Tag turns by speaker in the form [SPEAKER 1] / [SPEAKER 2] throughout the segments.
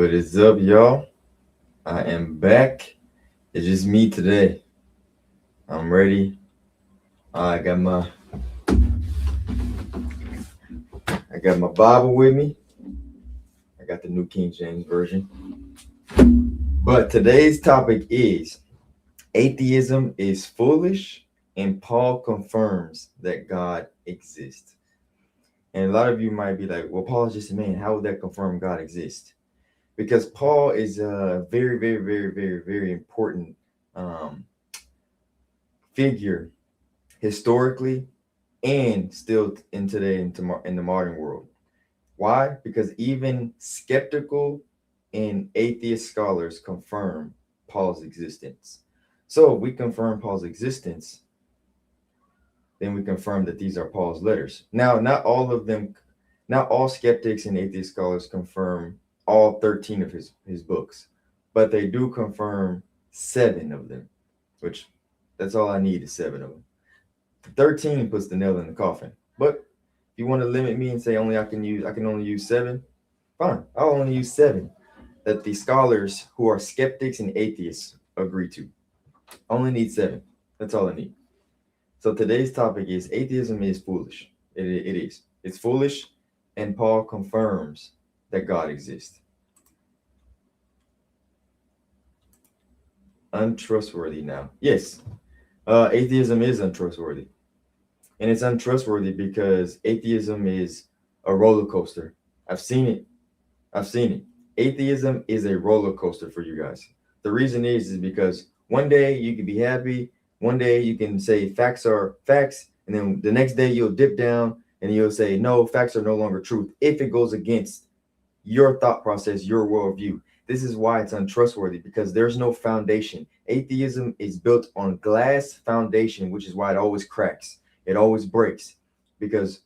[SPEAKER 1] What is up, y'all? I am back. It's just me today. I'm ready. I got my Bible with me. I got the New King James Version. But today's topic is atheism is foolish, and Paul confirms that God exists. And a lot of you might be like, well, Paul is just a man. How would that confirm God exists? Because Paul is a very, very, very, very, very important figure historically and still in today in the modern world. Why? Because even skeptical and atheist scholars confirm Paul's existence. So if we confirm Paul's existence, then we confirm that these are Paul's letters. Now, not all skeptics and atheist scholars confirm all 13 of his books, but they do confirm 7 of them, which that's all I need is 7 of them. 13 puts the nail in the coffin. But if you want to limit me and say I can only use 7, fine. I'll only use 7 that the scholars who are skeptics and atheists agree to. I only need 7. That's all I need. So today's topic is atheism is foolish. It is. It's foolish, and Paul confirms that God exists. Untrustworthy now. Yes, atheism is untrustworthy. And it's untrustworthy because atheism is a roller coaster. I've seen it. Atheism is a roller coaster for you guys. The reason is because one day you can be happy. One day you can say facts are facts. And then the next day you'll dip down and you'll say, no, facts are no longer truth if it goes against your thought process, your worldview. This is why it's untrustworthy, because there's no foundation. Atheism is built on glass foundation, which is why it always cracks. It always breaks, because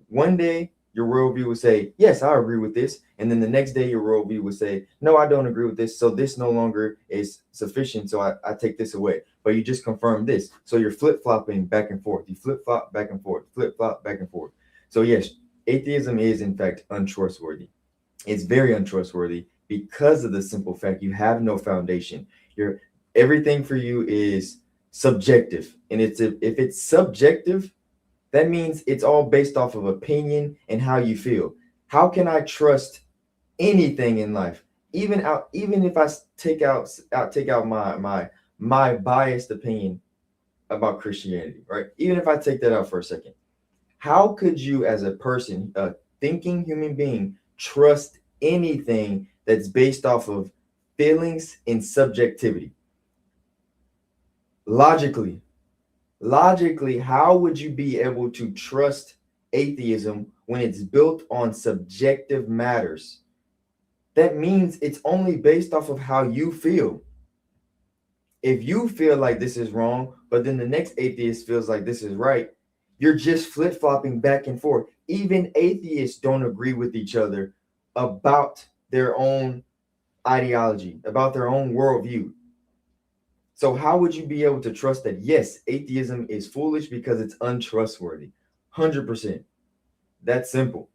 [SPEAKER 1] one day your worldview would say, yes, I agree with this. And then the next day your worldview would say, no, I don't agree with this. So this no longer is sufficient. So I take this away. But you just confirm this. So you're flip-flopping back and forth. You flip-flop back and forth, flip-flop back and forth. So yes, atheism is in fact untrustworthy. It's very untrustworthy because of the simple fact you have no foundation. Everything for you is subjective. And if it's subjective, that means it's all based off of opinion and how you feel. How can I trust anything in life? Even if I take out my biased opinion about Christianity, right? Even if I take that out for a second, how could you, as a person, a thinking human being, trust anything that's based off of feelings and subjectivity? Logically, how would you be able to trust atheism when it's built on subjective matters? That means it's only based off of how you feel. If you feel like this is wrong, but then the next atheist feels like this is right, you're just flip-flopping back and forth. Even atheists don't agree with each other about their own ideology, about their own worldview. So how would you be able to trust that, yes, atheism is foolish because it's untrustworthy? 100%. That's simple.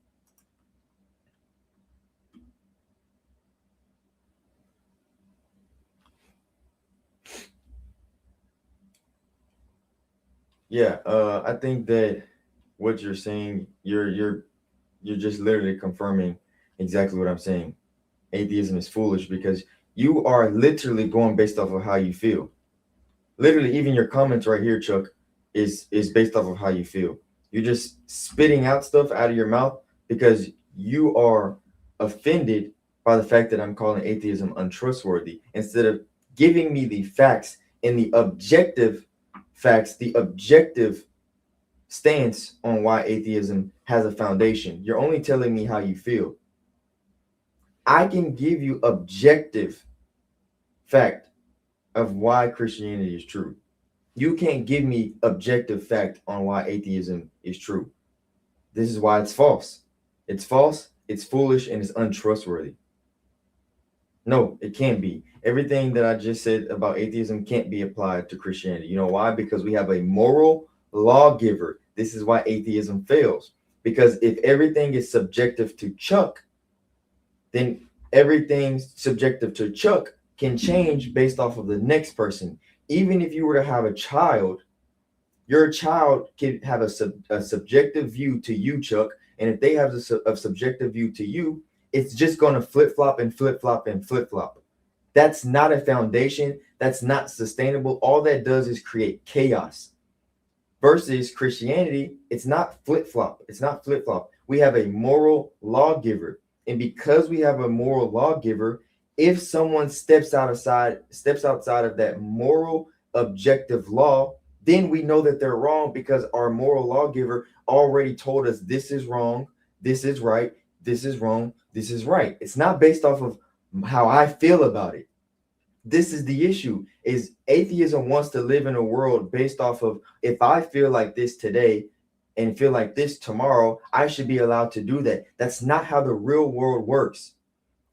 [SPEAKER 1] Yeah, I think that what you're saying, you're just literally confirming exactly what I'm saying. Atheism is foolish because you are literally going based off of how you feel. Literally, even your comments right here, Chuck, is based off of how you feel. You're just spitting out stuff out of your mouth because you are offended by the fact that I'm calling atheism untrustworthy, instead of giving me the facts and the objective facts, the objective stance on why atheism has a foundation. You're only telling me how you feel. I can give you objective fact of why Christianity is true. You can't give me objective fact on why atheism is true. This is why it's false. It's false, it's foolish, and it's untrustworthy. No, it can't be. Everything that I just said about atheism can't be applied to Christianity. You know why? Because we have a moral lawgiver. This is why atheism fails. Because if everything is subjective to Chuck, then Everything subjective to Chuck can change based off of the next person. Even if you were to have a child, your child can have a subjective view to you, Chuck. And if they have a subjective view to you, it's just going to flip flop and flip flop and flip flop. That's not a foundation. That's not sustainable. All that does is create chaos. Versus Christianity, it's not flip flop. It's not flip flop. We have a moral lawgiver. And because we have a moral lawgiver, if someone steps outside of that moral objective law, then we know that they're wrong because our moral lawgiver already told us this is wrong, this is right, this is wrong, this is right. It's not based off of how I feel about it. This is the issue, is atheism wants to live in a world based off of, if I feel like this today and feel like this tomorrow, I should be allowed to do that. That's not how the real world works.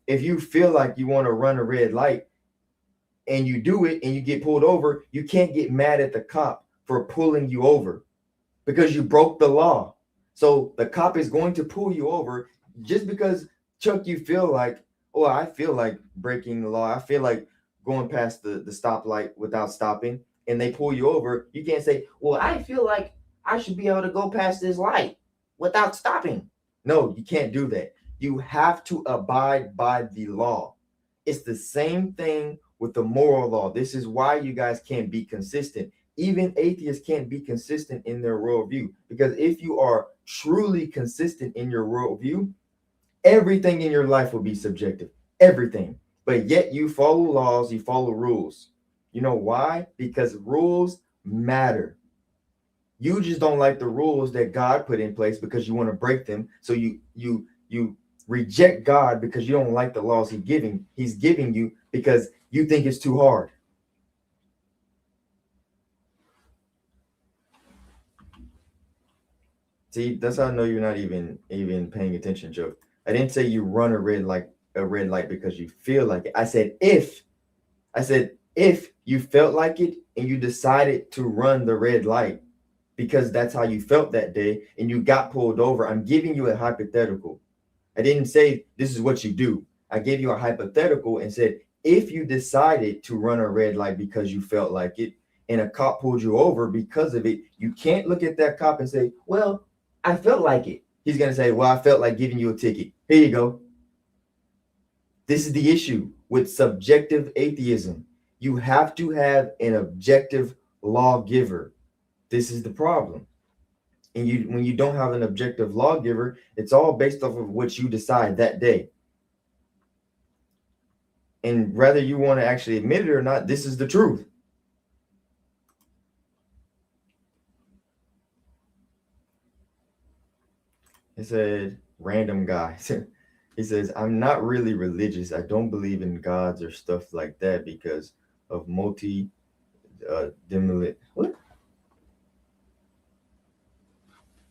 [SPEAKER 1] If you feel like you want to run a red light and you do it and you get pulled over, you can't get mad at the cop for pulling you over because you broke the law. So the cop is going to pull you over just because, Chuck, you feel like, oh, I feel like breaking the law. I feel like going past the stoplight without stopping, and they pull you over. You can't say, well, I feel like I should be able to go past this light without stopping. No, you can't do that. You have to abide by the law. It's the same thing with the moral law. This is why you guys can't be consistent. Even atheists can't be consistent in their worldview, because if you are truly consistent in your worldview, everything in your life will be subjective. Everything. But yet you follow laws, you follow rules. You know why? Because rules matter. You just don't like the rules that God put in place because you want to break them. So you reject God because you don't like the laws he's giving you because you think it's too hard. See, that's how I know you're not even paying attention, Joe. I didn't say you run a red light because you feel like it. I said if you felt like it and you decided to run the red light because that's how you felt that day and you got pulled over, I'm giving you a hypothetical. I didn't say this is what you do. I gave you a hypothetical and said, if you decided to run a red light because you felt like it and a cop pulled you over because of it, you can't look at that cop and say, well, I felt like it. He's going to say, well, I felt like giving you a ticket. Here you go. This is the issue with subjective atheism. You have to have an objective lawgiver. This is the problem. And when you don't have an objective lawgiver, it's all based off of what you decide that day. And whether you want to actually admit it or not, this is the truth. It said, random guy. He says, I'm not really religious. I don't believe in gods or stuff like that because of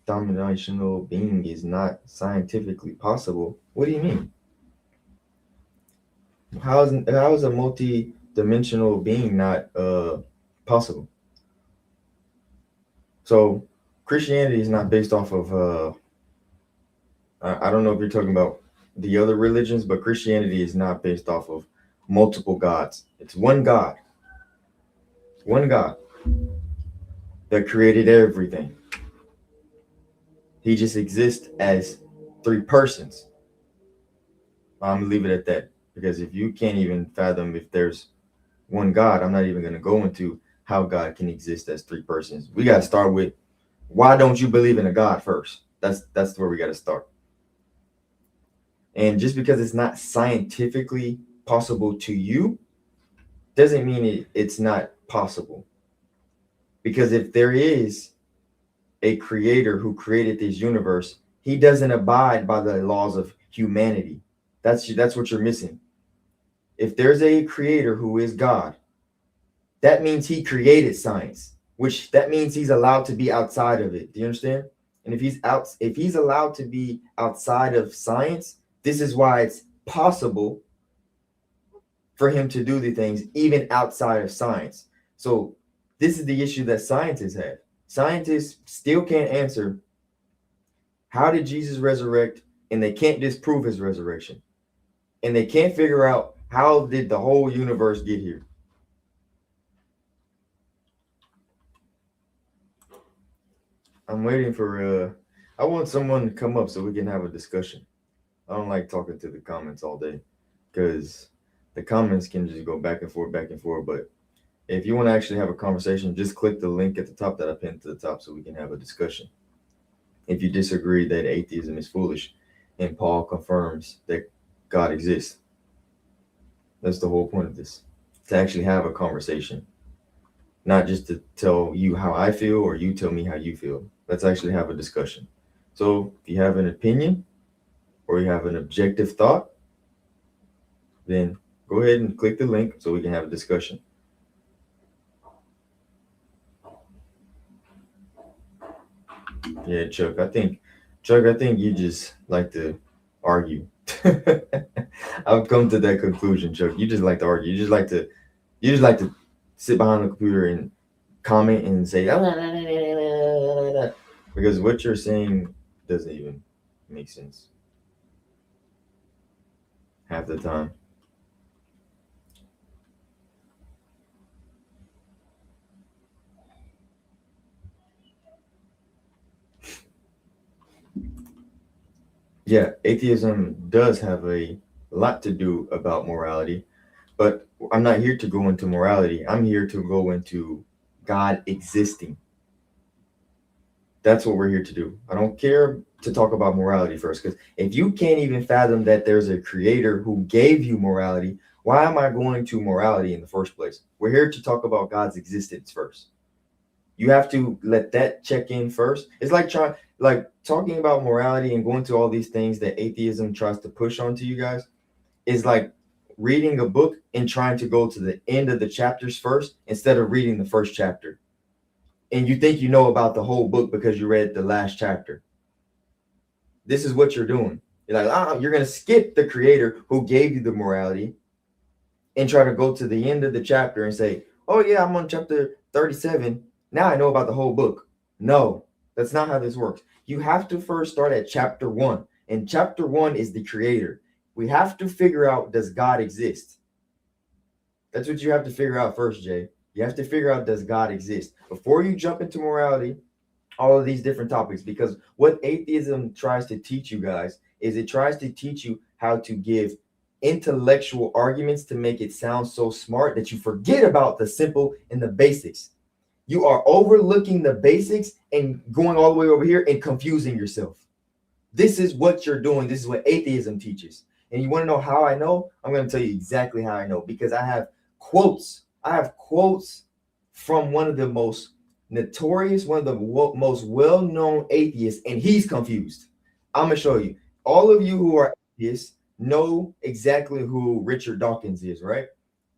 [SPEAKER 1] dominational being is not scientifically possible. What do you mean? How is a multi-dimensional being not possible? So Christianity is not based off of I don't know if you're talking about the other religions, but Christianity is not based off of multiple gods. It's one God that created everything. He just exists as three persons. I'm gonna leave it at that, because if you can't even fathom if there's one God, I'm not even going to go into how God can exist as three persons. We got to start with, why don't you believe in a God first? That's where we got to start. And just because it's not scientifically possible to you doesn't mean it's not possible. Because if there is a creator who created this universe, he doesn't abide by the laws of humanity. That's what you're missing. If there's a creator who is God, that means he created science, which that means he's allowed to be outside of it. Do you understand? And if he's allowed to be outside of science, this is why it's possible for him to do the things even outside of science. So this is the issue that scientists have. Scientists still can't answer, how did Jesus resurrect? And they can't disprove his resurrection. and they can't figure out how did the whole universe get here. I'm waiting for I want someone to come up so we can have a discussion. I don't like talking to the comments all day because the comments can just go back and forth, back and forth. But if you want to actually have a conversation, just click the link at the top that I pinned to the top so we can have a discussion. If you disagree that atheism is foolish and Paul confirms that God exists, that's the whole point of this, to actually have a conversation, not just to tell you how I feel or you tell me how you feel. Let's actually have a discussion. So if you have an opinion or you have an objective thought, then go ahead and click the link so we can have a discussion. Yeah, Chuck, I think you just like to argue. I've come to that conclusion, Chuck. You just like to argue. You just like to sit behind the computer and comment and say because what you're saying doesn't even make sense half the time. Yeah, atheism does have a lot to do about morality, but I'm not here to go into morality. I'm here to go into God existing. That's what we're here to do. I don't care to talk about morality first, because if you can't even fathom that there's a creator who gave you morality, why am I going to morality in the first place? We're here to talk about God's existence first. You have to let that check in first. It's like talking about morality and going to all these things that atheism tries to push onto you guys is like reading a book and trying to go to the end of the chapters first instead of reading the first chapter. And you think you know about the whole book because you read the last chapter. This is what you're doing. You're like, you're going to skip the creator who gave you the morality and try to go to the end of the chapter and say, oh yeah, I'm on chapter 37. Now I know about the whole book. No, that's not how this works. You have to first start at chapter 1. And chapter 1 is the creator. We have to figure out, does God exist? That's what you have to figure out first, Jay. You have to figure out, does God exist? Before you jump into morality, all of these different topics, because what atheism tries to teach you guys is it tries to teach you how to give intellectual arguments to make it sound so smart that you forget about the simple and the basics. You are overlooking the basics and going all the way over here and confusing yourself. This is what you're doing. This is what atheism teaches. And you want to know how I know? I'm going to tell you exactly how I know, because I have quotes. I have quotes from one of the most notorious, one of the most well-known atheists, and he's confused. I'm going to show you. All of you who are atheists know exactly who Richard Dawkins is, right?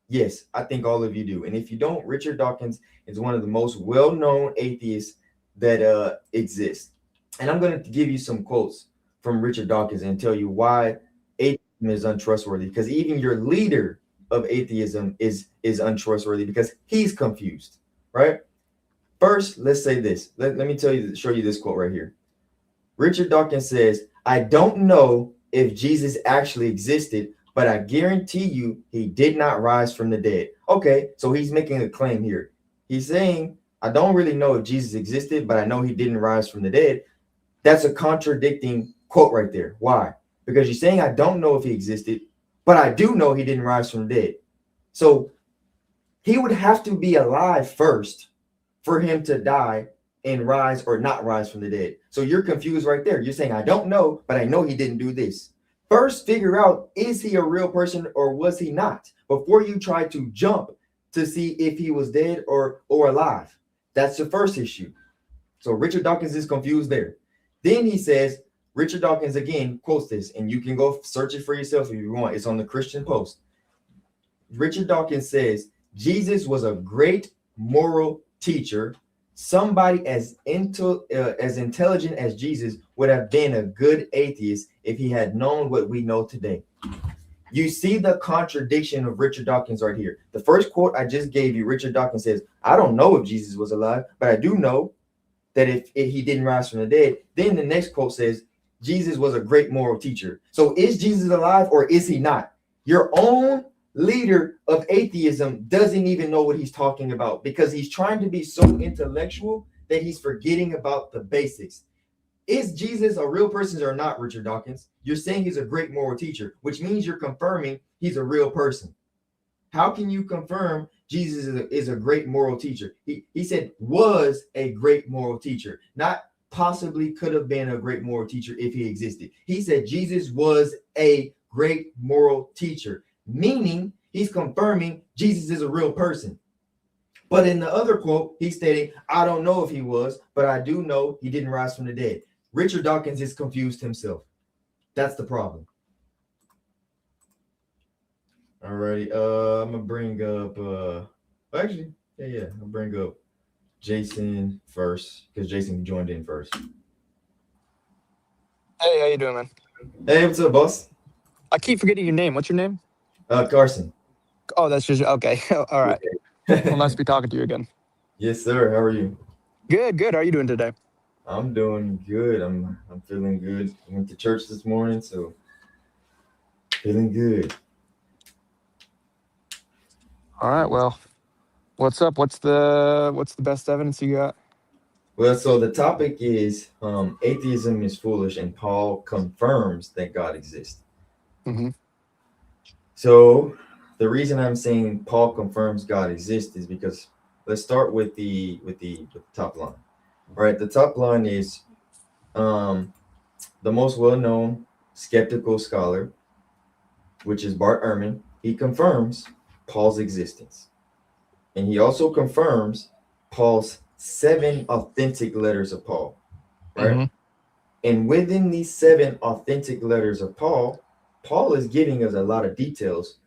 [SPEAKER 1] Yes, I think all of you do. And if you don't, Richard Dawkins is one of the most well-known atheists that exists. And I'm going to give you some quotes from Richard Dawkins and tell you why atheism is untrustworthy, because even your leader of atheism is untrustworthy because he's confused, right? First, let's say this. Let me show you this quote right here. Richard Dawkins says, I don't know if Jesus actually existed, but I guarantee you he did not rise from the dead. Okay, so he's making a claim here. He's saying, I don't really know if Jesus existed, but I know he didn't rise from the dead. That's a contradicting quote right there. Why? Because you're saying I don't know if he existed, but I do know he didn't rise from the dead. So he would have to be alive first for him to die and rise or not rise from the dead. So you're confused right there. You're saying, I don't know, but I know he didn't do this. First, figure out, is he a real person or was he not? Before you try to jump to see if he was dead or alive. That's the first issue. So Richard Dawkins is confused there. Then he says, Richard Dawkins again quotes this, and you can go search it for yourself if you want. It's on the Christian Post. Richard Dawkins says, Jesus was a great moral teacher. Somebody as intelligent as Jesus would have been a good atheist if he had known what we know today. You see the contradiction of Richard Dawkins right here. The first quote I just gave you, Richard Dawkins says, I don't know if Jesus was alive, but I do know that if he didn't rise from the dead. Then the next quote says, Jesus was a great moral teacher. So is Jesus alive or is he not? Your own leader of atheism doesn't even know what he's talking about because he's trying to be so intellectual that he's forgetting about the basics. Is Jesus a real person or not, Richard Dawkins? You're saying he's a great moral teacher, which means you're confirming he's a real person. How can you confirm Jesus is a great moral teacher? He said was a great moral teacher, not possibly could have been a great moral teacher if he existed. He said Jesus was a great moral teacher, meaning he's confirming Jesus is a real person. But in the other quote, he's stating, I don't know if he was, but I do know he didn't rise from the dead. Richard Dawkins is confused himself. That's the problem. Alrighty, I'm gonna bring up actually, I'll bring up Jason first because Jason joined in first.
[SPEAKER 2] Hey, how you doing, man?
[SPEAKER 1] Hey, what's up, boss?
[SPEAKER 2] I keep forgetting your name. What's your name?
[SPEAKER 1] Carson.
[SPEAKER 2] Oh, that's just okay. All right. Well, nice to be talking to you again.
[SPEAKER 1] Yes, sir. How are you?
[SPEAKER 2] Good, good. How are you doing today?
[SPEAKER 1] I'm doing good. I'm feeling good. I went to church this morning, so feeling good.
[SPEAKER 2] All right. Well, what's up? What's the best evidence you got?
[SPEAKER 1] Well, so the topic is atheism is foolish, and Paul confirms that God exists.
[SPEAKER 2] Mm-hmm.
[SPEAKER 1] So the reason I'm saying Paul confirms God exists is because let's start with the top line. All right, the top line is the most well-known skeptical scholar, which is Bart Ehrman. He confirms Paul's existence, and he also confirms Paul's 7 authentic letters of Paul, right?
[SPEAKER 2] Mm-hmm.
[SPEAKER 1] And within these 7 authentic letters of Paul, Paul is giving us a lot of details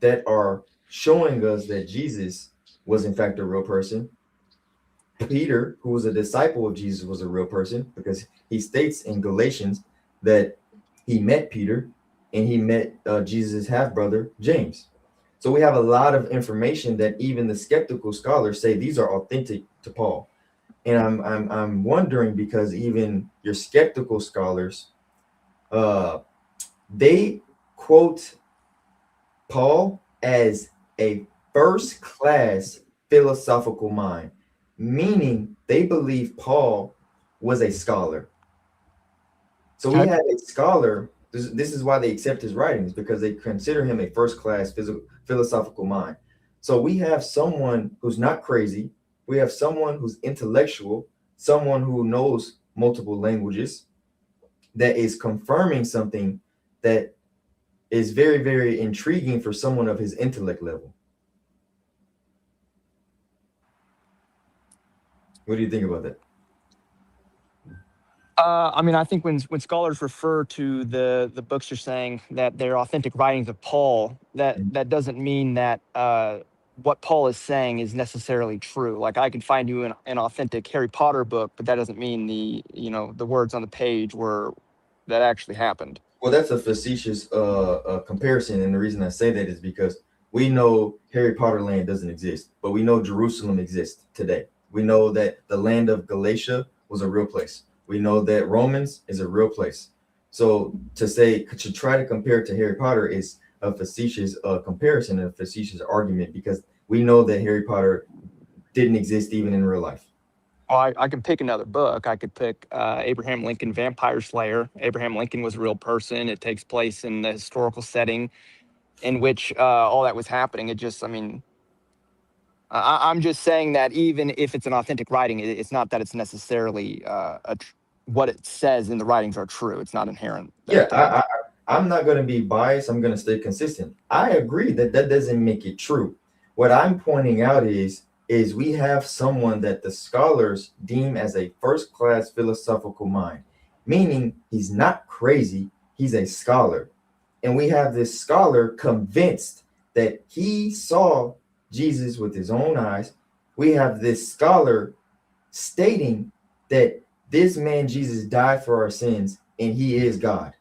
[SPEAKER 1] that are showing us that Jesus was in fact a real person. Peter, who was a disciple of Jesus, was a real person because he states in Galatians that he met Peter and he met Jesus' half-brother, James. So we have a lot of information that even the skeptical scholars say these are authentic to Paul. And I'm wondering because even your skeptical scholars, they quote Paul as a first-class philosophical mind, meaning they believe Paul was a scholar. So we have a scholar. This is why they accept his writings, because they consider him a first-class philosophical mind. So we have someone who's not crazy. We have someone who's intellectual, someone who knows multiple languages, that is confirming something that is very, very intriguing for someone of his intellect level. What do you think about that?
[SPEAKER 2] I mean, I think when scholars refer to the books you're saying that they're authentic writings of Paul, that doesn't mean that what Paul is saying is necessarily true. Like I could find you an authentic Harry Potter book, but that doesn't mean the words on the page were that actually happened.
[SPEAKER 1] Well, that's a facetious comparison, and the reason I say that is because we know Harry Potter land doesn't exist, but we know Jerusalem exists today. We know that the land of Galatia was a real place. We know that Romans is a real place. So to try to compare it to Harry Potter is a facetious comparison, a facetious argument, because we know that Harry Potter didn't exist even in real life.
[SPEAKER 2] Well, I can pick another book. I could pick Abraham Lincoln, Vampire Slayer. Abraham Lincoln was a real person. It takes place in the historical setting in which all that was happening. I'm just saying that even if it's an authentic writing, it's not that it's necessarily what it says in the writings are true. It's not inherent.
[SPEAKER 1] I'm not going to be biased. I'm going to stay consistent. I agree that doesn't make it true. What I'm pointing out is we have someone that the scholars deem as a first-class philosophical mind, meaning he's not crazy, he's a scholar. And we have this scholar convinced that he saw Jesus with his own eyes. We have this scholar stating that this man Jesus died for our sins and he is God.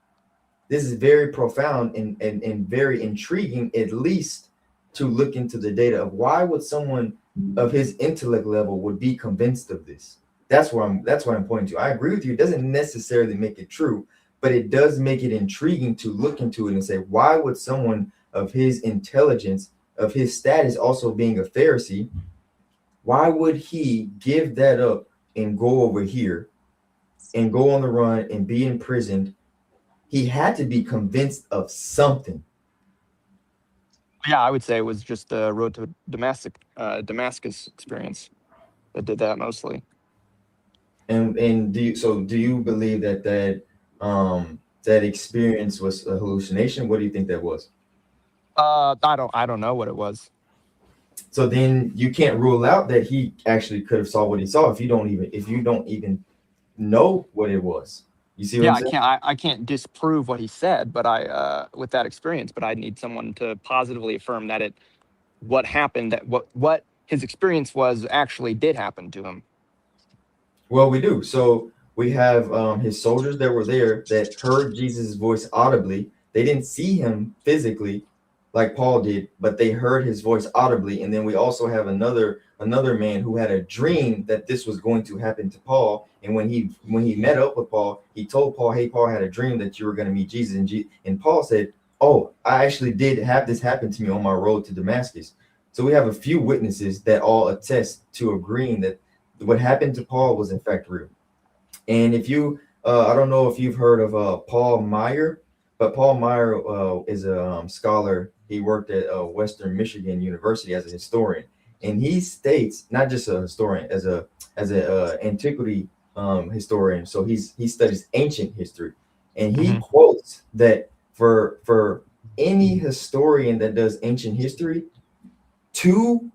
[SPEAKER 1] This is very profound and very intriguing, at least to look into the data of why would someone of his intellect level would be convinced of this. That's what I'm pointing to. I agree with you. It doesn't necessarily make it true, but it does make it intriguing to look into it and say, why would someone of his intelligence, of his status also being a Pharisee, why would he give that up and go over here and go on the run and be imprisoned? He had to be convinced of something.
[SPEAKER 2] Yeah, I would say it was just the road to Damascus experience that did that mostly.
[SPEAKER 1] And do you believe that that experience was a hallucination? What do you think that was?
[SPEAKER 2] I don't know what it was.
[SPEAKER 1] So then you can't rule out that he actually could have saw what he saw if you don't even know what it was. You see what
[SPEAKER 2] Yeah,
[SPEAKER 1] I'm saying?
[SPEAKER 2] I can't disprove what he said, but I with that experience, but I need someone to positively affirm that it what happened, that what his experience was actually did happen to him.
[SPEAKER 1] Well, we do. So we have his soldiers that were there that heard Jesus' voice audibly. They didn't see him physically like Paul did, but they heard his voice audibly. And then we also have another man who had a dream that this was going to happen to Paul. And when he met up with Paul, he told Paul, "Hey, Paul, I had a dream that you were going to meet Jesus." And Paul said, "Oh, I actually did have this happen to me on my road to Damascus." So we have a few witnesses that all attest to agreeing that what happened to Paul was in fact real. And if you, I don't know if you've heard of Paul Meyer, but Paul Meyer is a scholar. He worked at Western Michigan University as a historian, and he states, not just a historian, as a antiquity historian. So he studies ancient history, and he
[SPEAKER 2] Hmm.
[SPEAKER 1] quotes that for any historian that does ancient history, two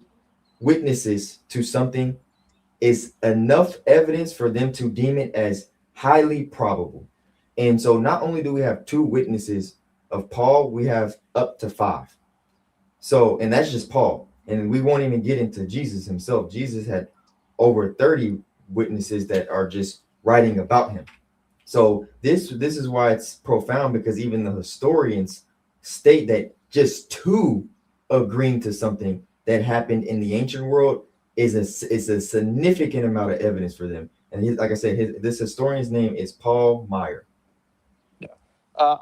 [SPEAKER 1] witnesses to something is enough evidence for them to deem it as highly probable. And so not only do we have two witnesses of Paul, we have up to five. So, and that's just Paul. And we won't even get into Jesus himself. Jesus had over 30 witnesses that are just writing about him. So this is why it's profound, because even the historians state that just two agreeing to something that happened in the ancient world is a significant amount of evidence for them. And like I said, this historian's name is Paul Meyer.
[SPEAKER 2] Yeah.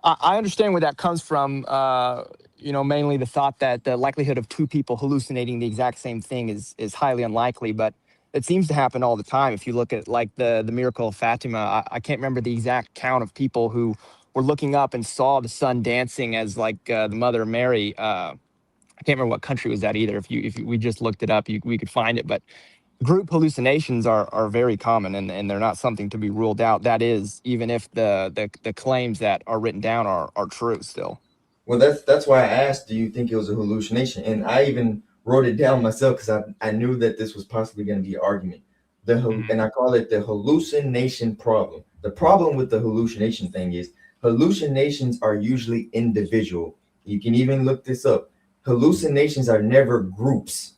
[SPEAKER 2] I understand where that comes from. Mainly the thought that the likelihood of two people hallucinating the exact same thing is highly unlikely, but it seems to happen all the time. If you look at like the miracle of Fatima, I can't remember the exact count of people who were looking up and saw the sun dancing as like the Mother Mary. I can't remember what country was that either. If we just looked it up, we could find it. But group hallucinations are very common, and they're not something to be ruled out. That is, even if the claims that are written down are true still.
[SPEAKER 1] Well, that's why I asked, do you think it was a hallucination? And I even wrote it down myself because I knew that this was possibly going to be an argument.
[SPEAKER 2] Mhm.
[SPEAKER 1] And I call it the hallucination problem. The problem with the hallucination thing is hallucinations are usually individual. You can even look this up. Hallucinations are never groups.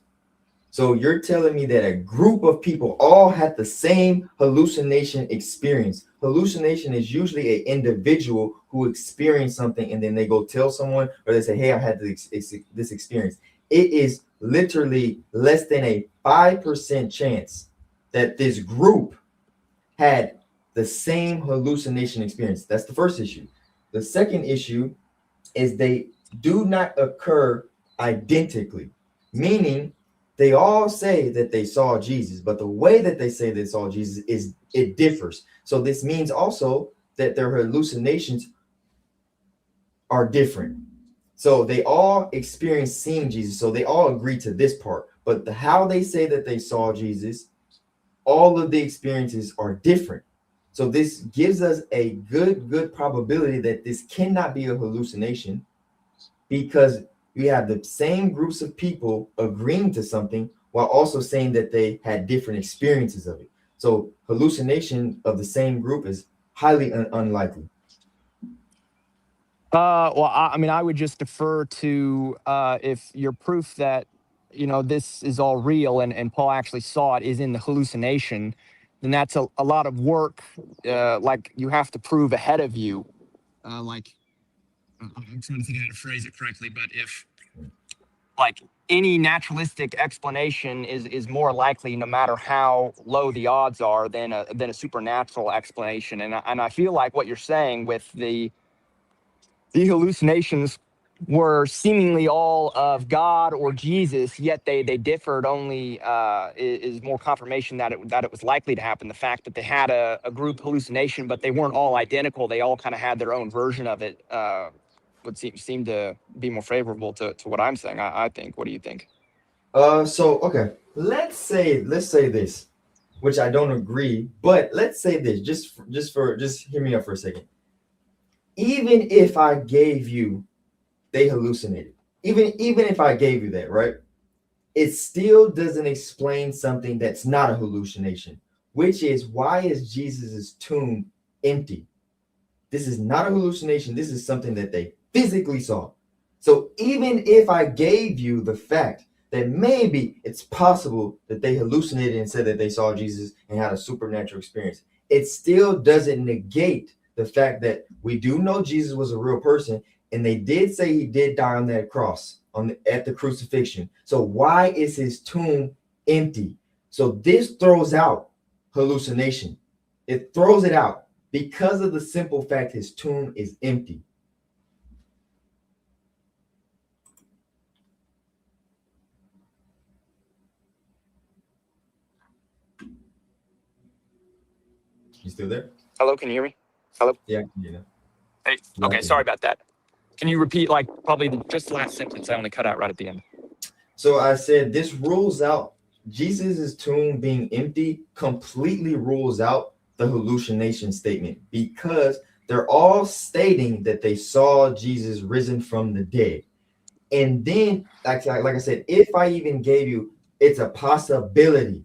[SPEAKER 1] So you're telling me that a group of people all had the same hallucination experience. Hallucination is usually an individual who experienced something and then they go tell someone, or they say, "Hey, I had this experience." It is literally less than a 5% chance that this group had the same hallucination experience. That's the first issue. The second issue is they do not occur identically, meaning they all say that they saw Jesus, but the way that they say they saw Jesus is it differs. So this means also that their hallucinations are different. So they all experience seeing Jesus. So they all agree to this part, but how they say that they saw Jesus, all of the experiences are different. So this gives us a good probability that this cannot be a hallucination, because you have the same groups of people agreeing to something while also saying that they had different experiences of it. So hallucination of the same group is highly unlikely.
[SPEAKER 2] Well, I mean, I would just defer to if your proof that this is all real and Paul actually saw it is in the hallucination, then that's a lot of work. Like you have to prove ahead of you. Like I'm trying to think how to phrase it correctly, but if like any naturalistic explanation is more likely, no matter how low the odds are, than a supernatural explanation. And I feel like what you're saying with the hallucinations were seemingly all of God or Jesus, yet they differed only is more confirmation that it was likely to happen. The fact that they had a group hallucination, but they weren't all identical. They all kind of had their own version of it. Would seem to be more favorable to what I'm saying. I think. What do you think?
[SPEAKER 1] So okay, let's say this, which I don't agree, but let's say this, just hear me out for a second. Even if I gave you they hallucinated, even if I gave you that, right? It still doesn't explain something that's not a hallucination, which is why is Jesus's tomb empty? This is not a hallucination. This is something that they physically saw. So even if I gave you the fact that maybe it's possible that they hallucinated and said that they saw Jesus and had a supernatural experience, it still doesn't negate the fact that we do know Jesus was a real person, and they did say he did die on that cross at the crucifixion. So why is his tomb empty? So this throws out hallucination. It throws it out because of the simple fact his tomb is empty. You still there?
[SPEAKER 2] Hello, can you hear me? Hello.
[SPEAKER 1] Yeah, you know.
[SPEAKER 2] Hey. Okay, sorry about that. Can you repeat like probably just the last sentence? I only cut out right at the end.
[SPEAKER 1] So I said this rules out Jesus's tomb being empty, completely rules out the hallucination statement because they're all stating that they saw Jesus risen from the dead. And then, like I said, if I even gave you, it's a possibility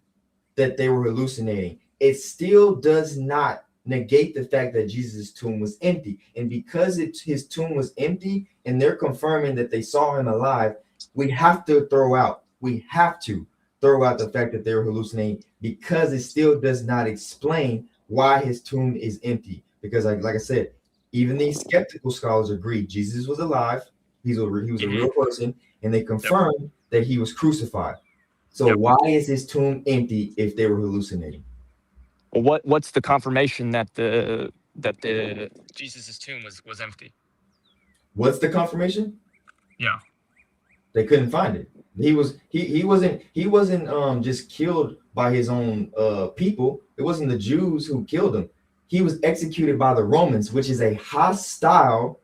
[SPEAKER 1] that they were hallucinating. It still does not negate the fact that Jesus' tomb was empty. And because his tomb was empty and they're confirming that they saw him alive, we have to throw out the fact that they were hallucinating because it still does not explain why his tomb is empty. Because like I said, even these skeptical scholars agree Jesus was alive. He was a real person, and they confirmed that he was crucified. So why is his tomb empty if they were hallucinating?
[SPEAKER 2] Well, what's the confirmation that the Jesus's tomb was empty?
[SPEAKER 1] What's the confirmation?
[SPEAKER 2] Yeah.
[SPEAKER 1] They couldn't find it. He wasn't just killed by his own people. It wasn't the Jews who killed him. He was executed by the Romans, which is a hostile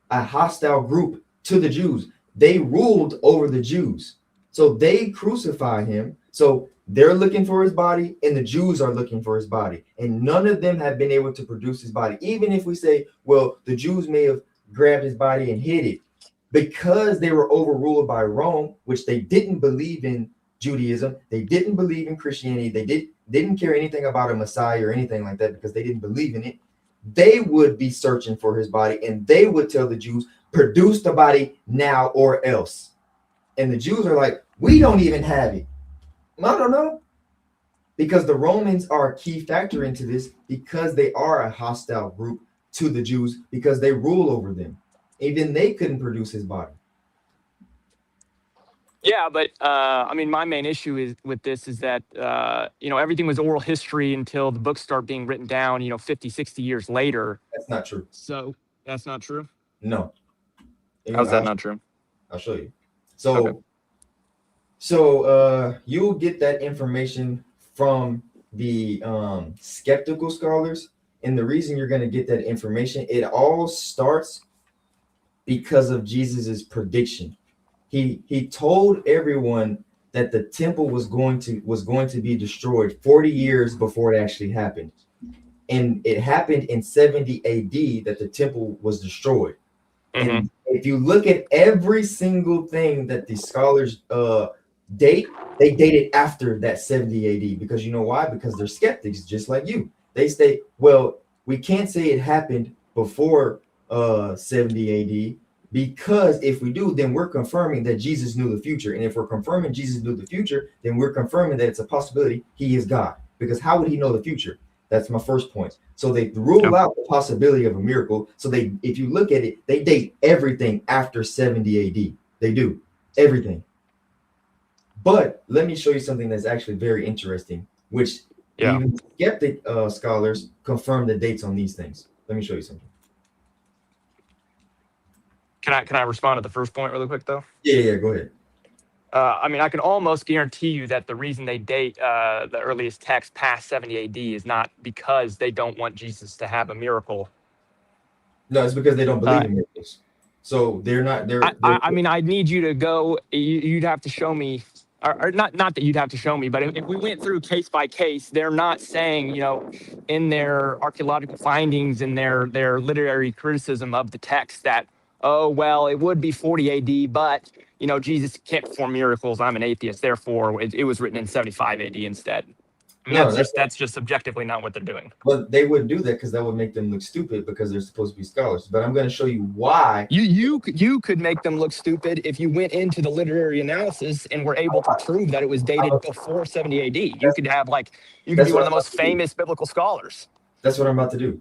[SPEAKER 1] group to the Jews. They ruled over the Jews. So they crucified him. So they're looking for his body, and the Jews are looking for his body. And none of them have been able to produce his body. Even if we say, well, the Jews may have grabbed his body and hid it, because they were overruled by Rome, which they didn't believe in Judaism, they didn't believe in Christianity, they didn't care anything about a Messiah or anything like that because they didn't believe in it. They would be searching for his body, and they would tell the Jews, produce the body now or else. And the Jews are like, we don't even have it. I don't know. Because the Romans are a key factor into this because they are a hostile group to the Jews because they rule over them. Even they couldn't produce his body.
[SPEAKER 2] Yeah, but I mean, my main issue with this is that, everything was oral history until the books start being written down, 50, 60 years later.
[SPEAKER 1] That's not true.
[SPEAKER 2] So that's not true?
[SPEAKER 1] No.
[SPEAKER 2] How's that not true?
[SPEAKER 1] I'll show you. So you'll get that information from the skeptical scholars. And the reason you're going to get that information, it all starts because of Jesus's prediction. He told everyone that the temple was going to be destroyed 40 years before it actually happened. And it happened in 70 AD that the temple was destroyed. Mm-hmm. And if you look at every single thing that the scholars they date it after that 70 AD because you know why? Because they're skeptics just like you. They say, well, we can't say it happened before 70 AD because if we do, then we're confirming that Jesus knew the future. And if we're confirming Jesus knew the future, then we're confirming that it's a possibility he is God. Because how would he know the future? That's my first point. So they rule out the possibility of a miracle. So if you look at it, they date everything after 70 AD. They do everything. But let me show you something that's actually very interesting, which even skeptic scholars confirm the dates on these things. Let me show you something.
[SPEAKER 2] Can I respond to the first point really quick though?
[SPEAKER 1] Yeah, go ahead.
[SPEAKER 2] I mean, I can almost guarantee you that the reason they date the earliest text past 70 AD is not because they don't want Jesus to have a miracle.
[SPEAKER 1] No, it's because they don't believe
[SPEAKER 2] Uh,
[SPEAKER 1] in miracles. So they're not.
[SPEAKER 2] I mean, I'd need you to go. You'd have to show me, or not that you'd have to show me, but if we went through case by case, they're not saying, in their archaeological findings, in their literary criticism of the text, that oh well, it would be 40 A.D., but Jesus can't perform miracles. I'm an atheist, therefore it was written in 75 A.D. instead. I mean,
[SPEAKER 1] No,
[SPEAKER 2] that's just subjectively not what they're doing.
[SPEAKER 1] but they wouldn't do that because that would make them look stupid because they're supposed to be scholars. But I'm going to show you why.
[SPEAKER 2] You could make them look stupid if you went into the literary analysis and were able to prove that it was dated before 70 AD. You could have you could be one of the most famous biblical scholars.
[SPEAKER 1] That's what I'm about to do.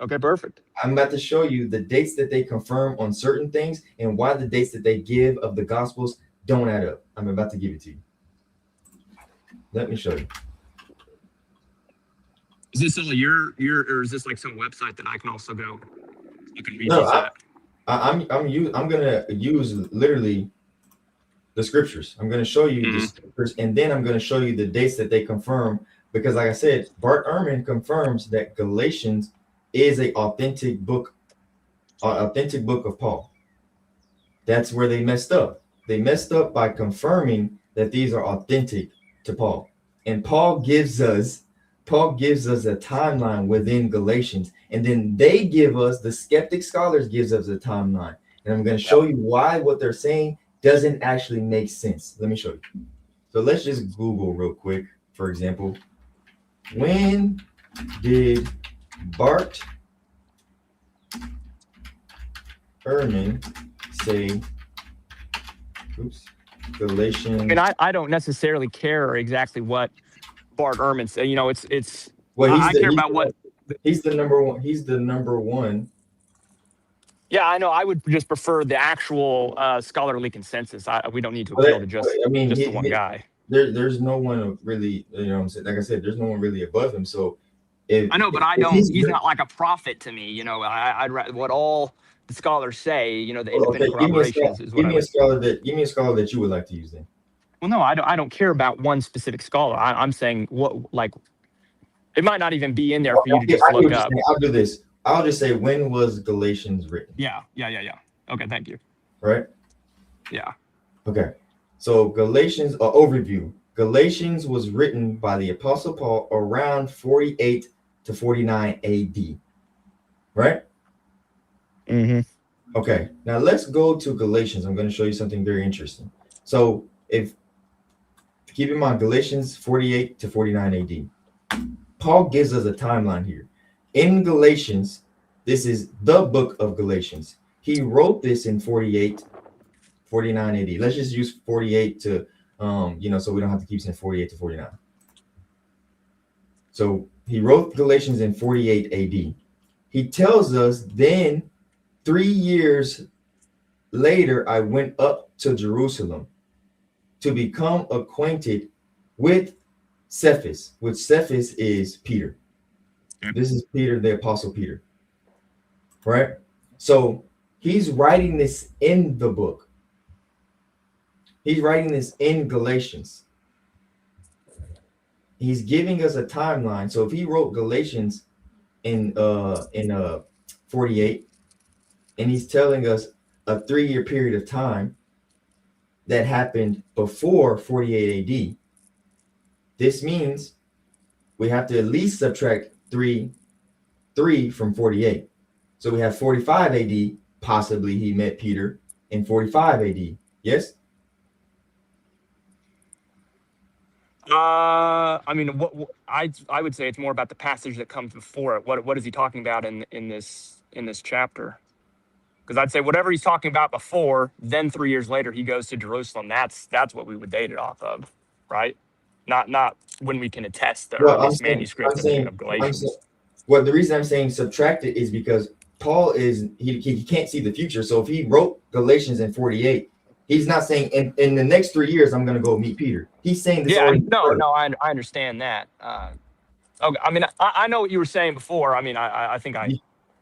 [SPEAKER 2] Okay, perfect.
[SPEAKER 1] I'm about to show you the dates that they confirm on certain things and why the dates that they give of the Gospels don't add up. I'm about to give it to you. Let me show you.
[SPEAKER 2] Is this all your or is this like some website that I can also go? You can read
[SPEAKER 1] No,
[SPEAKER 2] these at?
[SPEAKER 1] I'm gonna use literally the scriptures. I'm gonna show you the scriptures, and then I'm gonna show you the dates that they confirm. Because, like I said, Bart Ehrman confirms that Galatians is an authentic book of Paul. That's where they messed up. They messed up by confirming that these are authentic to Paul. And Paul gives us a timeline within Galatians, and then they give us, the skeptic scholars gives us a timeline. And I'm going to show you why what they're saying doesn't actually make sense. Let me show you. So let's just Google real quick. For example, when did Bart Ehrman say, Galatians?
[SPEAKER 2] I mean, I don't necessarily care exactly what Bart Ehrman said. It's
[SPEAKER 1] well,
[SPEAKER 2] I care about what
[SPEAKER 1] he's the number one. He's the number one.
[SPEAKER 2] Yeah, I know. I would just prefer the actual scholarly consensus. We don't need to appeal to just the one guy.
[SPEAKER 1] There's no one really, what I'm saying. Like I said, there's no one really above him. So
[SPEAKER 2] I know, but I don't. He's not like a prophet to me. I'd rather what all the scholars say. The independent corroborations is what
[SPEAKER 1] give me a scholar that you would like to use then.
[SPEAKER 2] Well, no, I don't care about one specific scholar. I'm saying it might not even be in there for you to just look up.
[SPEAKER 1] I'll do this. I'll just say, when was Galatians written?
[SPEAKER 2] Yeah. Okay, thank you.
[SPEAKER 1] Right?
[SPEAKER 2] Yeah.
[SPEAKER 1] Okay. So Galatians, overview. Galatians was written by the Apostle Paul around 48 to 49 AD. Right?
[SPEAKER 2] Mm-hmm.
[SPEAKER 1] Okay. Now let's go to Galatians. I'm going to show you something very interesting. So keep in mind, Galatians 48 to 49 AD. Paul gives us a timeline here. In Galatians, this is the book of Galatians. He wrote this in 49 AD. Let's just use 48 to, so we don't have to keep saying 48 to 49. So he wrote Galatians in 48 AD. He tells us then 3 years later, I went up to Jerusalem to become acquainted with Cephas, which Cephas is Peter. This is Peter, the Apostle Peter, right? So he's writing this in the book. He's writing this in Galatians. He's giving us a timeline. So if he wrote Galatians in 48, and he's telling us a 3-year period of time that happened before 48 AD, this means we have to at least subtract 3 from 48. So we have 45 AD. Possibly he met Peter in 45 AD. Yes?
[SPEAKER 2] I mean, what I would say it's more about the passage that comes before it. What is he talking about in this chapter? Because I'd say whatever he's talking about before, then 3 years later he goes to Jerusalem. That's what we would date it off of, right? Not when we can attest the earliest manuscript of Galatians.
[SPEAKER 1] Well, the reason I'm saying subtract it is because Paul he can't see the future. So if he wrote Galatians in 48, he's not saying in the next 3 years I'm going to go meet Peter. He's saying this.
[SPEAKER 2] Yeah, no, I understand that. Okay, I mean, I know what you were saying before. I mean, I think I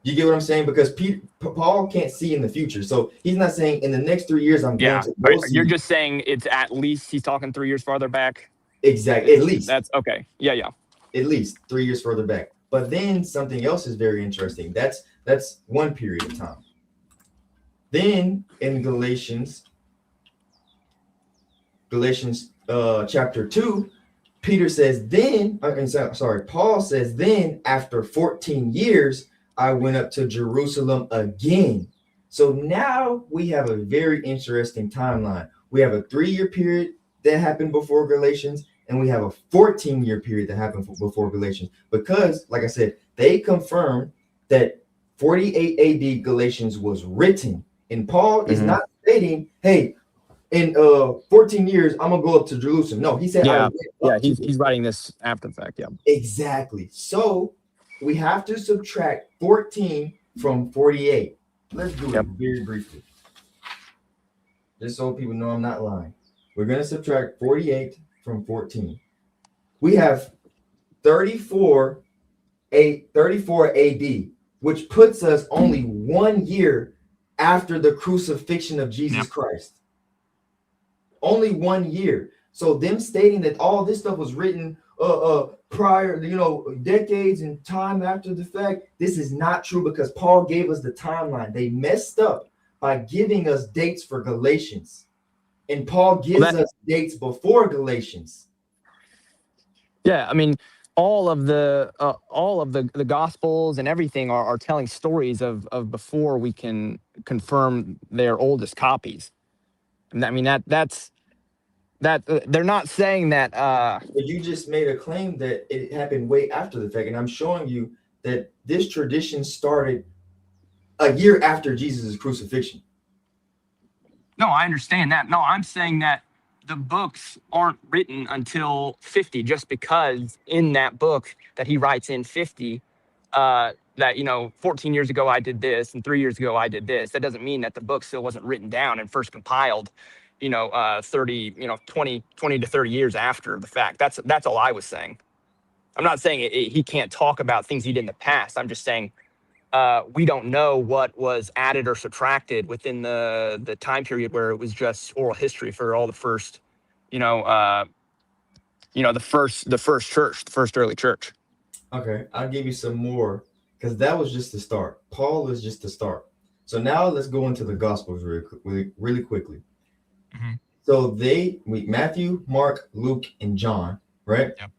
[SPEAKER 1] You get what I'm saying? Because Paul can't see in the future. So he's not saying in the next 3 years I'm going
[SPEAKER 2] Yeah.
[SPEAKER 1] to go
[SPEAKER 2] You're
[SPEAKER 1] see.
[SPEAKER 2] just saying it's at least he's talking 3 years farther back.
[SPEAKER 1] Exactly. At least.
[SPEAKER 2] That's okay. Yeah, yeah.
[SPEAKER 1] At least 3 years further back. But then something else is very interesting. That's one period of time. Then in Galatians chapter 2, Peter says, Paul says, then after 14 years, I went up to Jerusalem again. So now we have a very interesting timeline. We have a 3-year period that happened before Galatians, and we have a 14-year period that happened before Galatians. Because, like I said, they confirmed that 48 AD Galatians was written. And Paul is not stating, hey, in 14 years, I'm gonna go up to Jerusalem. No, he said,
[SPEAKER 2] he's writing this after the fact. Yeah,
[SPEAKER 1] exactly. So we have to subtract 14 from 48. Let's do it very briefly, just so people know I'm not lying. We're gonna subtract 48 from 14. We have 34 AD, which puts us only 1 year after the crucifixion of Jesus Christ. Only 1 year. So them stating that all this stuff was written prior, decades and time after the fact, this is not true because Paul gave us the timeline. They messed up by giving us dates for Galatians, and Paul gives us dates before Galatians.
[SPEAKER 2] Yeah, I mean, all of the Gospels and everything are telling stories of before we can confirm their oldest copies. I mean that's they're not saying that.
[SPEAKER 1] But you just made a claim that it happened way after the fact, and I'm showing you that this tradition started a year after Jesus' crucifixion.
[SPEAKER 2] No, I understand that. No, I'm saying that the books aren't written until 50, just because in that book that he writes in 50, that 14 years ago I did this and 3 years ago I did this. That doesn't mean that the book still wasn't written down and first compiled 20 to 30 years after the fact. That's all I was saying. I'm not saying he can't talk about things he did in the past. I'm just saying we don't know what was added or subtracted within the time period where it was just oral history for all the first the first church, the first early church.
[SPEAKER 1] Okay, I'll give you some more because that was just the start. Paul is just the start. So now let's go into the Gospels really quickly. Mm-hmm. So Matthew, Mark, Luke, and John, right?
[SPEAKER 2] Yep.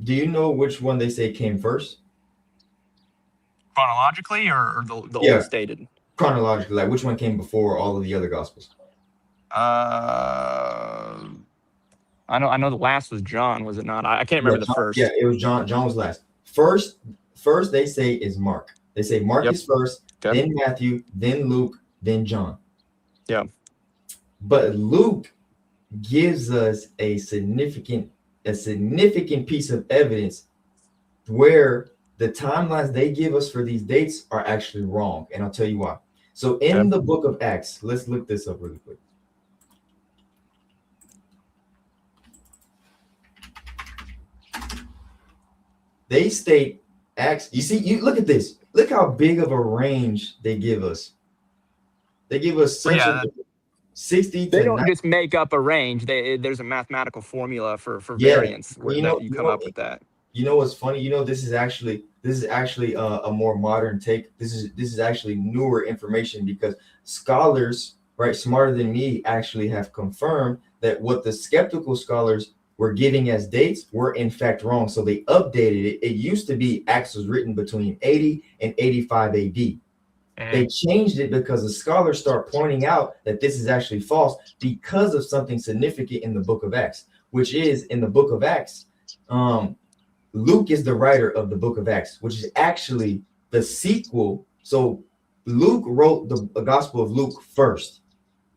[SPEAKER 1] Do you know which one they say came first?
[SPEAKER 2] Chronologically or the old stated?
[SPEAKER 1] Chronologically, like which one came before all of the other Gospels?
[SPEAKER 2] I know the last was John, was it not? I can't remember the first.
[SPEAKER 1] Yeah, it was John. John was last. First they say is Mark. They say Mark is first, then Matthew, then Luke, then John.
[SPEAKER 2] Yeah.
[SPEAKER 1] But Luke gives us a significant piece of evidence where the timelines they give us for these dates are actually wrong. And I'll tell you why. So in the book of Acts, let's look this up really quick. They state Acts. You look at this. Look how big of a range they give us. They give us 60.
[SPEAKER 2] They don't just make up a range. There's a mathematical formula for variance that you come up with that.
[SPEAKER 1] You know what's funny? This is actually a more modern take. This is actually newer information because scholars, right, smarter than me, actually have confirmed that what the skeptical scholars were giving as dates were in fact wrong. So they updated it. It used to be Acts was written between 80 and 85 AD. They changed it because the scholars start pointing out that this is actually false because of something significant in the book of Acts, which is in the book of Acts. Luke is the writer of the book of Acts, which is actually the sequel. So Luke wrote the Gospel of Luke first,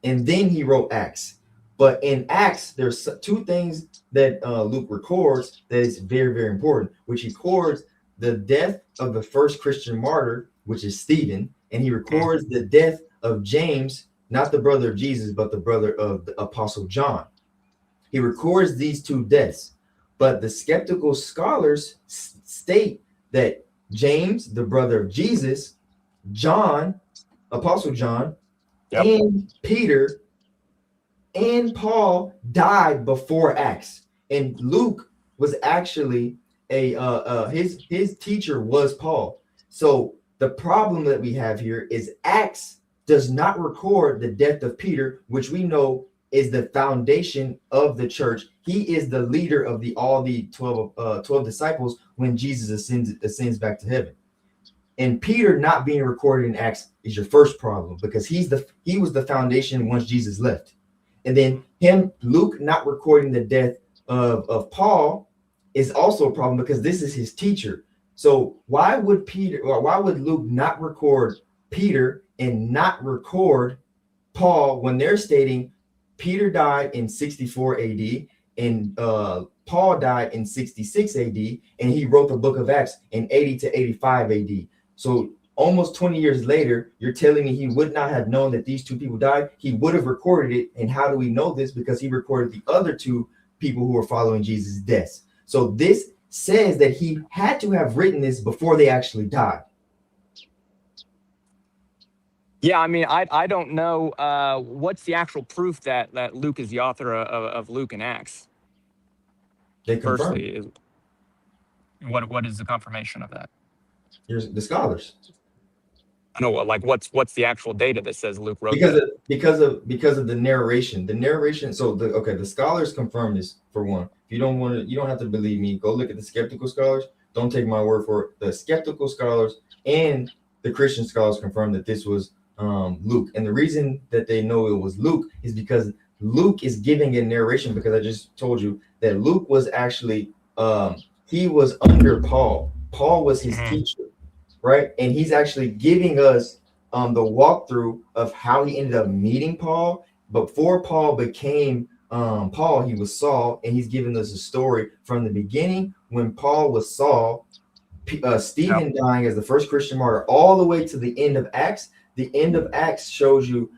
[SPEAKER 1] and then he wrote Acts. But in Acts, there's two things that Luke records that is very, very important, which he records the death of the first Christian martyr, which is Stephen, and he records the death of James, not the brother of Jesus, but the brother of the Apostle John. He records these two deaths, but the skeptical scholars state that James, the brother of Jesus, John, Apostle John,
[SPEAKER 2] Yep.
[SPEAKER 1] and Peter, and Paul died before Acts. And Luke was actually his teacher was Paul. So the problem that we have here is Acts does not record the death of Peter, which we know is the foundation of the church. He is the leader of all the 12 disciples when Jesus ascends back to heaven. And Peter not being recorded in Acts is your first problem, because he was the foundation once Jesus left. And then Luke not recording the death of Paul is also a problem, because this is his teacher. So why would Luke not record Peter and not record Paul when they're stating Peter died in 64 AD and Paul died in 66 AD, and he wrote the book of Acts in 80 to 85 AD. So almost 20 years later, you're telling me he would not have known that these two people died? He would have recorded it. And how do we know this? Because he recorded the other two people who were following Jesus' deaths. So this says that he had to have written this before they actually died.
[SPEAKER 2] Yeah, I mean, I don't know what's the actual proof that Luke is the author of Luke and Acts.
[SPEAKER 1] They confirmed.
[SPEAKER 2] Firstly, what is the confirmation of that?
[SPEAKER 1] Here's the scholars.
[SPEAKER 2] I know, like, what's the actual data that says Luke wrote
[SPEAKER 1] because
[SPEAKER 2] that?
[SPEAKER 1] Because of the narration. The narration. So the scholars confirm this, for one. If you don't want to, you don't have to believe me. Go look at the skeptical scholars. Don't take my word for it. The skeptical scholars and the Christian scholars confirm that this was Luke. And the reason that they know it was Luke is because Luke is giving a narration, because I just told you that Luke was actually he was under Paul. Paul was his teacher, right? And he's actually giving us the walkthrough of how he ended up meeting Paul. Before Paul became Paul, he was Saul, and he's giving us a story from the beginning when Paul was Saul, Stephen dying as the first Christian martyr, all the way to the end of Acts. The end of Acts shows you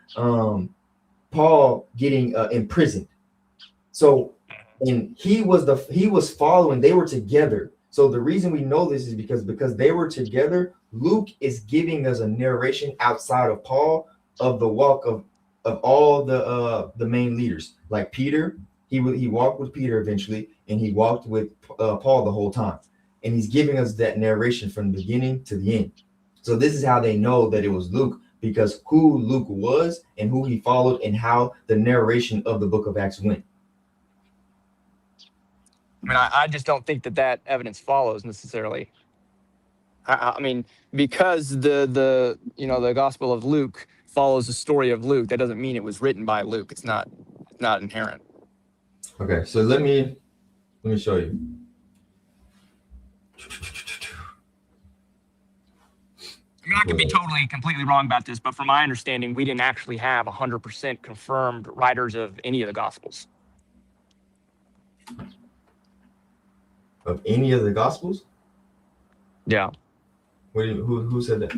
[SPEAKER 1] Paul getting imprisoned. So, and he was following, they were together. So the reason we know this is because they were together. Luke is giving us a narration outside of Paul of the walk of all the main leaders. Like Peter, he walked with Peter eventually, and he walked with Paul the whole time. And he's giving us that narration from the beginning to the end. So this is how they know that it was Luke, because who Luke was and who he followed and how the narration of the book of Acts went.
[SPEAKER 2] I mean, I just don't think that evidence follows necessarily. I mean, because the Gospel of Luke follows the story of Luke, that doesn't mean it was written by Luke. It's not inherent.
[SPEAKER 1] Okay, so let me show you.
[SPEAKER 2] I mean, I could be completely wrong about this, but from my understanding, we didn't actually have 100% confirmed writers of any of the Gospels.
[SPEAKER 1] Of any of the Gospels?
[SPEAKER 2] Yeah.
[SPEAKER 1] Who said that?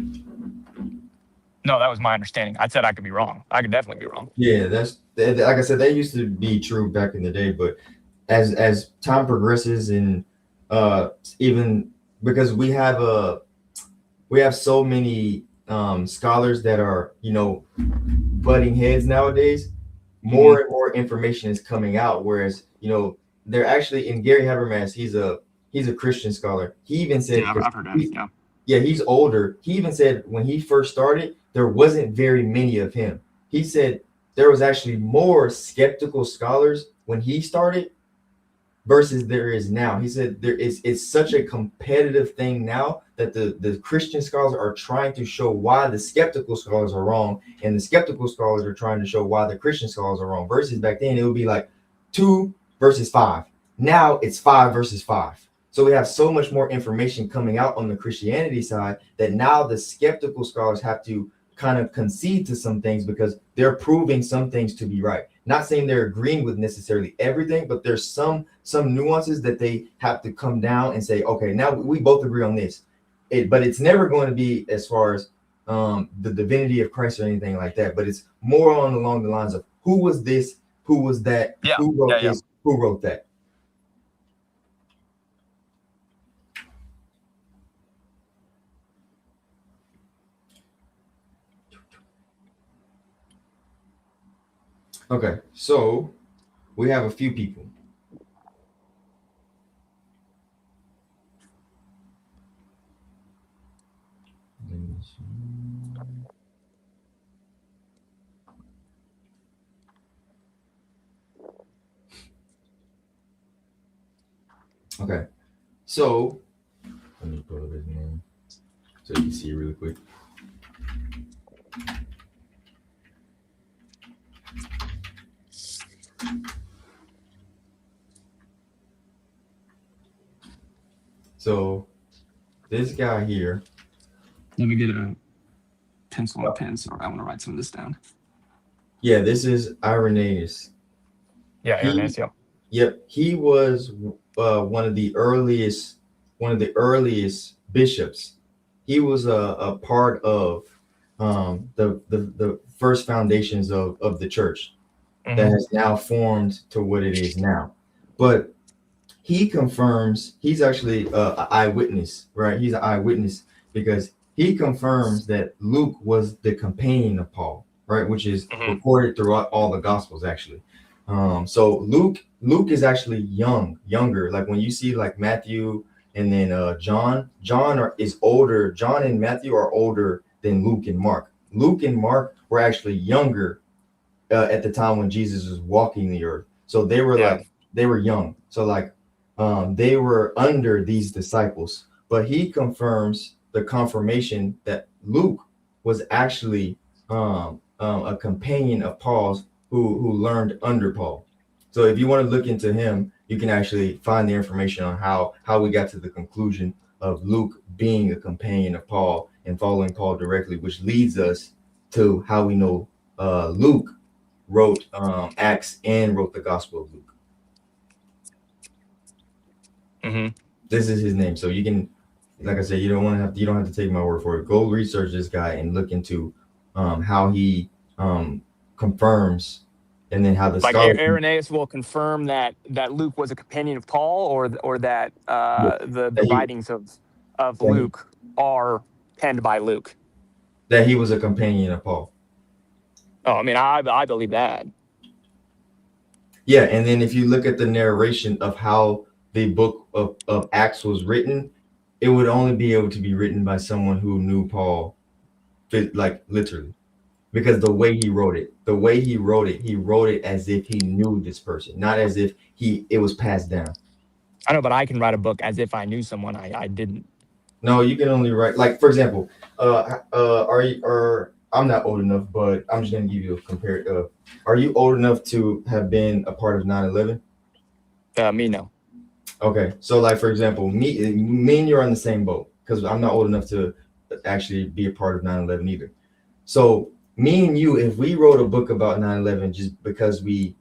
[SPEAKER 2] No, that was my understanding. I said I could be wrong. I could definitely be wrong.
[SPEAKER 1] Yeah, that's like I said, that used to be true back in the day, but as time progresses, and even because we have so many scholars that are butting heads nowadays, more and more information is coming out. Whereas they're actually, in Gary Habermas, he's a Christian scholar. He even said,
[SPEAKER 2] yeah, I've heard that.
[SPEAKER 1] Yeah, he's older. He even said when he first started, there wasn't very many of him. He said there was actually more skeptical scholars when he started versus there is now. He said it's such a competitive thing now that the Christian scholars are trying to show why the skeptical scholars are wrong, and the skeptical scholars are trying to show why the Christian scholars are wrong. Versus back then, it would be like 2 versus 5. Now it's 5 versus 5. So we have so much more information coming out on the Christianity side that now the skeptical scholars have to kind of concede to some things because they're proving some things to be right. Not saying they're agreeing with necessarily everything, but there's some nuances that they have to come down and say, okay, now we both agree on this. But it's never going to be as far as the divinity of Christ or anything like that. But it's more along the lines of who was this, who was that, who wrote this, who wrote that. Okay, so we have a few people. Okay, so let me pull up his name so you can see it really quick. So this guy here.
[SPEAKER 2] Let me get a pencil and pen, so I want to write some of this down.
[SPEAKER 1] Yeah, this is Irenaeus.
[SPEAKER 2] Yeah,
[SPEAKER 1] He,
[SPEAKER 2] yeah.
[SPEAKER 1] yep, he was one of the earliest bishops. He was a part of the first foundations of the church that has now formed to what it is now. But he confirms he's actually an eyewitness, right? He's an eyewitness because he confirms that Luke was the companion of Paul, right? Which is recorded throughout all the Gospels, actually. So Luke is actually younger. Like when you see like Matthew and then John is older. John and Matthew are older than Luke and Mark. Luke and Mark were actually younger at the time when Jesus was walking the earth. So they were they were young. So like they were under these disciples. But he confirms the confirmation that Luke was actually a companion of Paul's who learned under Paul. So if you want to look into him, you can actually find the information on how we got to the conclusion of Luke being a companion of Paul and following Paul directly, which leads us to how we know Luke wrote Acts and wrote the Gospel of Luke. This is his name, so you can, like I said, you don't have to take my word for it. Go research this guy and look into how he confirms, and then how the
[SPEAKER 2] Like
[SPEAKER 1] scholars.
[SPEAKER 2] Irenaeus will confirm that Luke was a companion of Paul, or that the
[SPEAKER 1] that he,
[SPEAKER 2] writings of Luke are penned by Luke.
[SPEAKER 1] That he was a companion of Paul.
[SPEAKER 2] Oh, I mean, I believe that.
[SPEAKER 1] Yeah, and then if you look at the narration of how the book of Acts was written, it would only be able to be written by someone who knew Paul, like literally, because the way he wrote it, he wrote it as if he knew this person, not as if it was passed down.
[SPEAKER 2] I know, but I can write a book as if I knew someone I didn't.
[SPEAKER 1] No, you can only write, like, for example, I'm not old enough, but I'm just gonna give you a compare. Are you old enough to have been a part of 9/11?
[SPEAKER 2] Me, no.
[SPEAKER 1] Okay, so like for example, me and you are on the same boat because I'm not old enough to actually be a part of 9/11 either. So me and you, if we wrote a book about 9/11 just because we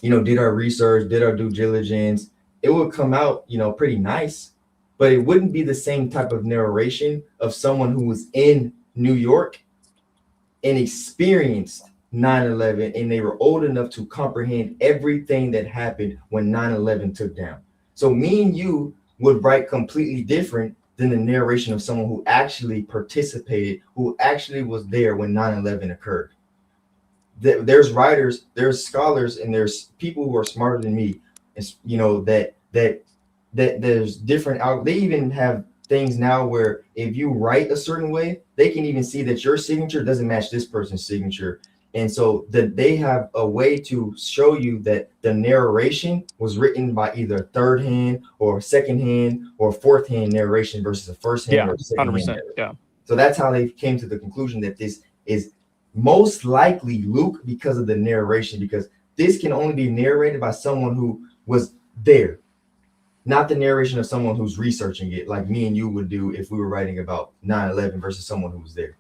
[SPEAKER 1] did our research, did our due diligence, it would come out, pretty nice, but it wouldn't be the same type of narration of someone who was in New York and experienced 9/11, and they were old enough to comprehend everything that happened when 9/11 took down. So me and you would write completely different than the narration of someone who actually participated, who actually was there when 9/11 occurred. There's writers, there's scholars, and there's people who are smarter than me. That there's different out. They even have things now where if you write a certain way, they can even see that your signature doesn't match this person's signature. And so that they have a way to show you that the narration was written by either third hand or second hand or fourth hand narration versus a first hand or second
[SPEAKER 2] 100%,
[SPEAKER 1] hand.
[SPEAKER 2] yeah.
[SPEAKER 1] So that's how they came to the conclusion that this is most likely Luke because of the narration, because this can only be narrated by someone who was there, not the narration of someone who's researching it like me and you would do if we were writing about 9/11 versus someone who was there.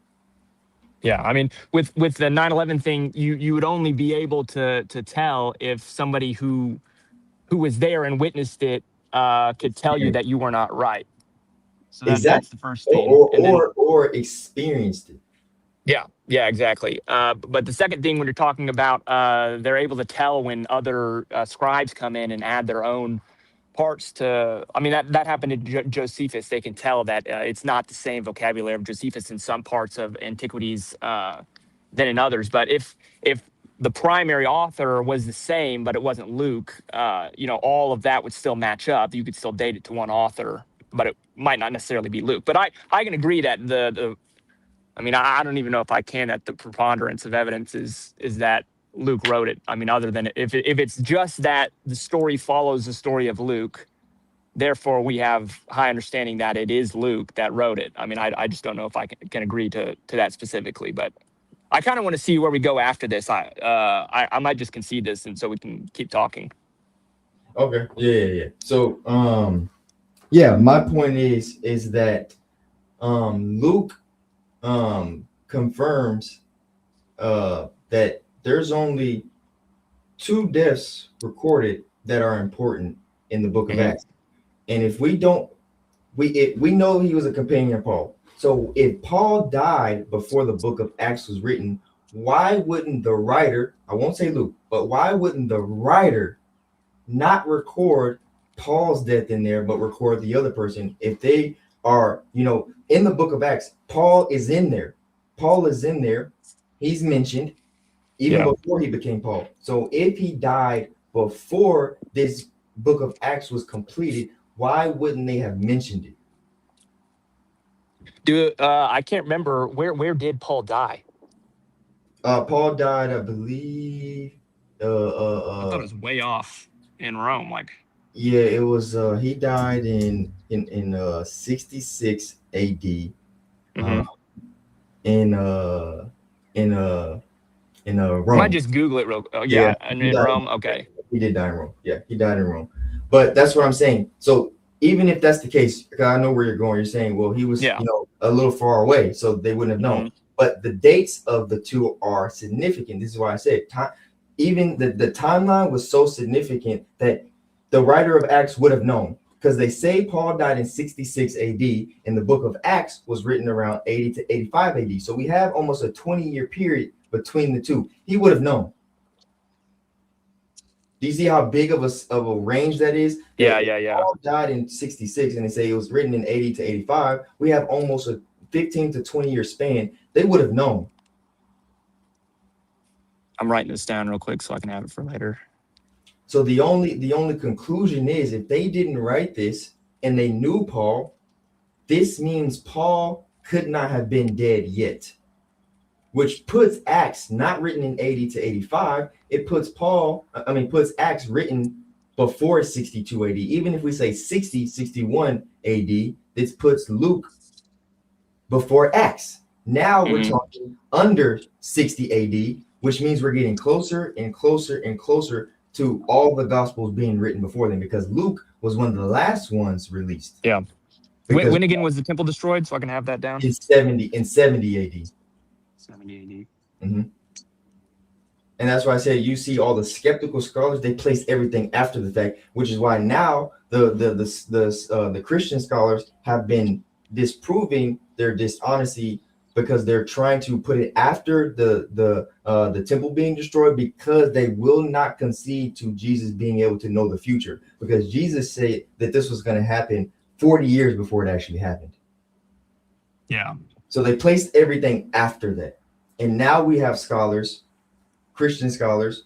[SPEAKER 2] Yeah, I mean, with the 9/11 thing, you would only be able to tell if somebody who was there and witnessed it could tell you that you were not right. So that's the first thing,
[SPEAKER 1] or experienced it.
[SPEAKER 2] Yeah, exactly. But the second thing, when you're talking about, they're able to tell when other scribes come in and add their own parts to. I mean, that happened to Josephus. They can tell that it's not the same vocabulary of Josephus in some parts of antiquities than in others. But if the primary author was the same, but it wasn't Luke, all of that would still match up. You could still date it to one author, but it might not necessarily be Luke. But I can agree that I don't even know if I can, that the preponderance of evidence is that Luke wrote it. I mean, other than if it's just that the story follows the story of Luke, therefore we have high understanding that it is Luke that wrote it. I mean, I just don't know if I can agree to that specifically, but I kind of want to see where we go after this. I might just concede this, and so we can keep talking.
[SPEAKER 1] Okay. Yeah. So, yeah, my point is that Luke confirms that there's only 2 deaths recorded that are important in the book of Acts. And if we don't, we know he was a companion of Paul. So if Paul died before the book of Acts was written, why wouldn't the writer, I won't say Luke, but why wouldn't the writer not record Paul's death in there, but record the other person? If they are, in the book of Acts, Paul is in there. He's mentioned even before he became Paul. So if he died before this book of Acts was completed, why wouldn't they have mentioned it?
[SPEAKER 2] I can't remember where did Paul die?
[SPEAKER 1] Paul died, I believe.
[SPEAKER 2] I thought it was way off in Rome.
[SPEAKER 1] Yeah, it was. He died in 66 A.D. In Rome.
[SPEAKER 2] Might just Google it real. In Rome. Okay.
[SPEAKER 1] He did die in Rome. Yeah, he died in Rome. But that's what I'm saying. So even if that's the case, because I know where you're going, you're saying, well, he was, a little far away, so they wouldn't have known. But the dates of the 2 are significant. This is why I said even the timeline was so significant that the writer of Acts would have known, because they say Paul died in 66 AD and the book of Acts was written around 80 to 85 AD. So we have almost a 20-year period between the 2. He would have known. Do you see how big of a range that is?
[SPEAKER 2] Yeah.
[SPEAKER 1] Paul died in 66 and they say it was written in 80 to 85. We have almost a 15 to 20-year span. They would have known.
[SPEAKER 2] I'm writing this down real quick so I can have it for later.
[SPEAKER 1] So the only conclusion is, if they didn't write this and they knew Paul, this means Paul could not have been dead yet, which puts Acts not written in 80 to 85. It puts puts Acts written before 62 AD. Even if we say 61 AD, this puts Luke before Acts. Now we're talking under 60 AD, which means we're getting closer and closer and closer to all the gospels being written before them, because Luke was one of the last ones released.
[SPEAKER 2] Yeah. When again was the temple destroyed? So I can have that down.
[SPEAKER 1] In 70 AD.
[SPEAKER 2] 70 AD.
[SPEAKER 1] And that's why I say you see all the skeptical scholars, they place everything after the fact, which is why now the Christian scholars have been disproving their dishonesty, because they're trying to put it after the temple being destroyed, because they will not concede to Jesus being able to know the future, because Jesus said that this was going to happen 40 years before it actually happened.
[SPEAKER 2] Yeah.
[SPEAKER 1] So they placed everything after that. And now we have scholars, Christian scholars,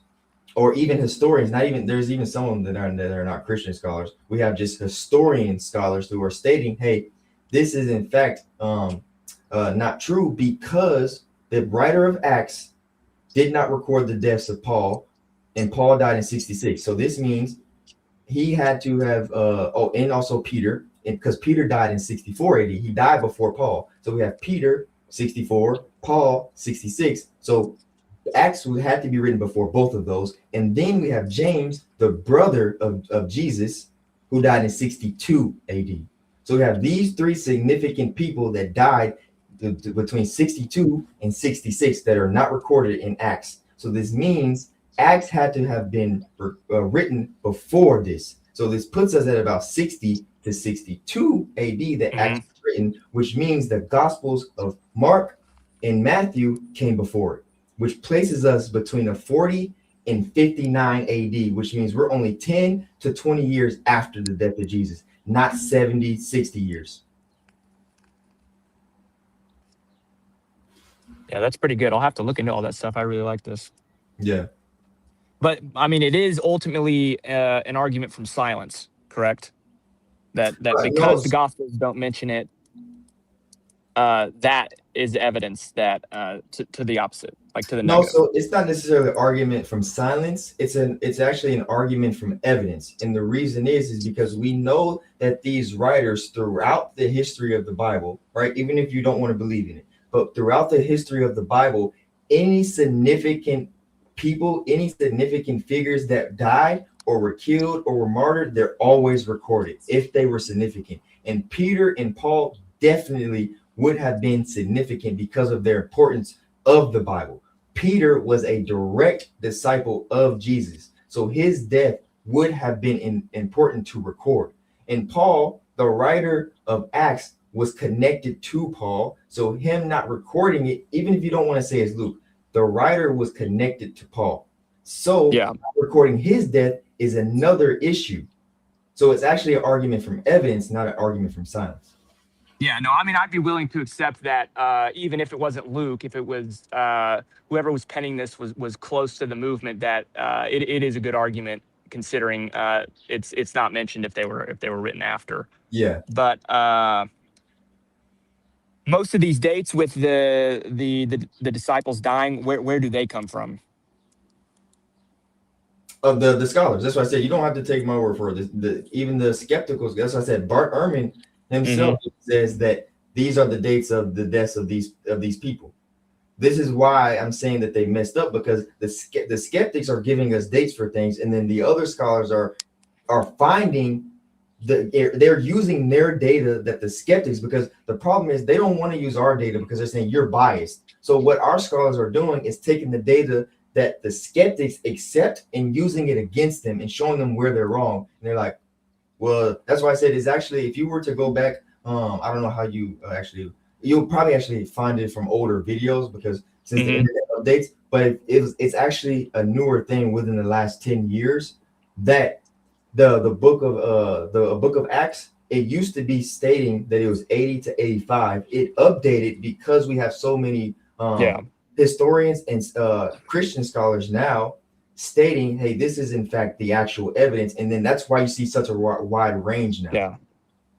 [SPEAKER 1] or even historians, there's even some of them that are not Christian scholars. We have just historian scholars who are stating, hey, this is in fact not true, because the writer of Acts did not record the deaths of Paul, and Paul died in 66. So this means he had to have, and also Peter, because Peter died in 64 AD. He died before Paul. So we have Peter, 64, Paul, 66. So Acts would have to be written before both of those. And then we have James, the brother of Jesus, who died in 62 AD. So we have these 3 significant people that died between 62 and 66 that are not recorded in Acts. So this means Acts had to have been written before this. So this puts us at about 60 to 62 AD that Acts was written, which means the Gospels of Mark and Matthew came before it, which places us between a 40 and 59 AD, which means we're only 10 to 20 years after the death of Jesus, not 70, 60 years.
[SPEAKER 2] Yeah, that's pretty good. I'll have to look into all that stuff. I really like this.
[SPEAKER 1] Yeah.
[SPEAKER 2] But I mean, it is ultimately an argument from silence, correct? That
[SPEAKER 1] Right. No.
[SPEAKER 2] because the Gospels don't mention it, that is evidence that to the opposite, like to the
[SPEAKER 1] No,
[SPEAKER 2] negative.
[SPEAKER 1] so it's not necessarily an argument from silence. It's actually an argument from evidence. And the reason is because we know that these writers throughout the history of the Bible, right? Even if you don't want to believe in it, but throughout the history of the Bible, any significant people, any significant figures that died or were killed or were martyred, they're always recorded if they were significant. And Peter and Paul definitely would have been significant because of their importance of the Bible. Peter was a direct disciple of Jesus. So his death would have been important to record. And Paul, the writer of Acts, was connected to Paul. So him not recording it, even if you don't want to say it's Luke, the writer was connected to Paul. So
[SPEAKER 2] Yeah.
[SPEAKER 1] recording his death is another issue. So it's actually an argument from evidence, not an argument from silence.
[SPEAKER 2] Yeah, no, I mean, I'd be willing to accept that, even if it wasn't Luke, if it was whoever was penning this was close to the movement, that it is a good argument considering it's not mentioned if they were written after.
[SPEAKER 1] Yeah.
[SPEAKER 2] But most of these dates with the disciples dying, where do they come from?
[SPEAKER 1] Of the scholars. That's why I said you don't have to take my word for it. Even the skepticals. That's why I said Bart Ehrman himself says that these are the dates of the deaths of these people. This is why I'm saying that they messed up, because the skeptics are giving us dates for things, and then the other scholars are finding they're using their data that the skeptics, because the problem is they don't want to use our data because they're saying you're biased. So what our scholars are doing is taking the data that the skeptics accept and using it against them and showing them where they're wrong. And they're like, well, that's why I said it's actually, if you were to go back, I don't know how you you'll probably actually find it from older videos, because since the internet updates, but it's actually a newer thing within the last 10 years that the book of Acts, it used to be stating that it was 80 to 85. It updated because we have so many historians and Christian scholars now stating, hey, this is in fact the actual evidence. And then that's why you see such a wide range now.
[SPEAKER 2] Yeah.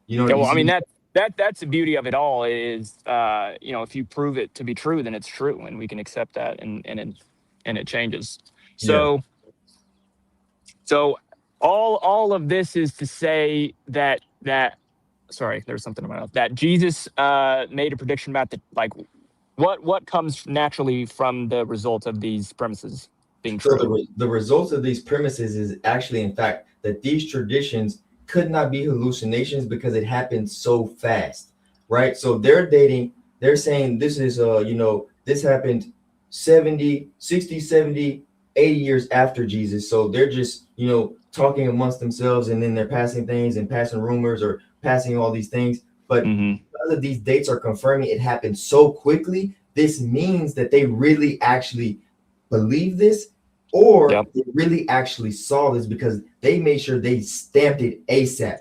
[SPEAKER 1] You know,
[SPEAKER 2] yeah, well, I mean, that's the beauty of it all is, if you prove it to be true, then it's true, and we can accept that, and it changes. So, so all of this is to say that sorry, there's something about that Jesus made a prediction about what comes naturally from the result of these premises being true.
[SPEAKER 1] So the results of these premises is actually, in fact, that these traditions could not be hallucinations because it happened so fast, right? So they're saying this is, this happened 70, 60, 70, 80 years after Jesus. So they're just, talking amongst themselves, and then they're passing things and passing rumors or passing all these things. But because of these dates are confirming it happened so quickly, this means that they really actually believe this, or they really actually saw this, because they made sure they stamped it ASAP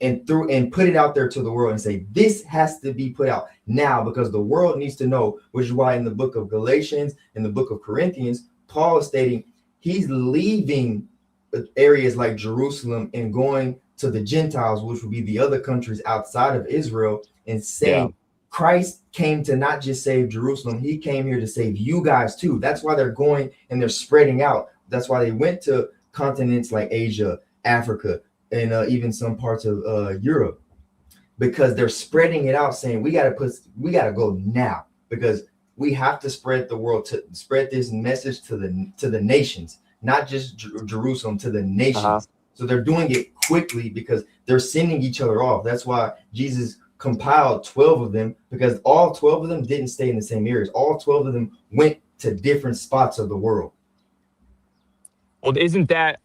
[SPEAKER 1] and put it out there to the world and say, this has to be put out now because the world needs to know, which is why in the book of Galatians, in the book of Corinthians, Paul is stating he's leaving areas like Jerusalem and going to the Gentiles, which would be the other countries outside of Israel, and saying Christ came to not just save Jerusalem, he came here to save you guys too. That's why they're going and they're spreading out. That's why they went to continents like Asia, Africa, and even some parts of Europe, because they're spreading it out, saying we got to go now, because we have to spread this message to the nations, not just Jerusalem, to the nations. So they're doing it quickly because they're sending each other off. That's why Jesus compiled 12 of them, because all 12 of them didn't stay in the same areas. All 12 of them went to different spots of the world.
[SPEAKER 2] Well, isn't that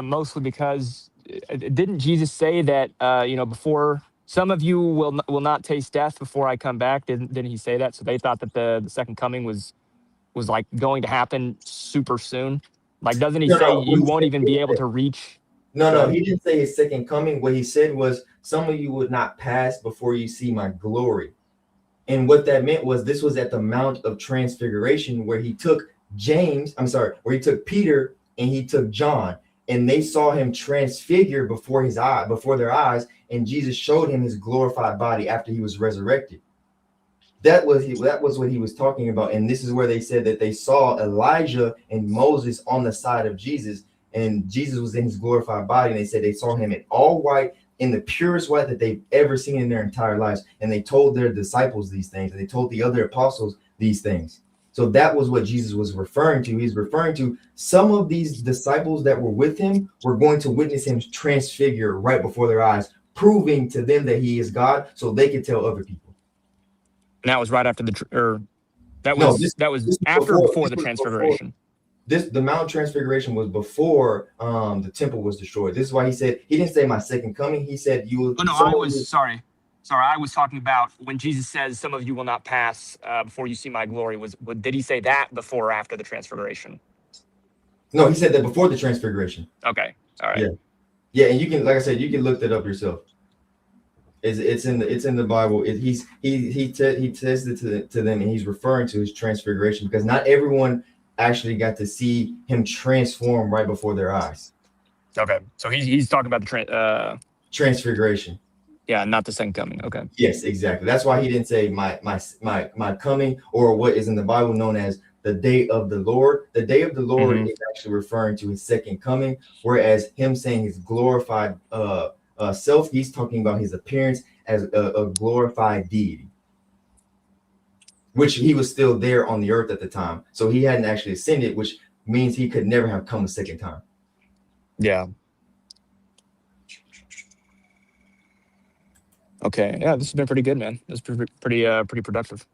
[SPEAKER 2] mostly because didn't Jesus say that before some of you will not taste death before I come back? Didn't he say that? So they thought that the second coming was like going to happen super soon. Like, doesn't he say you won't even be able to reach?
[SPEAKER 1] No, he didn't say his second coming. What he said was some of you would not pass before you see my glory. And what that meant was this was at the Mount of Transfiguration, where he took where he took Peter and he took John, and they saw him transfigure before their eyes, and Jesus showed him his glorified body after he was resurrected. That was what he was talking about. And this is where they said that they saw Elijah and Moses on the side of Jesus, and Jesus was in his glorified body, and they said they saw him in all white, in the purest white that they've ever seen in their entire lives. And they told their disciples these things, and they told the other apostles these things. So that was what Jesus was referring to. He's referring to some of these disciples that were with him were going to witness him transfigure right before their eyes, proving to them that he is God, so they could tell other people.
[SPEAKER 2] And that was right after that was after or before the transfiguration.
[SPEAKER 1] The Mount Transfiguration was before the temple was destroyed. This is why he said, he didn't say my second coming. He said you will.
[SPEAKER 2] Oh, no, sorry. I was talking about when Jesus says some of you will not pass before you see my glory. Did he say that before or after the transfiguration?
[SPEAKER 1] No, he said that before the transfiguration.
[SPEAKER 2] Okay. All right.
[SPEAKER 1] Yeah. And you can, like I said, you can look that up yourself. It's in the Bible. He says it to them, and he's referring to his transfiguration because not everyone actually got to see him transform right before their eyes.
[SPEAKER 2] Okay, so he's talking about the
[SPEAKER 1] transfiguration.
[SPEAKER 2] Yeah, not the second coming. Okay.
[SPEAKER 1] Yes, exactly. That's why he didn't say my coming, or what is in the Bible known as the day of the Lord. The day of the Lord is actually referring to his second coming, whereas him saying his glorified self, he's talking about his appearance as a glorified deity, which he was still there on the earth at the time. So he hadn't actually ascended, which means he could never have come a second time.
[SPEAKER 2] Yeah. Okay. Yeah, this has been pretty good, man. This is pretty productive.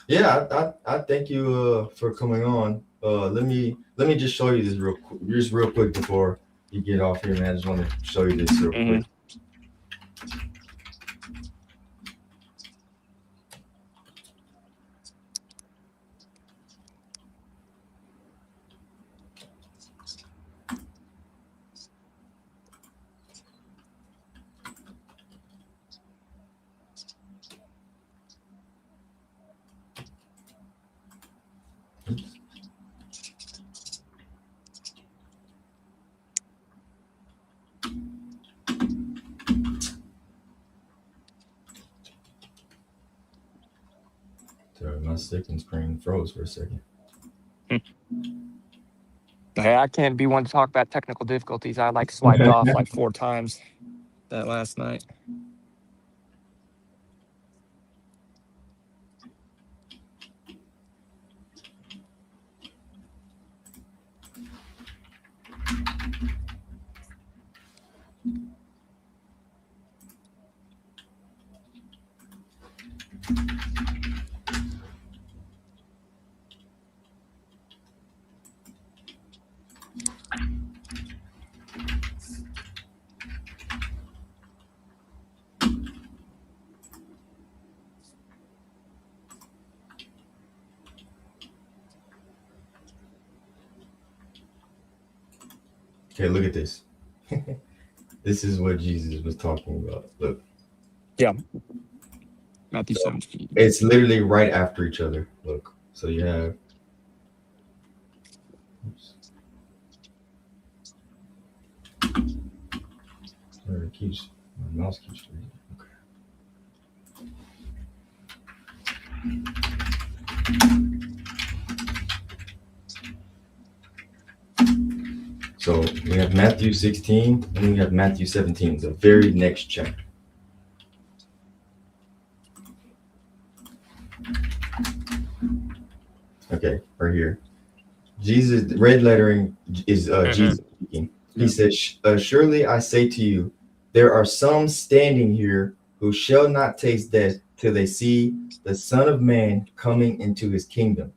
[SPEAKER 1] Yeah, I thank you for coming on. Let me just show you this real quick before you get off here, man. I just want to show you this real quick. Sorry, my second screen froze for a second.
[SPEAKER 2] Hey, I can't be one to talk about technical difficulties. I swiped off 4 times that last night.
[SPEAKER 1] Okay, look at this. This is what Jesus was talking about. Look.
[SPEAKER 2] Yeah. Matthew 17.
[SPEAKER 1] It's literally right after each other. Look. So you have. Oops. My mouse keeps freezing. Okay. So we have Matthew 16 and then we have Matthew 17, the very next chapter. Okay, right here. Jesus, red lettering is Jesus speaking. He says, surely I say to you, there are some standing here who shall not taste death till they see the Son of Man coming into his kingdom.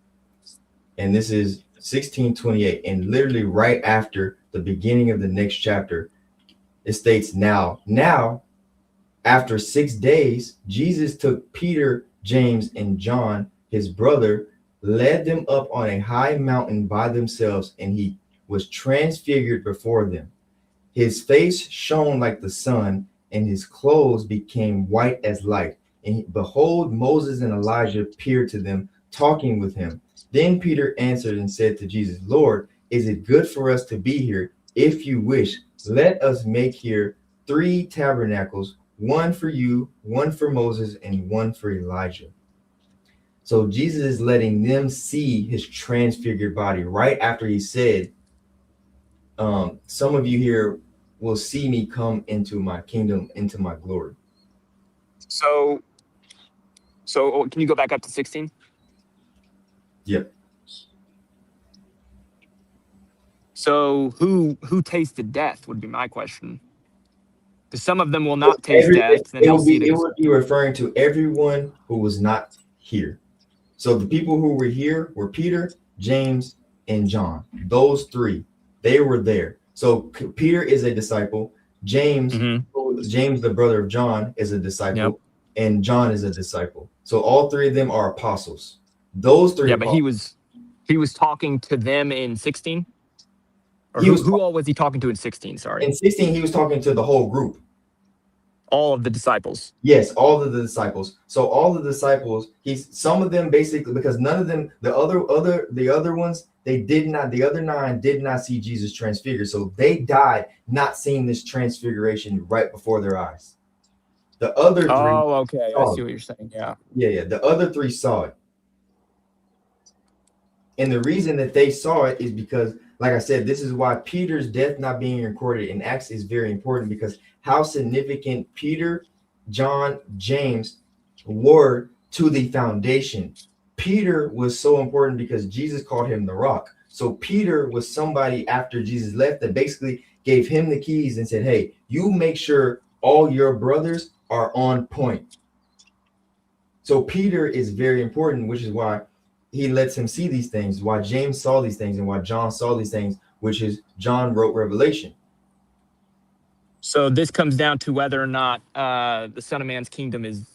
[SPEAKER 1] And this is 16:28. And literally right after the beginning of the next chapter, it states, now, after 6 days, Jesus took Peter, James, and John, his brother, led them up on a high mountain by themselves, and he was transfigured before them. His face shone like the sun, and his clothes became white as light. And behold, Moses and Elijah appeared to them, talking with him. Then Peter answered and said to Jesus, Lord, is it good for us to be here? If you wish, let us make here 3 tabernacles, one for you, one for Moses, and one for Elijah. So Jesus is letting them see his transfigured body right after he said, some of you here will see me come into my kingdom, into my glory.
[SPEAKER 2] So can you go back up to 16?
[SPEAKER 1] Yep.
[SPEAKER 2] So who tasted death would be my question. Because some of them will not taste death, and
[SPEAKER 1] It
[SPEAKER 2] they'll
[SPEAKER 1] would
[SPEAKER 2] see
[SPEAKER 1] be,
[SPEAKER 2] it.
[SPEAKER 1] it would be referring to everyone who was not here. So the people who were here were Peter, James, and John. Those 3, they were there. So Peter is a disciple. James, James, the brother of John, is a disciple, and John is a disciple. So all 3 of them are apostles. Those 3.
[SPEAKER 2] Yeah, but he was talking to them in 16. Or who all was he talking to in 16? Sorry.
[SPEAKER 1] In 16, he was talking to the whole group.
[SPEAKER 2] All of the disciples.
[SPEAKER 1] Yes, all of the disciples. So all the disciples, some of them basically, because none of them, the other ones, the other 9 did not see Jesus transfigured. So they died not seeing this transfiguration right before their eyes. The other 3.
[SPEAKER 2] Oh, okay. I see what you're saying. Yeah.
[SPEAKER 1] Yeah. The other 3 saw it. And the reason that they saw it is because, like I said, this is why Peter's death not being recorded in Acts is very important, because how significant Peter, John, James were to the foundation. Peter was so important because Jesus called him the rock. So Peter was somebody after Jesus left that basically gave him the keys and said, hey, you make sure all your brothers are on point. So Peter is very important, which is why he lets him see these things, why James saw these things, and why John saw these things, which is John wrote Revelation.
[SPEAKER 2] So this comes down to whether or not the Son of Man's kingdom is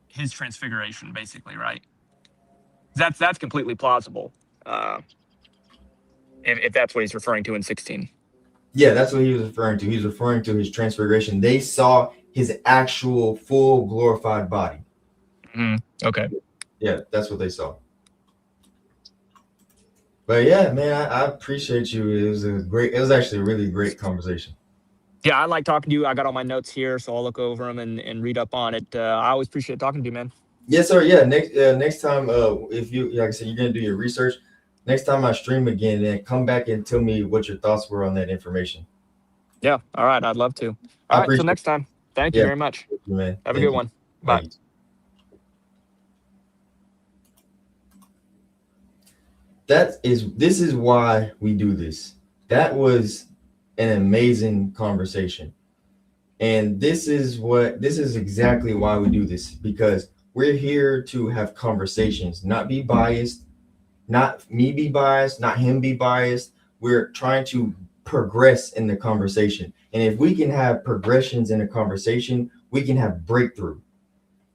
[SPEAKER 2] his transfiguration, basically, right? That's completely plausible. If that's what he's referring to in 16.
[SPEAKER 1] Yeah, that's what he was referring to. He's referring to his transfiguration. They saw his actual full glorified body.
[SPEAKER 2] Okay.
[SPEAKER 1] Yeah, that's what they saw. But yeah, man, I appreciate you. It was actually a really great conversation.
[SPEAKER 2] Yeah, I like talking to you. I got all my notes here, so I'll look over them and read up on it. I always appreciate talking to you, man.
[SPEAKER 1] Yes, sir. Yeah, next time, if you, like I said, you're gonna do your research. Next time I stream again, then come back and tell me what your thoughts were on that information.
[SPEAKER 2] Yeah. All right. I'd love to. All right. Till next time. Thank you very much.
[SPEAKER 1] You, man.
[SPEAKER 2] Have a good one. Bye.
[SPEAKER 1] This is why we do this. That was an amazing conversation. And this is exactly why we do this, because we're here to have conversations, not be biased, not me be biased, not him be biased. We're trying to progress in the conversation. And if we can have progressions in a conversation, we can have breakthrough.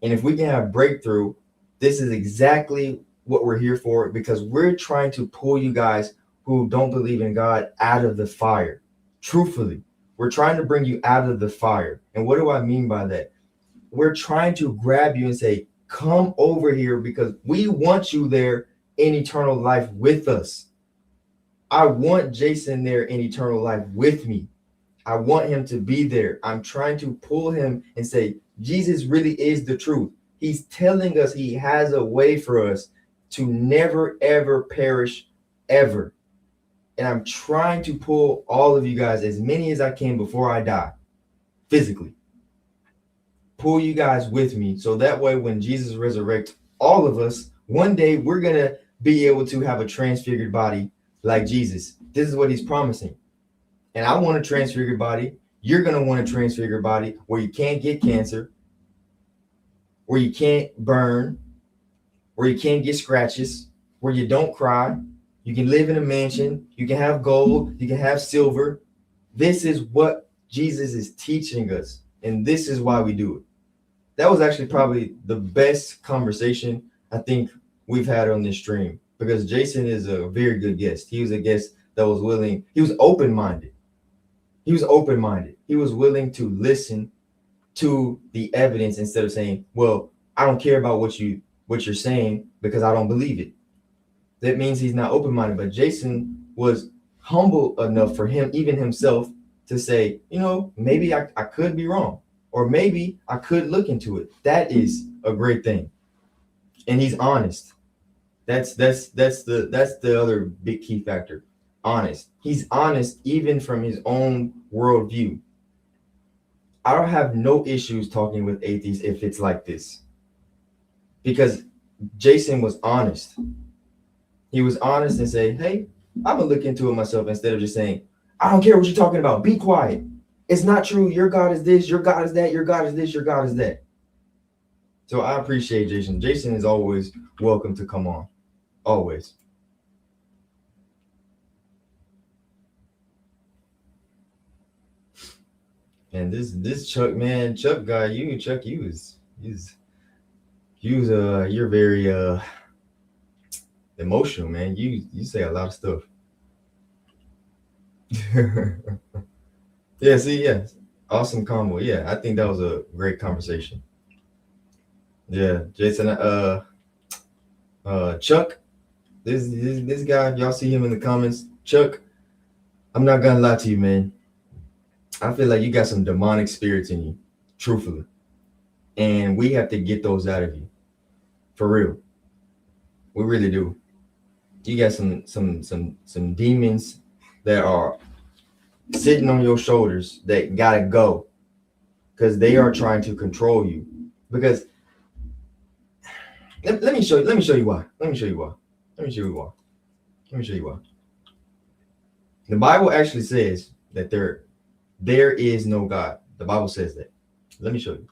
[SPEAKER 1] And if we can have breakthrough, this is exactly what we're here for, because we're trying to pull you guys who don't believe in God out of the fire. Truthfully, we're trying to bring you out of the fire. And what do I mean by that? We're trying to grab you and say, come over here, because we want you there in eternal life with us. I want Jason there in eternal life with me. I want him to be there. I'm trying to pull him and say, Jesus really is the truth. He's telling us he has a way for us to never, ever perish, ever. And I'm trying to pull all of you guys, as many as I can before I die, physically. Pull you guys with me, so that way when Jesus resurrects all of us, one day we're going to be able to have a transfigured body like Jesus. This is what he's promising. And I want a transfigured body. You're going to want a transfigured body where you can't get cancer, where you can't burn, where you can't get scratches, where you don't cry. You can live in a mansion. You can have gold. You can have silver. This is what Jesus is teaching us. And this is why we do it. That was actually probably the best conversation I think we've had on this stream, because Jason is a very good guest. He was a guest that was willing. He was open-minded. He was willing to listen to the evidence instead of saying, well, I don't care about what you're saying because I don't believe it. that means he's not open-minded. But Jason was humble enough for him, even himself, to say, maybe I could be wrong, or maybe I could look into it. That is a great thing. And he's honest. That's the other big key factor. Honest. He's honest even from his own worldview. I don't have no issues talking with atheists if it's like this, because Jason was honest. He was honest and say, hey, I'm gonna look into it myself, instead of just saying, I don't care what you're talking about, be quiet. It's not true. Your God is this, your God is that, your God is this, your God is that. So I appreciate Jason. Jason is always welcome to come on. Always. And this Chuck, man, Chuck guy, you're very emotional, man. You say a lot of stuff. Yeah. Awesome combo. Yeah, I think that was a great conversation. Yeah, Jason, Chuck, this guy, y'all see him in the comments. Chuck, I'm not gonna lie to you, man. I feel like you got some demonic spirits in you, truthfully. And we have to get those out of you. For real. We really do. You got some demons that are sitting on your shoulders that gotta go, because they are trying to control you. Because let me show you why. The Bible actually says that there is no God. The Bible says that. Let me show you.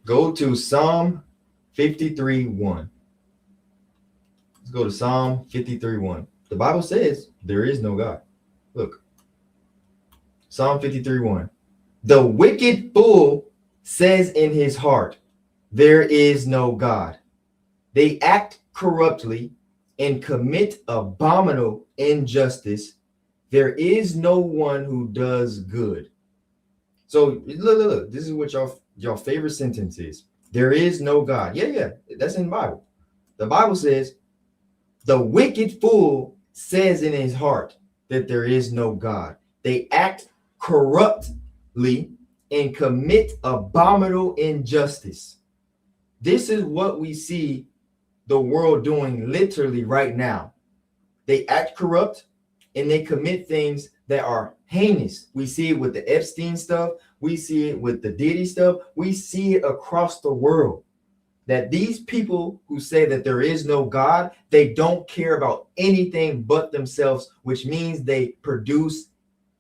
[SPEAKER 1] Go to Psalm 53:1. Let's go to Psalm 53:1. The Bible says there is no God. Look. Psalm 53:1. The wicked fool says in his heart, there is no God. They act corruptly and commit abominable injustice. There is no one who does good. So look. This is what your favorite sentence is. There is no God. Yeah. That's in the Bible. The Bible says the wicked fool says in his heart that there is no God. They act corruptly and commit abominable injustice. This is what we see the world doing literally right now. They act corrupt and they commit things that are heinous. We see it with the Epstein stuff. We see it with the Diddy stuff. We see it across the world, that these people who say that there is no God, they don't care about anything but themselves, which means they produce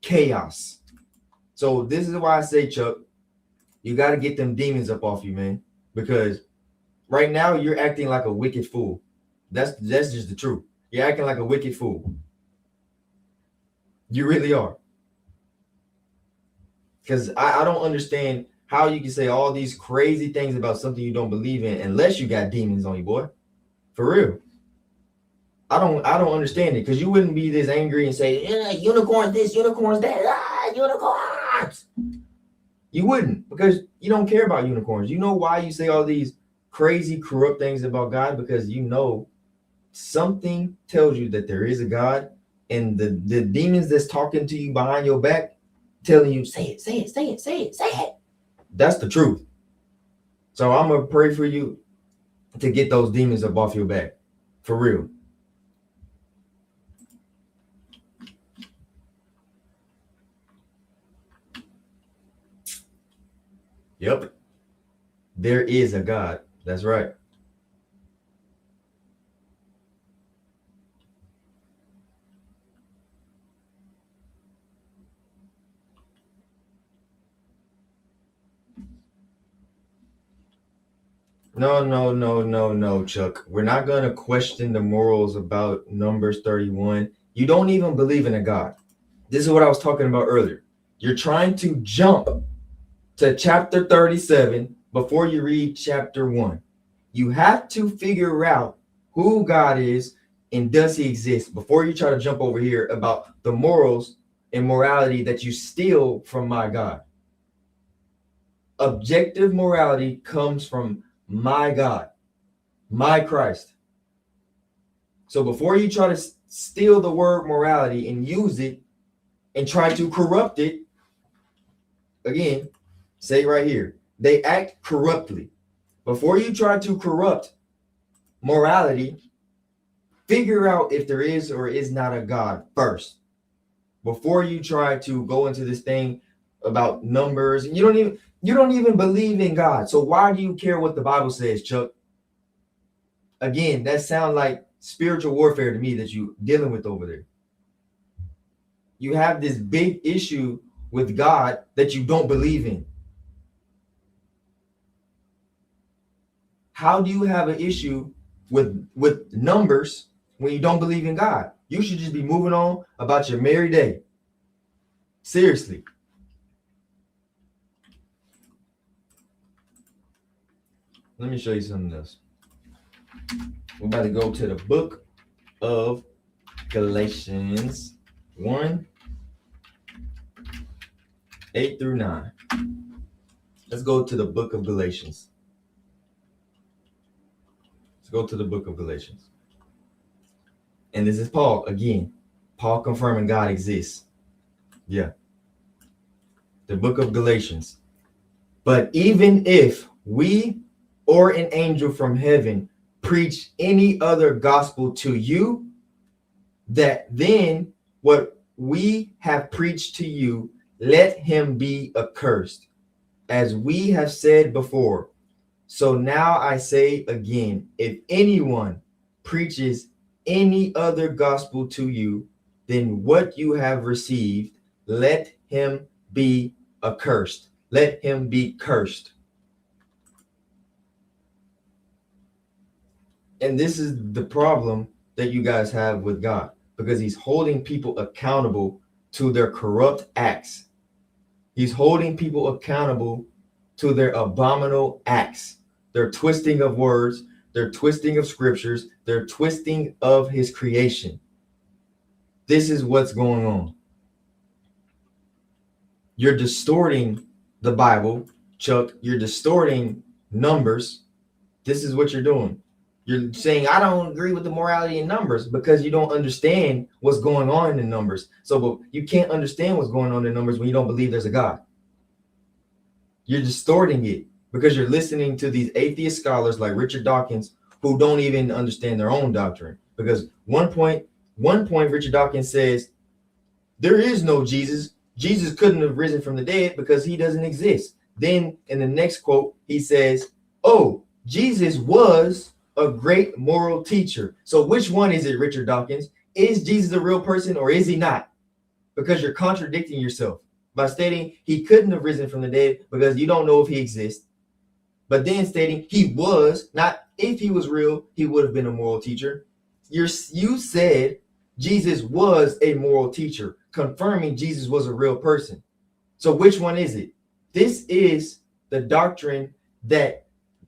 [SPEAKER 1] chaos. So this is why I say, Chuck, you got to get them demons up off you, man, because right now you're acting like a wicked fool. That's just the truth. You're acting like a wicked fool. You really are. Because I don't understand how you can say all these crazy things about something you don't believe in unless you got demons on you, boy. For real. I don't understand it, because you wouldn't be this angry and say, yeah, unicorns this, unicorns that, unicorns. You wouldn't, because you don't care about unicorns. You know why you say all these crazy, corrupt things about God? Because you know something tells you that there is a God, and the demons that's talking to you behind your back telling you, say it. That's the truth. So I'm going to pray for you to get those demons up off your back. For real. Yep. There is a God. That's right. No, Chuck. We're not going to question the morals about Numbers 31. You don't even believe in a God. This is what I was talking about earlier. You're trying to jump to chapter 37 before you read chapter 1. You have to figure out who God is and does he exist before you try to jump over here about the morals and morality that you steal from my God. Objective morality comes from my God. My Christ. So before you try to steal the word morality and use it and try to corrupt it, again, say right here, they act corruptly. Before you try to corrupt morality, figure out if there is or is not a God first. Before you try to go into this thing about numbers, you don't even believe in God. So why do you care what the Bible says, Chuck? Again, that sounds like spiritual warfare to me that you dealing with over there. You have this big issue with God that you don't believe in. How do you have an issue with numbers when you don't believe in God? You should just be moving on about your merry day. Seriously. Let me show you something else. We're about to go to the book of Galatians 1, 8 through 9. Let's go to the book of Galatians. Let's go to the book of Galatians. And this is Paul again. Paul confirming God exists. Yeah. The book of Galatians. But even if we or an angel from heaven preach any other gospel to you, that then what we have preached to you, let him be accursed, as we have said before. So now I say again, if anyone preaches any other gospel to you than what you have received, let him be accursed. Let him be cursed. And this is the problem that you guys have with God, because he's holding people accountable to their corrupt acts. He's holding people accountable to their abominable acts, their twisting of words, their twisting of scriptures, their twisting of his creation. This is what's going on. You're distorting the Bible, Chuck. You're distorting numbers. This is what you're doing. You're saying, I don't agree with the morality in numbers because you don't understand what's going on in the numbers. So you can't understand what's going on in numbers when you don't believe there's a God. You're distorting it because you're listening to these atheist scholars like Richard Dawkins, who don't even understand their own doctrine. Because one point, Richard Dawkins says, there is no Jesus. Jesus couldn't have risen from the dead because he doesn't exist. Then in the next quote, he says, oh, Jesus was a great moral teacher. So which one is it, Richard Dawkins? Is Jesus a real person or is he not? Because you're contradicting yourself by stating he couldn't have risen from the dead because you don't know if he exists. But then stating he was, not if he was real, he would have been a moral teacher. You said Jesus was a moral teacher, confirming Jesus was a real person. So which one is it? This is the doctrine that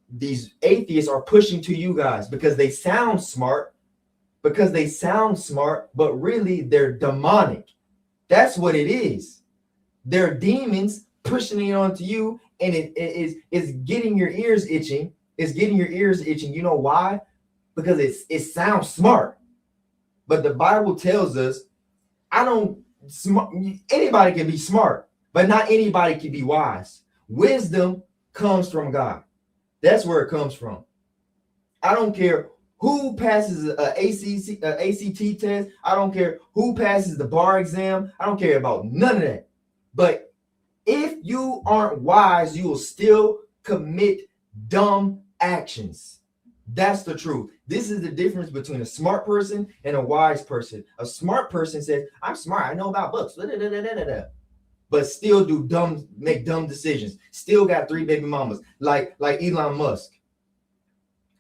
[SPEAKER 1] these atheists are pushing to you guys because they sound smart, but really they're demonic. That's what it is. They're demons pushing it onto you, and it's getting your ears itching. It's getting your ears itching. You know why? Because it sounds smart. But the Bible tells us, anybody can be smart, but not anybody can be wise. Wisdom comes from God. That's where it comes from. I don't care who passes an ACT test. I don't care who passes the bar exam. I don't care about none of that. But if you aren't wise, you will still commit dumb actions. That's the truth. This is the difference between a smart person and a wise person. A smart person says, I'm smart. I know about books. But still make dumb decisions. Still got 3 baby mamas, like Elon Musk.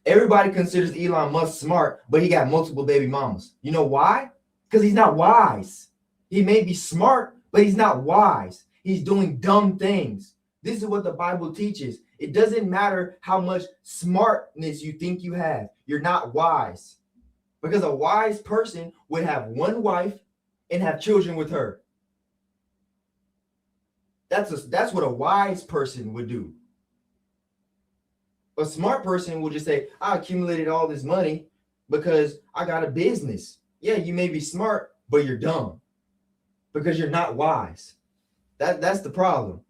[SPEAKER 1] Everybody considers Elon Musk smart, but he got multiple baby mamas. You know why? Because he's not wise. He may be smart, but he's not wise. He's doing dumb things. This is what the Bible teaches. It doesn't matter how much smartness you think you have. You're not wise. Because a wise person would have one wife and have children with her. That's what a wise person would do. A smart person will just say, I accumulated all this money because I got a business. Yeah, you may be smart, but you're dumb because you're not wise. That's the problem.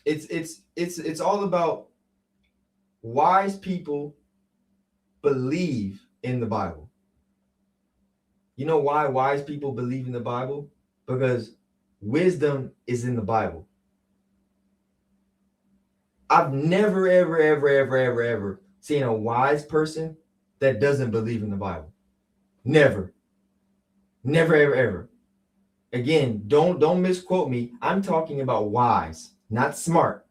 [SPEAKER 1] It's all about wise people believe in the Bible. You know why wise people believe in the Bible? Because wisdom is in the Bible. I've never, ever seen a wise person that doesn't believe in the Bible. Never. Never, ever. Again, don't misquote me. I'm talking about wise, not smart.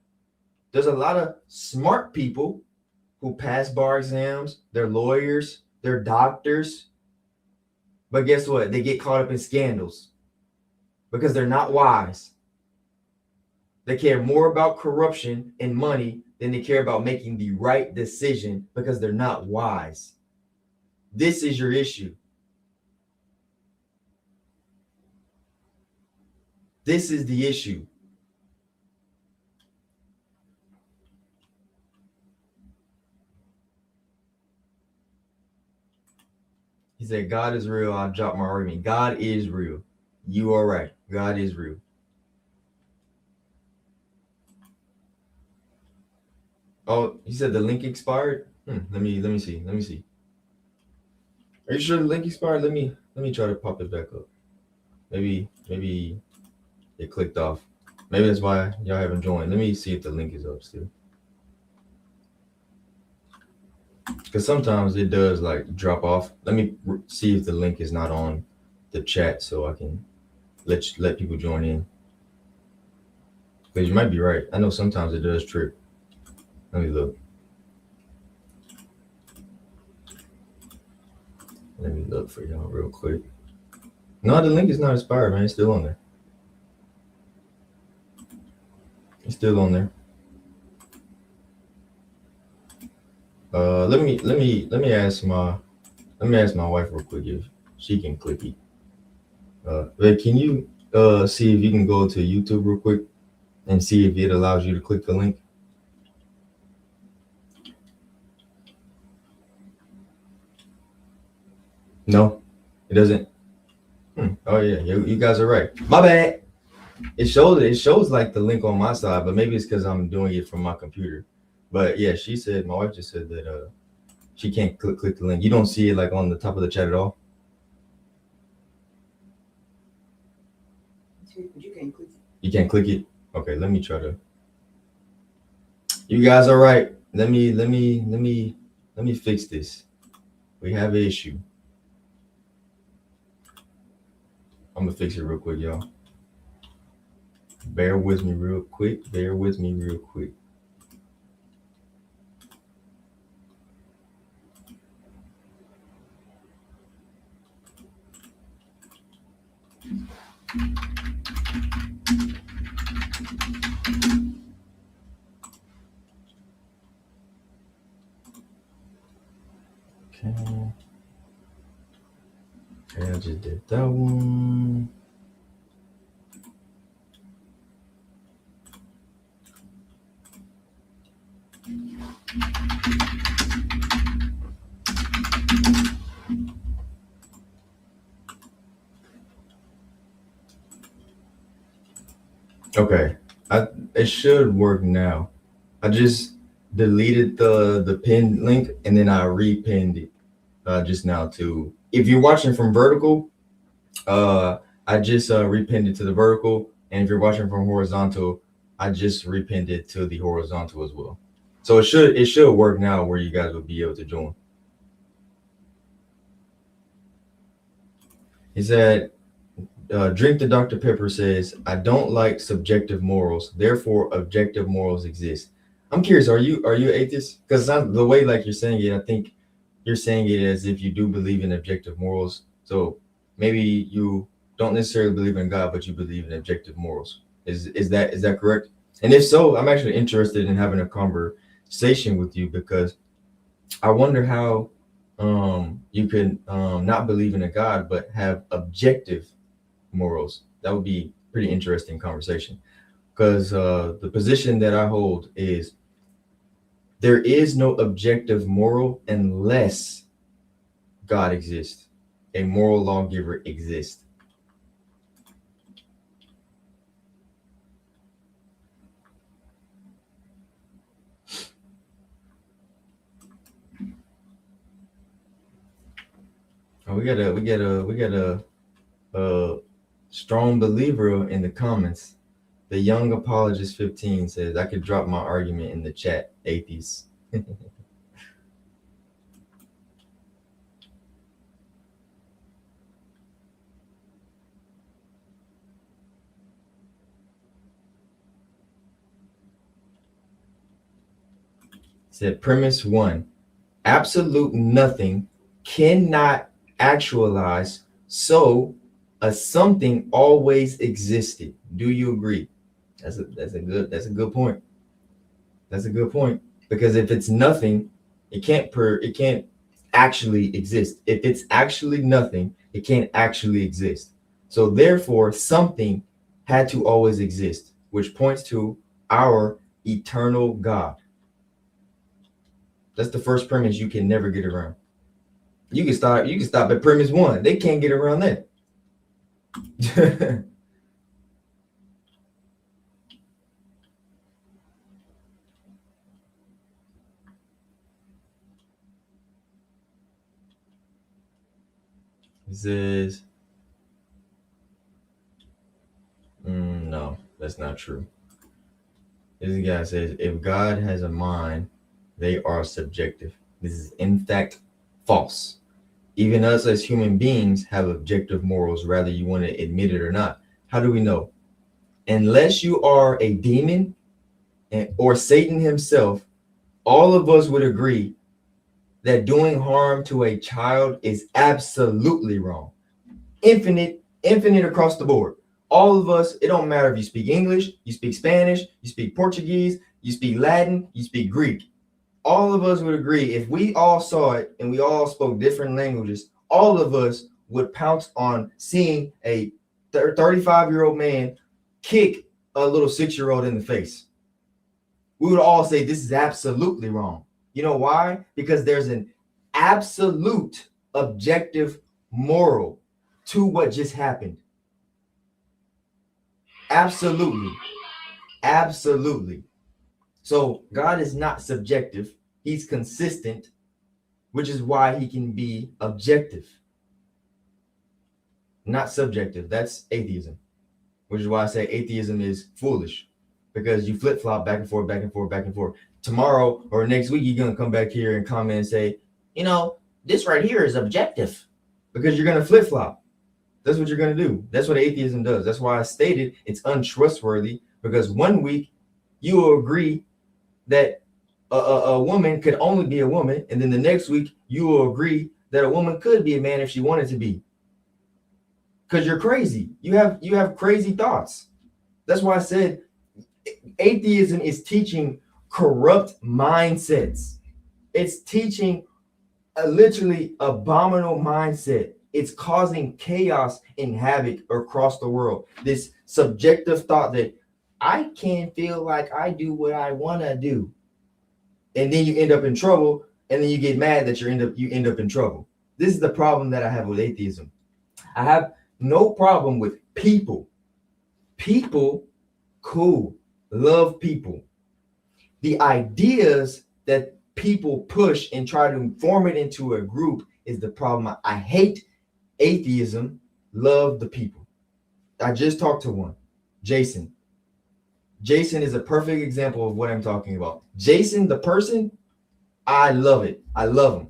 [SPEAKER 1] There's a lot of smart people who pass bar exams, they're lawyers, they're doctors. But guess what? They get caught up in scandals because they're not wise. They care more about corruption and money than they care about making the right decision because they're not wise. This is your issue. This is the issue. He said, God is real. I dropped my argument. God is real. You are right. God is real. Oh, he said the link expired. Let me see. Are you sure the link expired? Let me try to pop it back up. Maybe it clicked off. Maybe that's why y'all haven't joined. Let me see if the link is up still. Because sometimes it does like drop off. Let me see if the link is not on the chat so I can let people join in. Because you might be right. I know sometimes it does trip. Let me look. Let me look for y'all real quick. No, the link is not expired, man. It's still on there. It's still on there. Let me ask my wife real quick if she can click it. But can you see if you can go to YouTube real quick and see if it allows you to click the link? No, it doesn't. Oh yeah, you guys are right. My bad. It shows like the link on my side, but maybe it's because I'm doing it from my computer. But yeah, my wife just said that she can't click the link. You don't see it like on the top of the chat at all.
[SPEAKER 3] You can't click it.
[SPEAKER 1] You can't click it. Okay, let me try to. You guys are right. Let me fix this. We have an issue. I'm gonna fix it real quick, y'all. Bear with me real quick. Okay, I just did that one. Okay, it should work now. I just deleted the pinned link and then I repinned it just now too. If you're watching from vertical, I just repinned it to the vertical, and if you're watching from horizontal, I just repinned it to the horizontal as well. So it should work now where you guys will be able to join. He said, Drink the Dr. Pepper says, I don't like subjective morals, therefore objective morals exist. I'm curious, are you atheist? Because the way like you're saying it, I think you're saying it as if you do believe in objective morals. So maybe you don't necessarily believe in God, but you believe in objective morals. Is that correct? And if so, I'm actually interested in having a conversation with you because I wonder how you can not believe in a God but have objective morals. That would be pretty interesting conversation, because the position that I hold is there is no objective moral unless God exists. A moral lawgiver exists. Oh, we got a strong believer in the comments. The Young Apologist 15 says I could drop my argument in the chat, atheists. Said premise 1, absolute nothing cannot actualize, so a something always existed. Do you agree? That's a good point. That's a good point, because if it's nothing, it can't actually exist. If it's actually nothing, it can't actually exist. So therefore, something had to always exist, which points to our eternal God. That's the first premise you can never get around. You can stop at premise 1. They can't get around that. It says, no, that's not true. This guy says, if God has a mind, they are subjective. This is in fact false. Even us as human beings have objective morals, whether you want to admit it or not. How do we know? Unless you are a demon or Satan himself, all of us would agree that doing harm to a child is absolutely wrong. Infinite across the board. All of us, it don't matter if you speak English, you speak Spanish, you speak Portuguese, you speak Latin, you speak Greek. All of us would agree, if we all saw it and we all spoke different languages, all of us would pounce on seeing a 35-year-old man kick a little 6-year-old in the face. We would all say this is absolutely wrong. You know why? Because there's an absolute objective moral to what just happened. Absolutely. So God is not subjective. He's consistent, which is why he can be objective, not subjective. That's atheism, which is why I say atheism is foolish, because you flip-flop back and forth, back and forth, back and forth. Tomorrow or next week, you're going to come back here and comment and say, this right here is objective, because you're going to flip-flop. That's what you're going to do. That's what atheism does. That's why I stated it's untrustworthy, because one week you will agree that a woman could only be a woman, and then the next week you will agree that a woman could be a man if she wanted to be. Because you're crazy. You have crazy thoughts. That's why I said atheism is teaching corrupt mindsets. It's teaching a literally abominable mindset. It's causing chaos and havoc across the world. This subjective thought that I can feel like I do what I want to do. And then you end up in trouble, and then you get mad that you end up in trouble. This is the problem that I have with atheism. I have no problem with people. People, cool. Love people. The ideas that people push and try to form it into a group is the problem. I hate atheism. Love the people. I just talked to one, Jason. Jason is a perfect example of what I'm talking about. Jason, the person, I love it. I love him.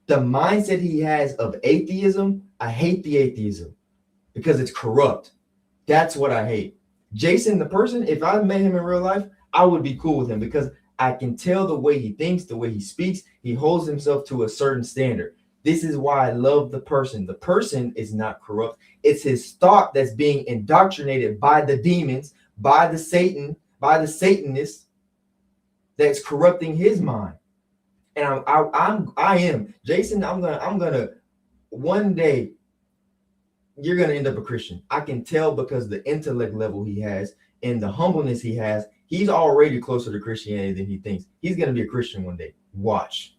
[SPEAKER 1] The mindset he has of atheism, I hate the atheism because it's corrupt. That's what I hate. Jason, the person, if I met him in real life, I would be cool with him because I can tell the way he thinks, the way he speaks, he holds himself to a certain standard. This is why I love the person. The person is not corrupt. It's his thought that's being indoctrinated by the demons, by the Satanists that's corrupting his mind. And I am Jason. I'm gonna one day you're going to end up a Christian. I can tell because the intellect level he has and the humbleness he has, he's already closer to Christianity than he thinks. He's going to be a Christian one day. Watch.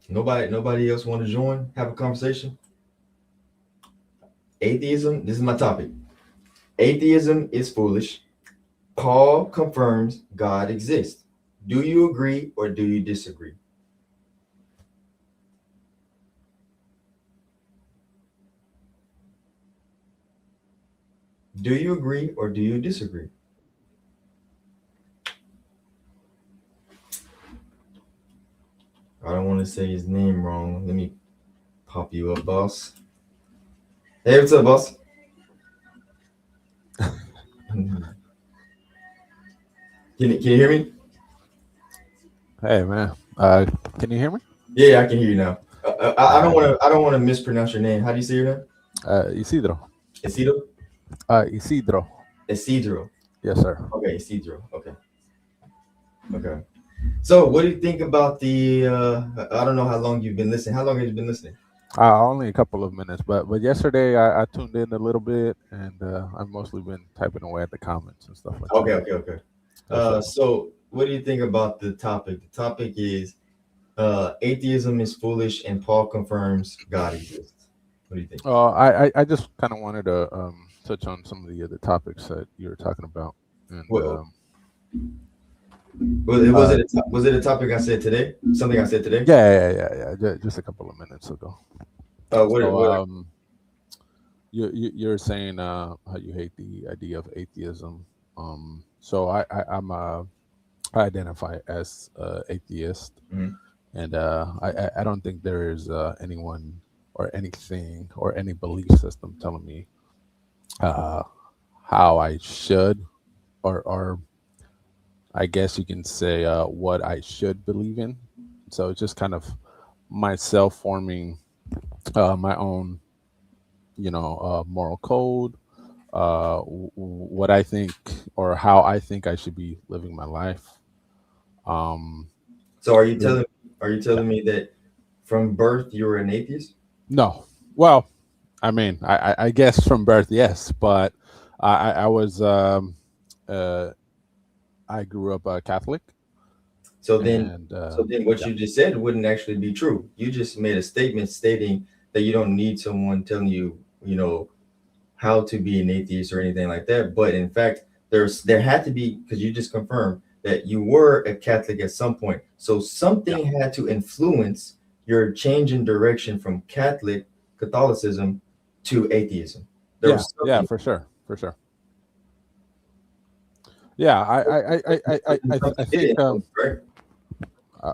[SPEAKER 1] Nobody else want to join, have a conversation? Atheism, this is my topic. Atheism is foolish. Paul confirms God exists. Do you agree or do you disagree? Do you agree or do you disagree? I don't want to say his name wrong. Let me pop you up, boss. Hey, what's up, boss? Can you hear me?
[SPEAKER 3] Hey man, can you hear me?
[SPEAKER 1] Yeah, I can hear you now. I don't want to mispronounce your name. How do you say your name?
[SPEAKER 3] Isidro.
[SPEAKER 1] Isidro?
[SPEAKER 3] Isidro.
[SPEAKER 1] Isidro.
[SPEAKER 3] Yes, sir.
[SPEAKER 1] Okay, Isidro. Okay. So, what do you think about the? I don't know how long you've been listening. How long have you been listening?
[SPEAKER 3] Only a couple of minutes, but yesterday I tuned in a little bit, and I've mostly been typing away at the comments and stuff like that.
[SPEAKER 1] Okay. So, what do you think about the topic? The topic is atheism is foolish, and Paul confirms God exists. What do you think?
[SPEAKER 3] I just kind of wanted to touch on some of the other topics that you were talking about. And,
[SPEAKER 1] was it a topic I said today? Something I said today?
[SPEAKER 3] Yeah. Just a couple of minutes ago. You're saying how you hate the idea of atheism. So I identify as atheist, and I don't think there is anyone or anything or any belief system telling me how I should, or I guess you can say what I should believe in. So it's just kind of myself forming my own, moral code, what I think or how I think I should be living my life.
[SPEAKER 1] So are you telling me that from birth you were an atheist?
[SPEAKER 3] No. Well, I mean, I guess from birth, yes, but I was I grew up Catholic.
[SPEAKER 1] So then what you just said wouldn't actually be true. You just made a statement stating that you don't need someone telling you, how to be an atheist or anything like that. But in fact, there had to be, because you just confirmed that you were a Catholic at some point. So something had to influence your change in direction from Catholicism to atheism.
[SPEAKER 3] Yeah, for sure. Yeah, I think.
[SPEAKER 1] Right?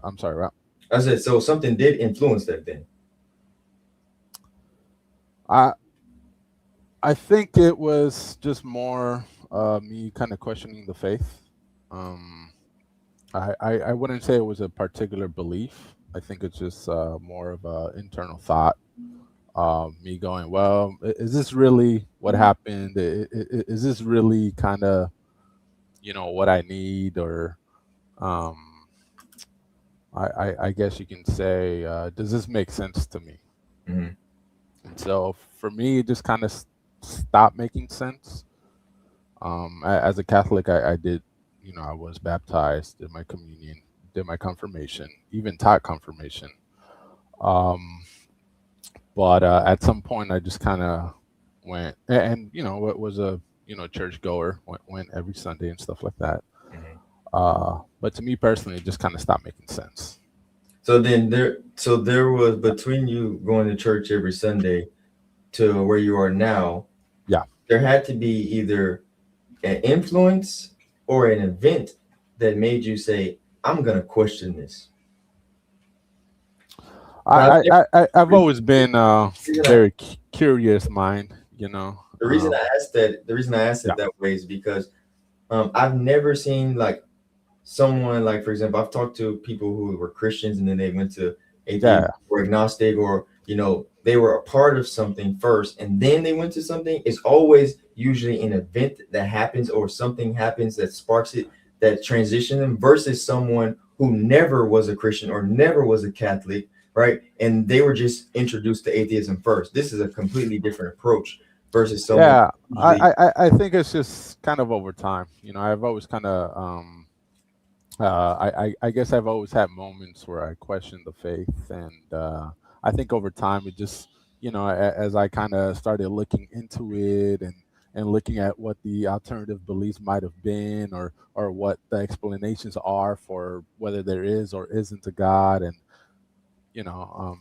[SPEAKER 3] I'm sorry, Rob.
[SPEAKER 1] I said, so something did influence that then.
[SPEAKER 3] I think it was just more me kind of questioning the faith. I wouldn't say it was a particular belief. I think it's just more of an internal thought. Me going, well, is this really what happened? Is this really kind of, what I need? Or I guess you can say, does this make sense to me?
[SPEAKER 1] Mm-hmm.
[SPEAKER 3] And so for me, it just kind of stopped making sense. As a Catholic, I did, I was baptized, did my communion, did my confirmation, even taught confirmation. But at some point, I just kind of went, and it was a church goer, went every Sunday and stuff like that. Mm-hmm. But to me personally, it just kind of stopped making sense.
[SPEAKER 1] So then there was, between you going to church every Sunday to where you are now, there had to be either an influence or an event that made you say, I'm going to question this.
[SPEAKER 3] I've always been very curious mind, The
[SPEAKER 1] reason I asked that that way is because I've never seen like someone, like, for example, I've talked to people who were Christians and then they went to atheism or agnostic, or they were a part of something first and then they went to something. It's always usually an event that happens or something happens that sparks it that transitioned them versus someone who never was a Christian or never was a Catholic, right? And they were just introduced to atheism first. This is a completely different approach versus someone
[SPEAKER 3] Yeah,
[SPEAKER 1] usually.
[SPEAKER 3] I think it's just kind of over time. I've always kind of I guess I've always had moments where I question the faith, and I think over time it just, as I kind of started looking into it and looking at what the alternative beliefs might have been, or what the explanations are for whether there is or isn't a God, and you know,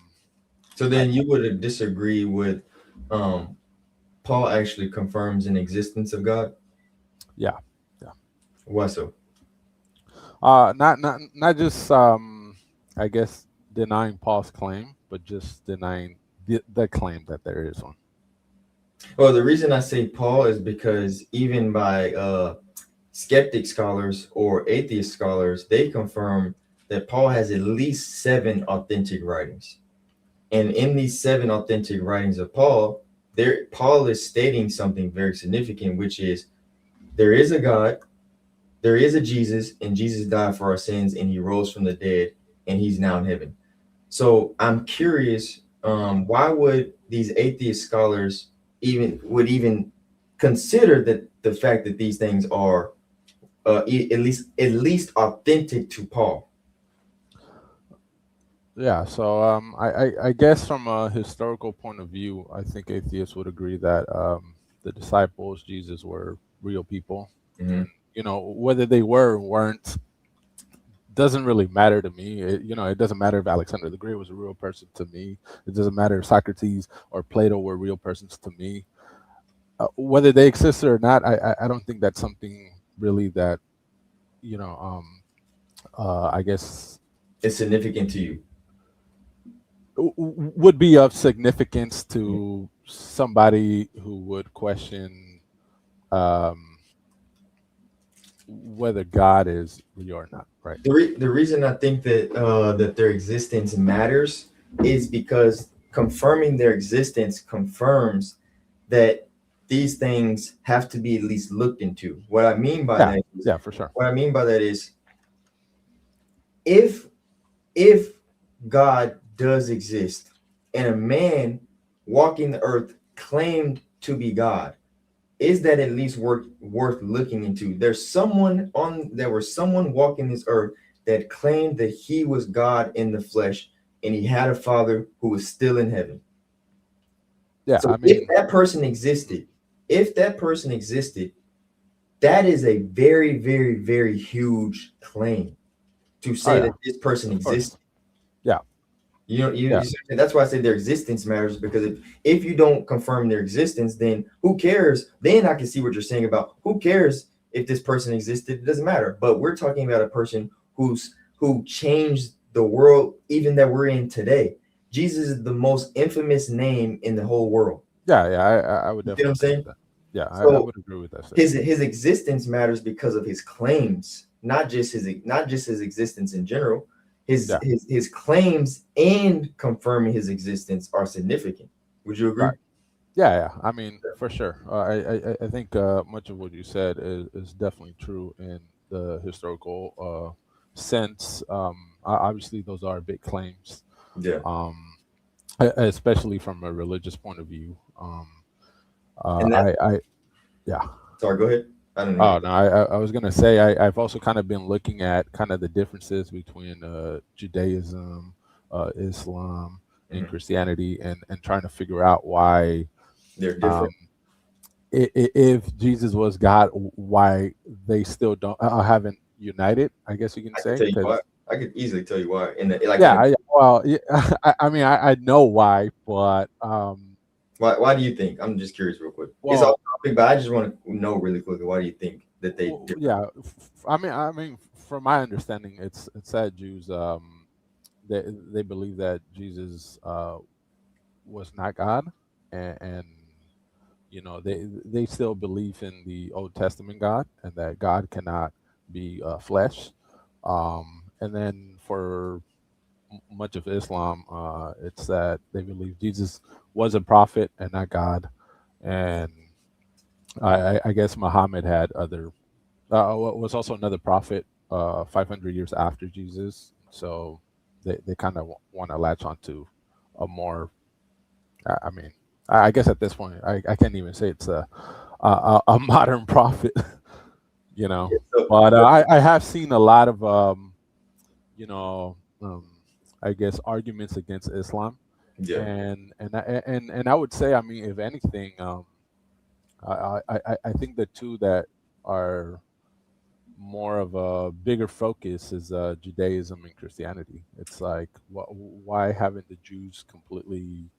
[SPEAKER 1] So then you would disagree with Paul actually confirms an existence of God.
[SPEAKER 3] yeah, yeah.
[SPEAKER 1] Why so?
[SPEAKER 3] Not just I guess denying Paul's claim, but just denying the claim that there is one.
[SPEAKER 1] Well, the reason I say Paul is because even by skeptic scholars or atheist scholars, they confirm that Paul has at least 7 authentic writings. And in these 7 authentic writings of Paul, Paul is stating something very significant, which is there is a God, there is a Jesus, and Jesus died for our sins, and he rose from the dead, and he's now in heaven. So I'm curious, why would these atheist scholars even consider that the fact that these things are at least authentic to Paul?
[SPEAKER 3] Yeah, so I guess from a historical point of view, I think atheists would agree that the disciples, Jesus, were real people,
[SPEAKER 1] Mhm.
[SPEAKER 3] and whether they were or weren't doesn't really matter to me. It doesn't matter if Alexander the Great was a real person to me. It doesn't matter if Socrates or Plato were real persons to me. Whether they existed or not, I don't think that's something really that I guess
[SPEAKER 1] It's significant to you.
[SPEAKER 3] would be of significance to somebody who would question whether God is real or not, right?
[SPEAKER 1] The reason I think that their existence matters is because confirming their existence confirms that these things have to be at least looked into. What I mean by
[SPEAKER 3] Yeah,
[SPEAKER 1] that is,
[SPEAKER 3] yeah, for sure.
[SPEAKER 1] if if God does exist and a man walking the earth claimed to be God, is that at least worth looking into? There was someone walking this earth that claimed that he was God in the flesh and he had a father who was still in heaven.
[SPEAKER 3] Yeah,
[SPEAKER 1] So
[SPEAKER 3] I mean,
[SPEAKER 1] if that person existed, that is a very, very, very huge claim to
[SPEAKER 3] oh
[SPEAKER 1] say
[SPEAKER 3] yeah,
[SPEAKER 1] that this person
[SPEAKER 3] of course.
[SPEAKER 1] existed.
[SPEAKER 3] Yeah,
[SPEAKER 1] You that's why I say their existence matters, because if you don't confirm their existence, then who cares? Then I can see what you're saying about who cares if this person existed. It doesn't matter. But we're talking about a person who changed the world even that we're in today. Jesus is the most infamous name in the whole world.
[SPEAKER 3] yeah, yeah. I would
[SPEAKER 1] You see what
[SPEAKER 3] definitely
[SPEAKER 1] I'm
[SPEAKER 3] agree with
[SPEAKER 1] saying?
[SPEAKER 3] that. Yeah, I
[SPEAKER 1] So
[SPEAKER 3] would agree with that
[SPEAKER 1] his
[SPEAKER 3] statement.
[SPEAKER 1] his existence matters because of his claims, not just his existence in general. His
[SPEAKER 3] Yeah,
[SPEAKER 1] his his claims and confirming his existence are significant. Would you agree?
[SPEAKER 3] right. Yeah, yeah. I mean, for sure. I think much of what you said is definitely true in the historical sense. Obviously, those are big claims,
[SPEAKER 1] Yeah.
[SPEAKER 3] um, especially from a religious point of view.
[SPEAKER 1] And that
[SPEAKER 3] Yeah.
[SPEAKER 1] sorry, go ahead. I don't
[SPEAKER 3] Oh
[SPEAKER 1] know.
[SPEAKER 3] no, I was gonna say I've also kind of been looking at kind of the differences between Judaism, Islam, and
[SPEAKER 1] Mhm.
[SPEAKER 3] Christianity, and trying to figure out why,
[SPEAKER 1] They're
[SPEAKER 3] um,
[SPEAKER 1] different.
[SPEAKER 3] if Jesus was God, why they still don't haven't united. I guess you can
[SPEAKER 1] I can
[SPEAKER 3] say
[SPEAKER 1] tell you why.
[SPEAKER 3] because
[SPEAKER 1] I could easily tell you why.
[SPEAKER 3] yeah, well, yeah, I mean I know why, but
[SPEAKER 1] why do you think? I'm just curious real quick. It's off
[SPEAKER 3] well,
[SPEAKER 1] topic, but I just want to know really quickly, why do you think that they differ?
[SPEAKER 3] yeah, I mean, from my understanding, it's that Jews they believe that Jesus was not God, and they still believe in the Old Testament God, and that God cannot be flesh. And then for much of Islam, it's that they believe Jesus was a prophet and not God, and I guess Muhammad had other was also another prophet 500 years after Jesus. So they kind of want to latch onto a more, I mean, I guess at this point, I can't even say it's a modern prophet, you know.
[SPEAKER 1] Yeah, so,
[SPEAKER 3] But
[SPEAKER 1] so
[SPEAKER 3] I have seen a lot of, you know, I guess arguments against Islam,
[SPEAKER 1] yeah.
[SPEAKER 3] and I would say, I mean, if anything, I think the two that are more of a bigger focus is Judaism and Christianity. It's like, why haven't the Jews completely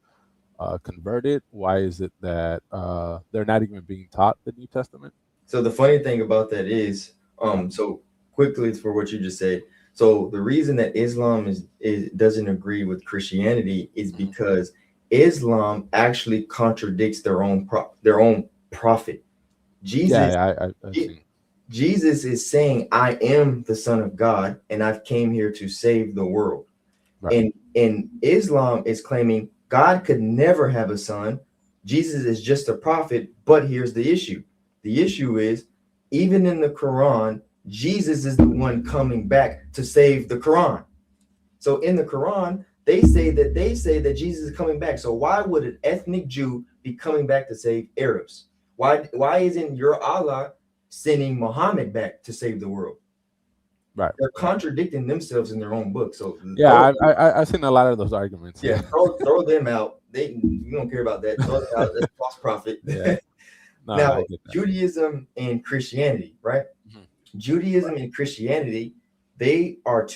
[SPEAKER 3] converted? Why is it that they're not even being taught the New Testament?
[SPEAKER 1] So the funny thing about that is,
[SPEAKER 3] Yeah,
[SPEAKER 1] so quickly for what you just said. So the reason that Islam is doesn't agree with Christianity is
[SPEAKER 3] hmm
[SPEAKER 1] because Islam actually contradicts their own prophet.
[SPEAKER 3] yeah,
[SPEAKER 1] Jesus
[SPEAKER 3] I've
[SPEAKER 1] Je-
[SPEAKER 3] seen.
[SPEAKER 1] Jesus is saying, "I am the Son of God, and I've came here to save the world."
[SPEAKER 3] Right.
[SPEAKER 1] And Islam is claiming God could never have a son. Jesus is just a prophet. But here's the issue. The issue is, even in the Quran, Jesus is the one coming back to save the Quran. So in the Quran, they say that Jesus is coming back. So why would an ethnic Jew be coming back to save Arabs? Why isn't your Allah sending Muhammad back to save the world?
[SPEAKER 3] Right.
[SPEAKER 1] They're contradicting themselves in their own book. So
[SPEAKER 3] Yeah, I've seen a lot of those arguments.
[SPEAKER 1] yeah,
[SPEAKER 3] Yeah.
[SPEAKER 1] throw them out. We don't care about that. Throw them out. That's false prophet.
[SPEAKER 3] Yeah. No,
[SPEAKER 1] Now,
[SPEAKER 3] I get that.
[SPEAKER 1] Judaism and Christianity, right?
[SPEAKER 3] Mhm.
[SPEAKER 1] Judaism and Christianity, they are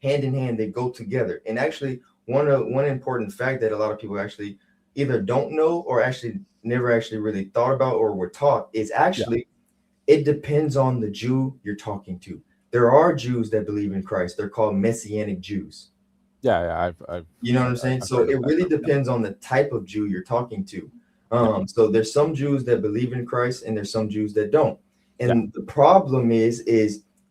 [SPEAKER 1] hand in hand. They go together. And actually, one important fact that a lot of people actually either don't know or actually never actually really thought about or were taught is
[SPEAKER 3] Yeah.
[SPEAKER 1] actually it depends on the Jew you're talking to. There are Jews that believe in Christ. They're called Messianic Jews.
[SPEAKER 3] Yeah.
[SPEAKER 1] You know what I'm saying?
[SPEAKER 3] I've
[SPEAKER 1] So
[SPEAKER 3] heard of
[SPEAKER 1] it
[SPEAKER 3] that
[SPEAKER 1] really
[SPEAKER 3] term. Yeah.
[SPEAKER 1] depends on the type of Jew you're talking to.
[SPEAKER 3] Yeah.
[SPEAKER 1] So there's some Jews that believe in Christ, and there's some Jews that don't.
[SPEAKER 3] Yeah.
[SPEAKER 1] And the problem is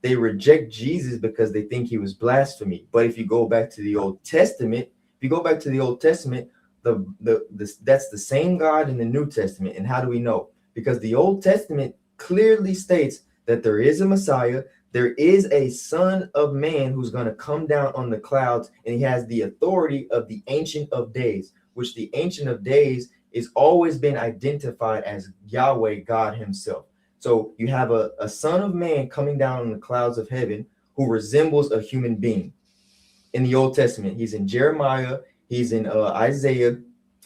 [SPEAKER 1] they reject Jesus because they think he was blasphemy. But if you go back to the Old Testament, that's the same God in the New Testament. And how do we know? Because the Old Testament clearly states that there is a Messiah, there is a son of man who's going to come down on the clouds, and he has the authority of the Ancient of Days, which the Ancient of Days is always been identified as Yahweh, God himself. So you have a son of man coming down on the clouds of heaven who resembles a human being in the Old Testament. He's in Jeremiah, he's in Isaiah,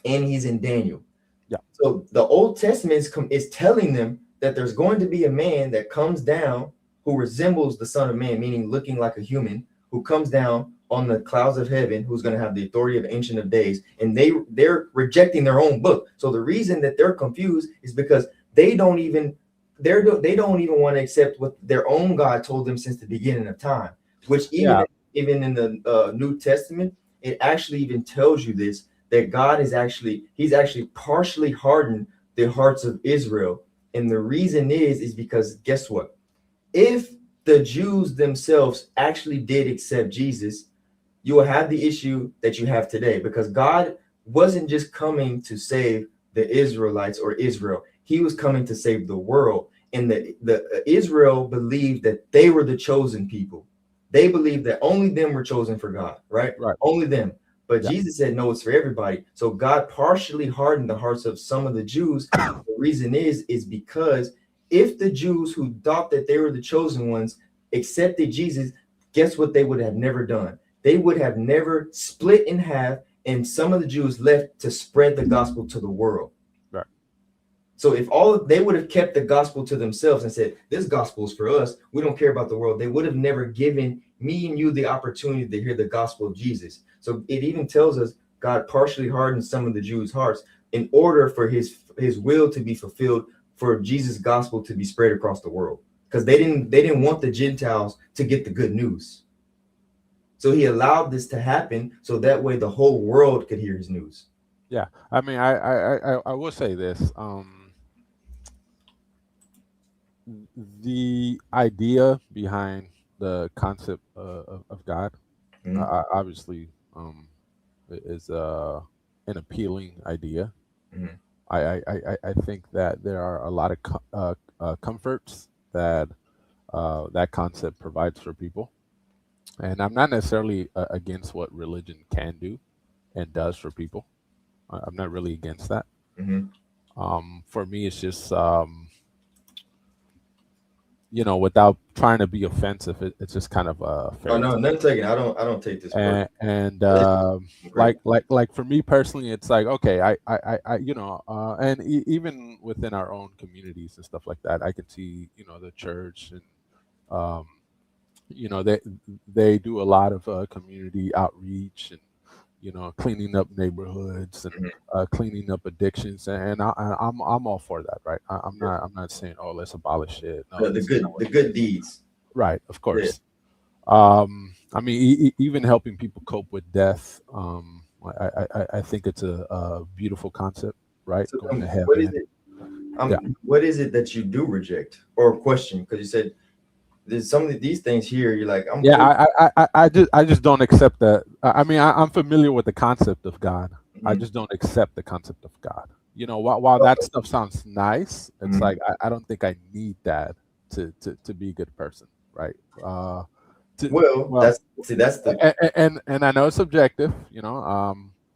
[SPEAKER 1] and he's in Daniel.
[SPEAKER 3] Yeah.
[SPEAKER 1] So the Old Testament is telling them that there's going to be a man that comes down who resembles the Son of Man, meaning looking like a human, who comes down on the clouds of heaven, who's going to have the authority of Ancient of Days. And they're rejecting their own book. So the reason that they're confused is because they don't even want to accept what their own God told them since the beginning of time. Which
[SPEAKER 3] Yeah.
[SPEAKER 1] even in the New Testament, it actually even tells you this, that God is he's actually partially hardened the hearts of Israel. And the reason is because guess what? If the Jews themselves actually did accept Jesus, you will have the issue that you have today, because God wasn't just coming to save the Israelites or Israel. He was coming to save the world. And the Israel believed that they were the chosen people. They believed that only them were chosen for God, right?
[SPEAKER 3] Right.
[SPEAKER 1] Only them. But
[SPEAKER 3] Yeah.
[SPEAKER 1] Jesus said, no, it's for everybody. So God partially hardened the hearts of some of the Jews. The reason is because if the Jews who thought that they were the chosen ones accepted Jesus, guess what they would have never done? They would have never split in half, and some of the Jews left to spread the gospel to the world.
[SPEAKER 3] Right.
[SPEAKER 1] So if they would have kept the gospel to themselves and said, this gospel is for us, we don't care about the world, they would have never given me and you the opportunity to hear the gospel of Jesus. So it even tells us God partially hardened some of the Jews' hearts in order for his will to be fulfilled, for Jesus' gospel to be spread across the world, because they didn't want the Gentiles to get the good news. So he allowed this to happen so that way the whole world could hear his news.
[SPEAKER 3] Yeah. I mean, I will say this. The idea behind the concept of God, obviously, is an appealing idea.
[SPEAKER 1] Mhm.
[SPEAKER 3] I think that there are a lot of comforts that that concept provides for people. And I'm not necessarily against what religion can do and does for people. I'm not really against that.
[SPEAKER 1] Mm-hmm.
[SPEAKER 3] For me, it's just without trying to be offensive, it's just kind of a
[SPEAKER 1] Oh
[SPEAKER 3] fairy
[SPEAKER 1] no,
[SPEAKER 3] tale.
[SPEAKER 1] nothing taken. I don't take this personally.
[SPEAKER 3] And
[SPEAKER 1] It's great.
[SPEAKER 3] like for me personally, it's like, okay, and even within our own communities and stuff like that, I can see the church and um, they do a lot of community outreach and cleaning up neighborhoods and
[SPEAKER 1] Mhm.
[SPEAKER 3] cleaning up addictions, and I'm all for that, right? I'm not saying, oh, let's abolish it. No,
[SPEAKER 1] The
[SPEAKER 3] this is not
[SPEAKER 1] good
[SPEAKER 3] what
[SPEAKER 1] the good deeds.
[SPEAKER 3] right, of
[SPEAKER 1] Yeah.
[SPEAKER 3] course. I mean, even helping people cope with death. I think it's a beautiful concept, right?
[SPEAKER 1] So
[SPEAKER 3] Going to
[SPEAKER 1] what is
[SPEAKER 3] heaven.
[SPEAKER 1] it?
[SPEAKER 3] Yeah,
[SPEAKER 1] What is it that you do reject or question? Because you said there's some of these things here. You're like, I'm
[SPEAKER 3] yeah.
[SPEAKER 1] cool.
[SPEAKER 3] I just don't accept that. I mean, I'm familiar with the concept of God. I
[SPEAKER 1] Mhm.
[SPEAKER 3] just don't accept the concept of God. While that stuff sounds nice, it's
[SPEAKER 1] Mhm.
[SPEAKER 3] like I don't think I need that to be a good person, right? To
[SPEAKER 1] Well,
[SPEAKER 3] well,
[SPEAKER 1] that's the
[SPEAKER 3] and I know it's subjective.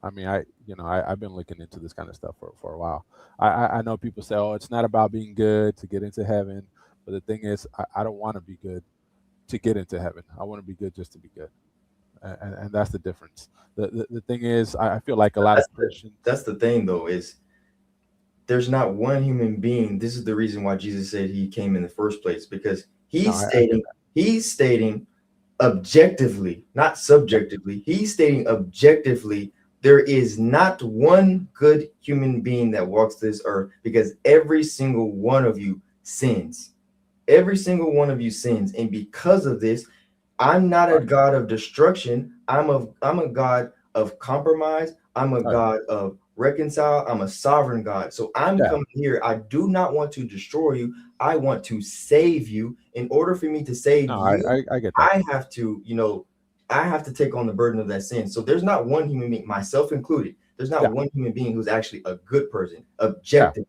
[SPEAKER 3] I mean, I've been looking into this kind of stuff for a while. I know people say, oh, it's not about being good to get into heaven, but the thing is, I don't want to be good to get into heaven. I want to be good just to be good, and that's the difference. The thing is, I feel like a lot
[SPEAKER 1] that's
[SPEAKER 3] of Christians.
[SPEAKER 1] the thing though is there's not one human being. This is the reason why Jesus said he came in the first place because
[SPEAKER 3] No, I get that.
[SPEAKER 1] he's stating objectively, not subjectively. He's stating objectively there is not one good human being that walks this earth because every single one of you sins. Every single one of you sins, and because of this, I'm not a
[SPEAKER 3] Right,
[SPEAKER 1] God of destruction. I'm a God of compromise. I'm a
[SPEAKER 3] right.
[SPEAKER 1] God of reconcile. I'm a sovereign God. So I'm
[SPEAKER 3] Yeah.
[SPEAKER 1] coming here. I do not want to destroy you. I want to save you. In order for me to save
[SPEAKER 3] No,
[SPEAKER 1] you,
[SPEAKER 3] I get that.
[SPEAKER 1] I have to, I have to take on the burden of that sin. So there's not one human being, myself included. There's not
[SPEAKER 3] Yeah,
[SPEAKER 1] one human being who's actually a good person,
[SPEAKER 3] yeah,
[SPEAKER 1] objective,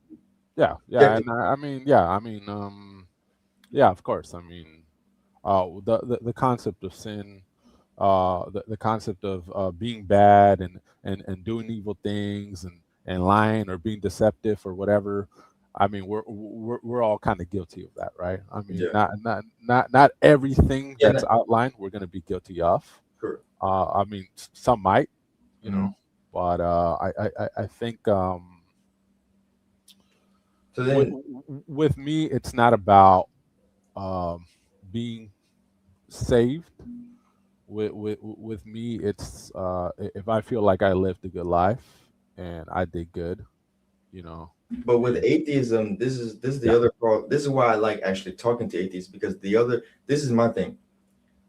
[SPEAKER 3] yeah.
[SPEAKER 1] objective.
[SPEAKER 3] And I mean, yeah, I mean, yeah, of course. I mean, the concept of sin, the concept of being bad and doing evil things and lying or being deceptive or whatever. I mean, we're all kind of guilty of that, right? I mean,
[SPEAKER 1] Yeah.
[SPEAKER 3] not everything
[SPEAKER 1] Yeah.
[SPEAKER 3] that's outlined we're going to be guilty of.
[SPEAKER 1] Correct.
[SPEAKER 3] I mean, some might, you know,
[SPEAKER 1] Mhm.
[SPEAKER 3] but I think
[SPEAKER 1] So
[SPEAKER 3] with,
[SPEAKER 1] then,
[SPEAKER 3] with me, it's not about um, being saved. With me, it's if I feel like I lived a good life and I did good, you know,
[SPEAKER 1] but with
[SPEAKER 3] and
[SPEAKER 1] atheism, this is the
[SPEAKER 3] yeah,
[SPEAKER 1] other part. This is why I like actually talking to atheists because this is my thing.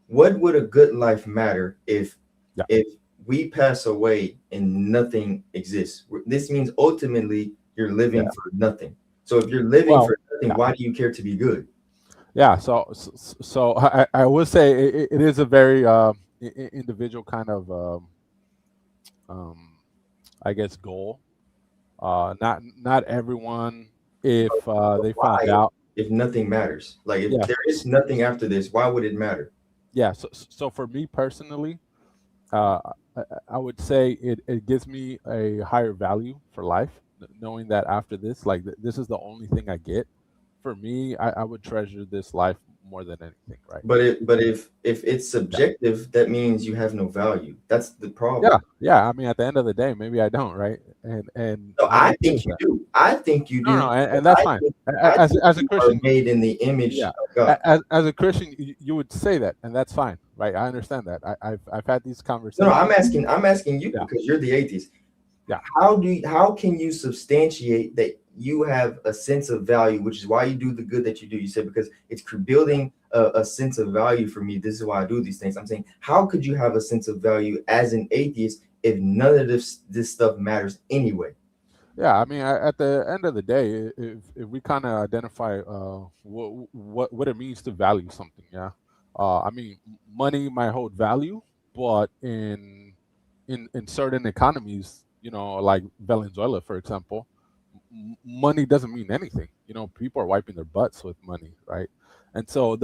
[SPEAKER 1] What would a good life matter
[SPEAKER 3] yeah,
[SPEAKER 1] if we pass away and nothing exists? This means ultimately you're living
[SPEAKER 3] yeah.
[SPEAKER 1] for nothing. So if you're living
[SPEAKER 3] Well,
[SPEAKER 1] for nothing,
[SPEAKER 3] yeah,
[SPEAKER 1] why do you care to be good?
[SPEAKER 3] yeah. So I would say it is a very individual kind of um, I guess goal. Not everyone, if
[SPEAKER 1] But
[SPEAKER 3] they found
[SPEAKER 1] why
[SPEAKER 3] out,
[SPEAKER 1] if nothing matters? Like if
[SPEAKER 3] yeah,
[SPEAKER 1] there is nothing after this, why would it matter?
[SPEAKER 3] yeah. So for me personally, uh, I would say it gives me a higher value for life, knowing that after this, like this is the only thing I get. For me, I would treasure this life more than anything, right?
[SPEAKER 1] But if it's
[SPEAKER 3] Yeah,
[SPEAKER 1] subjective, that means you have no value. That's the
[SPEAKER 3] yeah,
[SPEAKER 1] problem.
[SPEAKER 3] yeah. I mean, at the end of the day, maybe I don't, right? And
[SPEAKER 1] No,
[SPEAKER 3] I'm
[SPEAKER 1] I
[SPEAKER 3] okay
[SPEAKER 1] think
[SPEAKER 3] with
[SPEAKER 1] you
[SPEAKER 3] that.
[SPEAKER 1] do. I think you
[SPEAKER 3] No,
[SPEAKER 1] do
[SPEAKER 3] no,
[SPEAKER 1] because
[SPEAKER 3] and that's fine.
[SPEAKER 1] I think
[SPEAKER 3] As a
[SPEAKER 1] you are
[SPEAKER 3] Christian,
[SPEAKER 1] made in the image
[SPEAKER 3] yeah,
[SPEAKER 1] of God.
[SPEAKER 3] as a Christian, you would say that, and that's fine, right? I understand that. I've had these
[SPEAKER 1] No, no,
[SPEAKER 3] conversations.
[SPEAKER 1] I'm asking you
[SPEAKER 3] Yeah,
[SPEAKER 1] because you're the atheist.
[SPEAKER 3] yeah.
[SPEAKER 1] How can you substantiate that you have a sense of value, which is why you do the good that you do? You said because it's building a sense of value for me. This is why I do these things. I'm saying, how could you have a sense of value as an atheist if none of this stuff matters anyway?
[SPEAKER 3] Yeah, I mean, at the end of the day, if we kind of identify what it means to value something, yeah. I mean, money might hold value, but in certain economies, like Venezuela, for example, money doesn't mean anything. People are wiping their butts with money, right? And so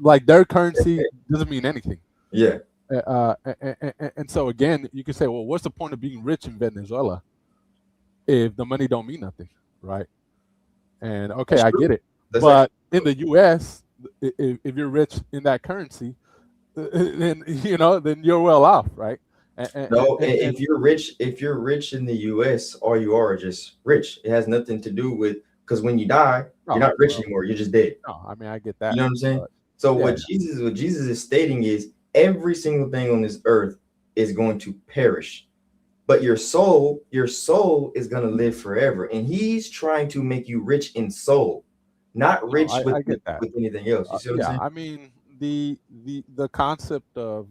[SPEAKER 3] like their currency doesn't mean anything.
[SPEAKER 1] Yeah,
[SPEAKER 3] And so again, you could say, well, what's the point of being rich in Venezuela if the money don't mean nothing, right? And okay,
[SPEAKER 1] that's
[SPEAKER 3] I
[SPEAKER 1] true.
[SPEAKER 3] get it,
[SPEAKER 1] That's
[SPEAKER 3] but
[SPEAKER 1] actually
[SPEAKER 3] in the U.S., if you're rich in that currency, then then you're well off, right?
[SPEAKER 1] no.
[SPEAKER 3] And
[SPEAKER 1] If you're rich in the U.S., all you are just rich. It has nothing to do with because when you die, you're
[SPEAKER 3] oh
[SPEAKER 1] not rich
[SPEAKER 3] well,
[SPEAKER 1] anymore. You're just dead.
[SPEAKER 3] no, I mean I get
[SPEAKER 1] You
[SPEAKER 3] that,
[SPEAKER 1] know what I'm saying?
[SPEAKER 3] but
[SPEAKER 1] So
[SPEAKER 3] yeah,
[SPEAKER 1] what Jesus is stating is every single thing on this earth is going to perish, but your soul is going to live forever. And he's trying to make you rich in soul, not
[SPEAKER 3] no,
[SPEAKER 1] rich
[SPEAKER 3] I get that.
[SPEAKER 1] with anything else. You see what I'm
[SPEAKER 3] Yeah,
[SPEAKER 1] saying?
[SPEAKER 3] I mean the concept of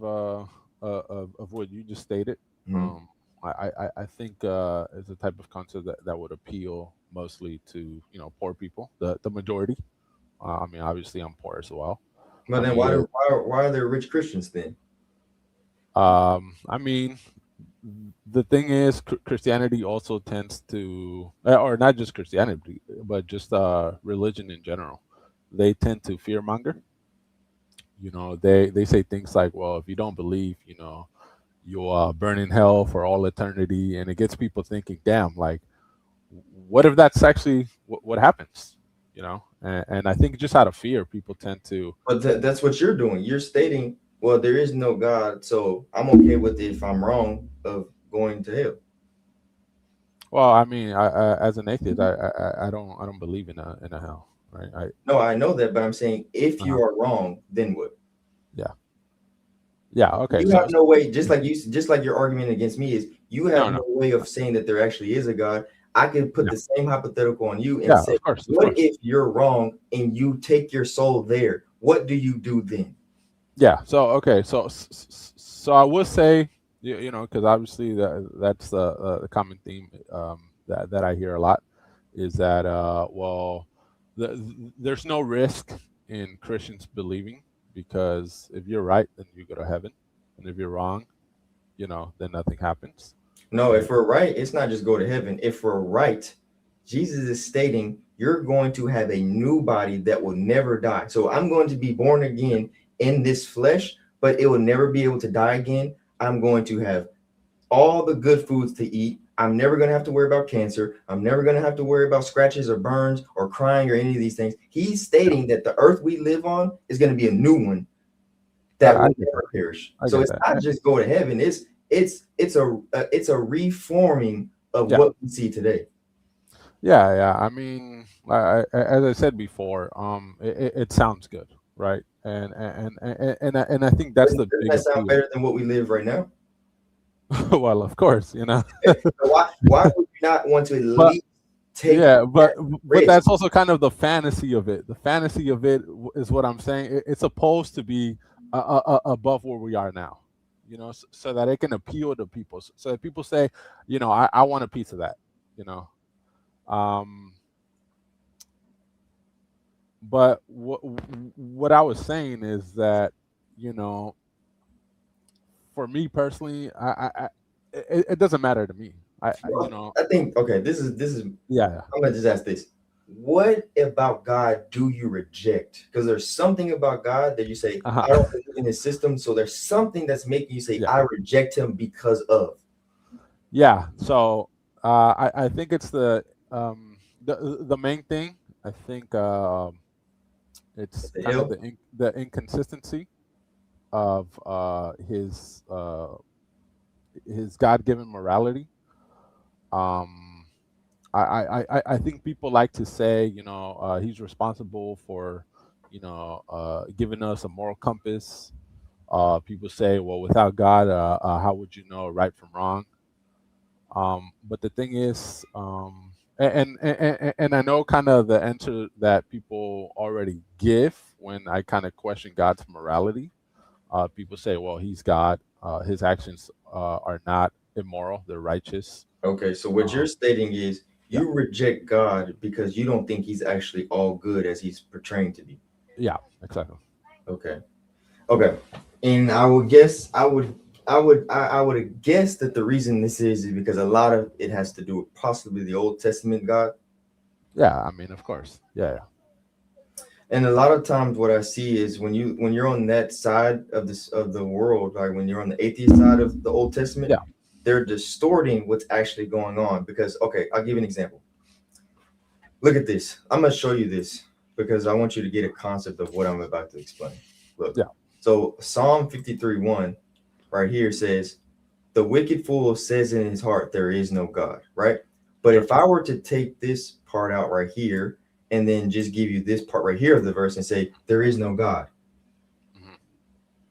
[SPEAKER 3] what you just stated,
[SPEAKER 1] Mhm.
[SPEAKER 3] um, I think is a type of concept that would appeal mostly to poor people, the majority. I mean, obviously, I'm poor as well.
[SPEAKER 1] But
[SPEAKER 3] I
[SPEAKER 1] then
[SPEAKER 3] mean,
[SPEAKER 1] why are there rich Christians then?
[SPEAKER 3] I mean, the thing is, Christianity also tends to, or not just Christianity, but just religion in general. They tend to fearmonger. They say things like, well, if you don't believe, you'll burn in hell for all eternity, and it gets people thinking, damn, like, what if that's actually what happens? And I think just out of fear, people tend to.
[SPEAKER 1] But that's what you're doing. You're stating, well, there is no God, so I'm okay with it if I'm wrong of going to hell.
[SPEAKER 3] Well, I mean, as an atheist, I don't believe in a hell, right?
[SPEAKER 1] No, I know that, but I'm saying if
[SPEAKER 3] Uh-huh.
[SPEAKER 1] you are wrong, then what?
[SPEAKER 3] Yeah, yeah, okay,
[SPEAKER 1] You
[SPEAKER 3] so
[SPEAKER 1] have no way, just like your argument against me is, you have
[SPEAKER 3] no,
[SPEAKER 1] no
[SPEAKER 3] no,
[SPEAKER 1] way of saying that there actually is a God. I could put
[SPEAKER 3] yeah,
[SPEAKER 1] the same hypothetical on you and
[SPEAKER 3] yeah,
[SPEAKER 1] say,
[SPEAKER 3] of
[SPEAKER 1] what
[SPEAKER 3] course,
[SPEAKER 1] if you're wrong and you take your soul there? What do you do then?
[SPEAKER 3] yeah. So okay, so I would say, because obviously that's the common theme that I hear a lot is that well, there's no risk in Christians believing because if you're right, then you go to heaven, and if you're wrong, then nothing happens.
[SPEAKER 1] No,
[SPEAKER 3] And
[SPEAKER 1] if we're right, it's not just go to heaven. If we're right, Jesus is stating you're going to have a new body that will never die. So I'm going to be born again in this flesh, but it will never be able to die again. I'm going to have all the good foods to eat. I'm never going to have to worry about cancer. I'm never going to have to worry about scratches or burns or crying or any of these things. He's
[SPEAKER 3] yeah,
[SPEAKER 1] stating that the earth we live on is going to be a new one that
[SPEAKER 3] I
[SPEAKER 1] will
[SPEAKER 3] get that.
[SPEAKER 1] never perish.
[SPEAKER 3] I
[SPEAKER 1] So
[SPEAKER 3] get
[SPEAKER 1] it's
[SPEAKER 3] that.
[SPEAKER 1] not just go to heaven. It's a reforming of
[SPEAKER 3] Yeah,
[SPEAKER 1] what we see today.
[SPEAKER 3] yeah, yeah. I mean, as I said before, it sounds good, right? And I think that's the
[SPEAKER 1] Doesn't
[SPEAKER 3] big
[SPEAKER 1] that sound
[SPEAKER 3] appeal.
[SPEAKER 1] better than what we live right now?
[SPEAKER 3] Well, of course,
[SPEAKER 1] So why would you not want to at
[SPEAKER 3] but
[SPEAKER 1] least take
[SPEAKER 3] yeah, but
[SPEAKER 1] that
[SPEAKER 3] but
[SPEAKER 1] risk?
[SPEAKER 3] that's also kind of the fantasy of it. The fantasy of it is what I'm saying. It's supposed to be above where we are now, so that it can appeal to people, so that people say, I want a piece of that, you know. Um, but what I was saying is that, you know, for me personally, it doesn't matter to me. You
[SPEAKER 1] Well,
[SPEAKER 3] know,
[SPEAKER 1] I think okay. This is.
[SPEAKER 3] yeah,
[SPEAKER 1] I'm gonna just ask this: what about God do you reject? Because there's something about God that you say I
[SPEAKER 3] uh
[SPEAKER 1] don't believe in His system. So there's something that's making you say
[SPEAKER 3] yeah,
[SPEAKER 1] I reject Him because of.
[SPEAKER 3] yeah. So I think it's the main thing. I think
[SPEAKER 1] What
[SPEAKER 3] it's
[SPEAKER 1] the
[SPEAKER 3] kind of
[SPEAKER 1] hell?
[SPEAKER 3] the inconsistency of his God given morality. Um, I think people like to say, he's responsible for, giving us a moral compass. People say, well, without God, how would you know right from wrong? But the thing is, and I know kind of the answer that people already give when I kind of question God's morality. People say, well, he's God. His actions are not immoral; they're righteous.
[SPEAKER 1] Okay, so what you're
[SPEAKER 3] Um,
[SPEAKER 1] stating is
[SPEAKER 3] yeah,
[SPEAKER 1] you reject God because you don't think He's actually all good as He's portraying to be.
[SPEAKER 3] yeah, exactly.
[SPEAKER 1] Okay. Okay. And I would guess I would I would have guessed that the reason this is because a lot of it has to do with possibly the Old Testament God.
[SPEAKER 3] Yeah, I mean, of course. Yeah.
[SPEAKER 1] And a lot of times what I see is when you're on that side of the world, like when you're on the atheist side of the Old Testament,
[SPEAKER 3] Yeah.
[SPEAKER 1] they're distorting what's actually going on. Because, okay, I'll give you an example. Look at this. I'm gonna show you this because I want you to get a concept of what I'm about to explain. Look.
[SPEAKER 3] Yeah.
[SPEAKER 1] So Psalm 53:1 right here says, "The wicked fool says in his heart, there is no God," right? But if I were to take this part out right here and then just give you this part right here of the verse and say, there is no God,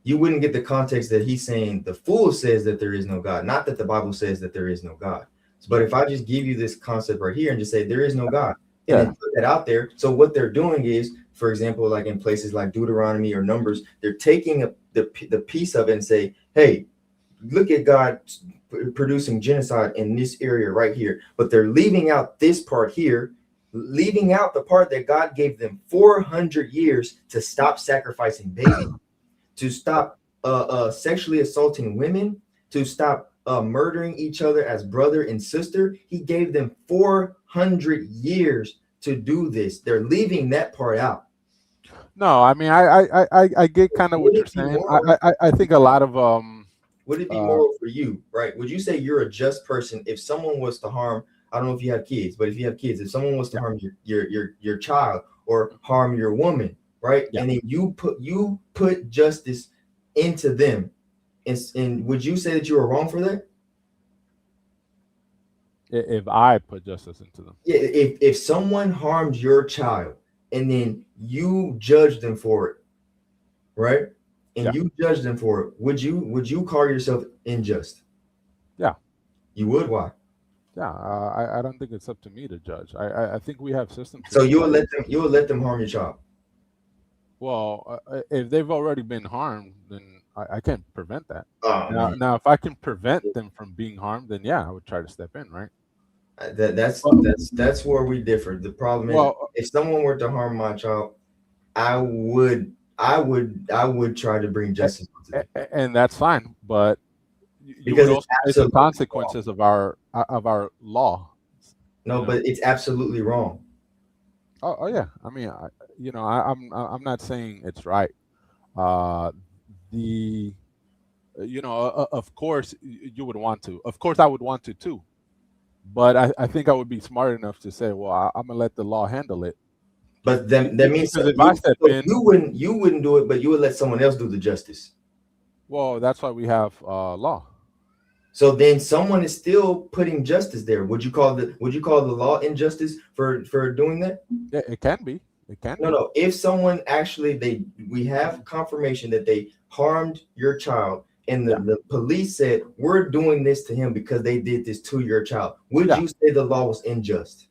[SPEAKER 1] you wouldn't get the context that he's saying the fool says that there is no God, not that the Bible says that there is no God. But if I just give you this concept right here and just say there is no God, and then put that out there, so what they're doing is, for example, like in places like Deuteronomy or Numbers, they're taking the piece of it and say, hey, look at God producing genocide in this area right here, but they're leaving out this part here, leaving out the part that God gave them 400 years to stop sacrificing babies, to stop sexually assaulting women, to stop murdering each other as brother and sister. He gave them 400 years to do this. They're leaving that part out.
[SPEAKER 3] No, I mean, I get kind of what you're saying. I think a lot of
[SPEAKER 1] would it be moral for you, right? Would you say you're a just person if someone was to harm? I don't know if you have kids, but if you have kids, if someone was to harm your child or harm your woman, right? And then you put justice into them, and would you say that you were wrong for that?
[SPEAKER 3] If I put justice into them,
[SPEAKER 1] yeah. If someone harmed your child and then you judge them for it, right? And you judge them for it, would you call yourself unjust?
[SPEAKER 3] Yeah,
[SPEAKER 1] you would. Why?
[SPEAKER 3] Yeah, I don't think it's up to me to judge. I think we have systems.
[SPEAKER 1] So you will let them harm your child?
[SPEAKER 3] Well, if they've already been harmed, then I can't prevent that.
[SPEAKER 1] Oh,
[SPEAKER 3] now, if I can prevent them from being harmed, then yeah, I would try to step in, right?
[SPEAKER 1] That's where we differ. The problem is, if someone were to harm my child, I would try to bring justice to them.
[SPEAKER 3] And that's fine, but because it's the consequences of our law.
[SPEAKER 1] No, but it's absolutely wrong.
[SPEAKER 3] Oh yeah, I mean, I'm not saying it's right. Of course you would want to. Of course I would want to too. But I think I would be smart enough to say, well, I'm gonna let the law handle it.
[SPEAKER 1] But then that means if I step in, you wouldn't do it, but you would let someone else do the justice.
[SPEAKER 3] Well, that's why we have law.
[SPEAKER 1] So then someone is still putting justice there. Would you call the law injustice for doing that?
[SPEAKER 3] Yeah, it can be. It can.
[SPEAKER 1] No. If someone actually we have confirmation that they harmed your child, and the police said we're doing this to him because they did this to your child, would you say the law was unjust?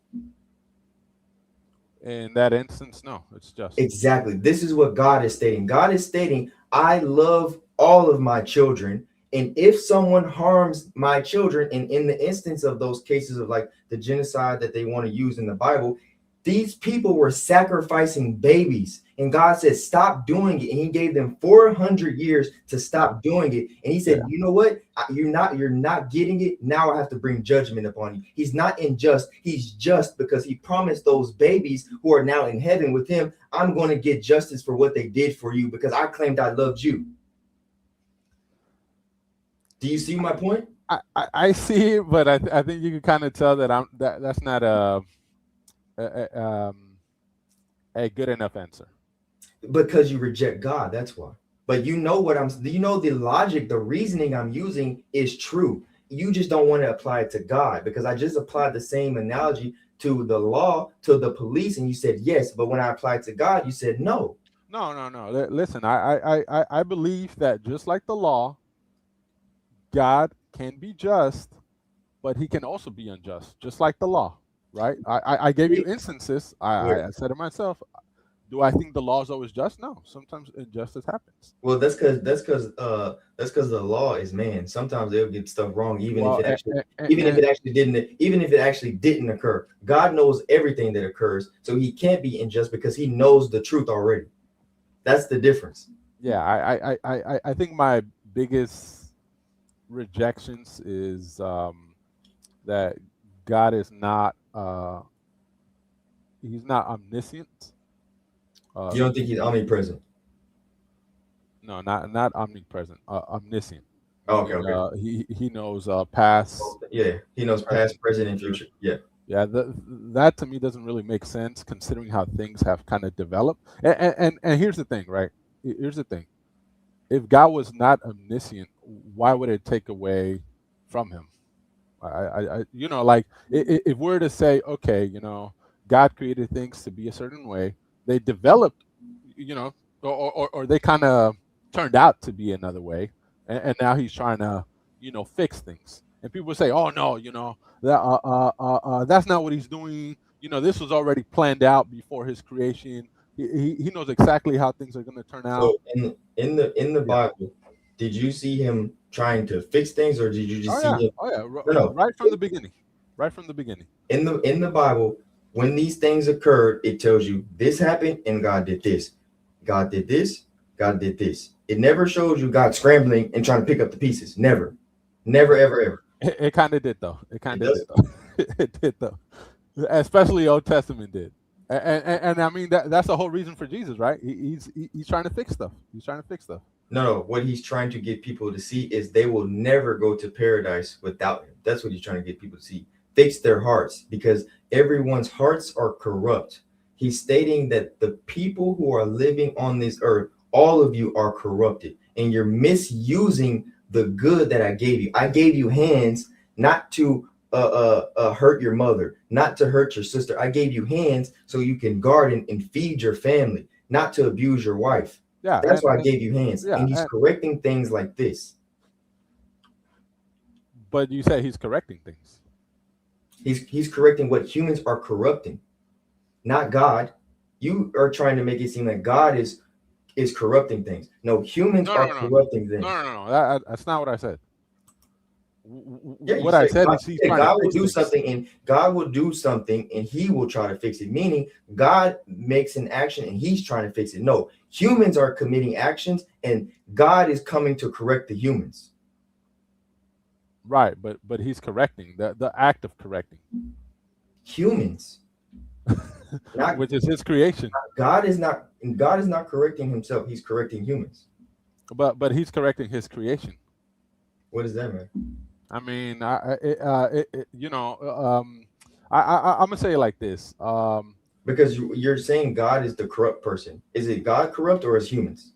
[SPEAKER 3] In that instance, no, it's just.
[SPEAKER 1] Exactly. This is what God is stating. God is stating, I love all of my children. And if someone harms my children, and in the instance of those cases of like the genocide that they want to use in the Bible, these people were sacrificing babies. And God said, stop doing it. And he gave them 400 years to stop doing it. And he said, you know what? You're not getting it. Now I have to bring judgment upon you. He's not unjust. He's just because he promised those babies who are now in heaven with him, I'm going to get justice for what they did for you because I claimed I loved you. Do you see my point?
[SPEAKER 3] I see it, but I think you can kind of tell that that's not a good enough answer.
[SPEAKER 1] Because you reject God, that's why. But you know the logic, the reasoning I'm using is true. You just don't want to apply it to God, because I just applied the same analogy to the law, to the police, and you said yes, but when I applied to God, you said no.
[SPEAKER 3] No. Listen, I believe that just like the law, God can be just, but he can also be unjust, just like the law, right? I gave you instances. I said it myself. Do I think the law is always just? No. Sometimes injustice happens.
[SPEAKER 1] Well, that's because the law is man. Sometimes they'll get stuff wrong, even if it actually didn't occur. God knows everything that occurs, so he can't be unjust because he knows the truth already. That's the difference.
[SPEAKER 3] Yeah, I think my biggest rejections is that God is not he's not omniscient.
[SPEAKER 1] You don't think he's omnipresent?
[SPEAKER 3] No, not omnipresent. Omniscient,
[SPEAKER 1] Oh, okay,
[SPEAKER 3] meaning
[SPEAKER 1] okay.
[SPEAKER 3] he knows past,
[SPEAKER 1] Yeah, he knows
[SPEAKER 3] present,
[SPEAKER 1] past, present, and
[SPEAKER 3] future.
[SPEAKER 1] future. Yeah.
[SPEAKER 3] Yeah, that to me doesn't really make sense considering how things have kind of developed. And here's the thing, right? Here's the thing. If God was not omniscient, why would it take away from him? You know, like if we're to say, okay, you know, God created things to be a certain way, they developed, you know, or they kind of turned out to be another way, and now he's trying to, you know, fix things. And people say, oh no, you know, that's not what he's doing. You know, this was already planned out before his creation. He knows exactly how things are going to turn out.
[SPEAKER 1] So in the
[SPEAKER 3] Yeah.
[SPEAKER 1] Bible, did you see him trying to fix things, or did you just
[SPEAKER 3] Oh
[SPEAKER 1] see
[SPEAKER 3] yeah.
[SPEAKER 1] him?
[SPEAKER 3] Oh yeah.
[SPEAKER 1] No, no.
[SPEAKER 3] Right from the beginning. Right from the beginning.
[SPEAKER 1] In the Bible, when these things occurred, it tells you this happened and God did this. God did this. God did this. It never shows you God scrambling and trying to pick up the pieces. Never. Never, ever, ever.
[SPEAKER 3] It kind of did though. It
[SPEAKER 1] It
[SPEAKER 3] kind of
[SPEAKER 1] does.
[SPEAKER 3] did though. It did though. Especially Old Testament did. And I mean that's the whole reason for Jesus, right? He's trying to fix stuff. He's trying to fix stuff.
[SPEAKER 1] No, what he's trying to get people to see is they will never go to paradise without him. That's what he's trying to get people to see. Fix their hearts, because everyone's hearts are corrupt. He's stating that the people who are living on this earth, all of you are corrupted, and you're misusing the good that I gave you. I gave you hands not to hurt your mother, not to hurt your sister. I gave you hands so you can garden and feed your family, not to abuse your wife.
[SPEAKER 3] Yeah.
[SPEAKER 1] That's why I gave you hands.
[SPEAKER 3] Yeah,
[SPEAKER 1] And he's correcting things like this.
[SPEAKER 3] but you say he's correcting things.
[SPEAKER 1] He's correcting what humans are corrupting, not God. You are trying to make it seem like God is corrupting things. No, humans are corrupting things.
[SPEAKER 3] No. That's not what I said.
[SPEAKER 1] Yeah,
[SPEAKER 3] What I said
[SPEAKER 1] God,
[SPEAKER 3] is he's
[SPEAKER 1] yeah,
[SPEAKER 3] trying
[SPEAKER 1] God
[SPEAKER 3] to
[SPEAKER 1] will
[SPEAKER 3] fix
[SPEAKER 1] do
[SPEAKER 3] things.
[SPEAKER 1] something, and God will do something, and He will try to fix it. Meaning, God makes an action, and He's trying to fix it. No, humans are committing actions, and God is coming to correct the humans.
[SPEAKER 3] Right, but he's correcting the act of correcting,
[SPEAKER 1] Humans, not
[SPEAKER 3] which is his creation.
[SPEAKER 1] God is not. God is not correcting Himself. He's correcting humans.
[SPEAKER 3] But he's correcting his creation.
[SPEAKER 1] What does that mean?
[SPEAKER 3] I mean, you know, I'm gonna say it like this.
[SPEAKER 1] Because you're saying God is the corrupt person. Is it God corrupt or is humans?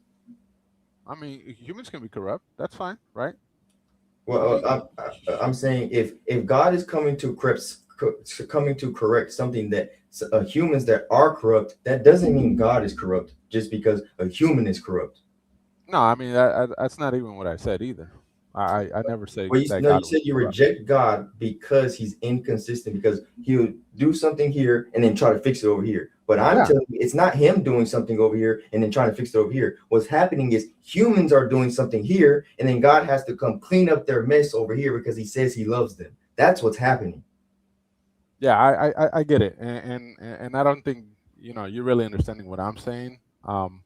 [SPEAKER 3] I mean, humans can be corrupt. That's fine, right?
[SPEAKER 1] Well, I'm saying if God is coming to correct something that humans that are corrupt, that doesn't mean God is corrupt just because a human is corrupt.
[SPEAKER 3] No, I mean that's not even what I said either. I never say
[SPEAKER 1] Well,
[SPEAKER 3] that
[SPEAKER 1] no,
[SPEAKER 3] God
[SPEAKER 1] you said
[SPEAKER 3] was
[SPEAKER 1] you
[SPEAKER 3] corrupt.
[SPEAKER 1] reject God because He's inconsistent, because He'll do something here and then try to fix it over here. But I'm telling you, it's not Him doing something over here and then trying to fix it over here. What's happening is humans are doing something here, and then God has to come clean up their mess over here because He says He loves them. That's what's happening.
[SPEAKER 3] Yeah, I get it, and I don't think you're really understanding what I'm saying.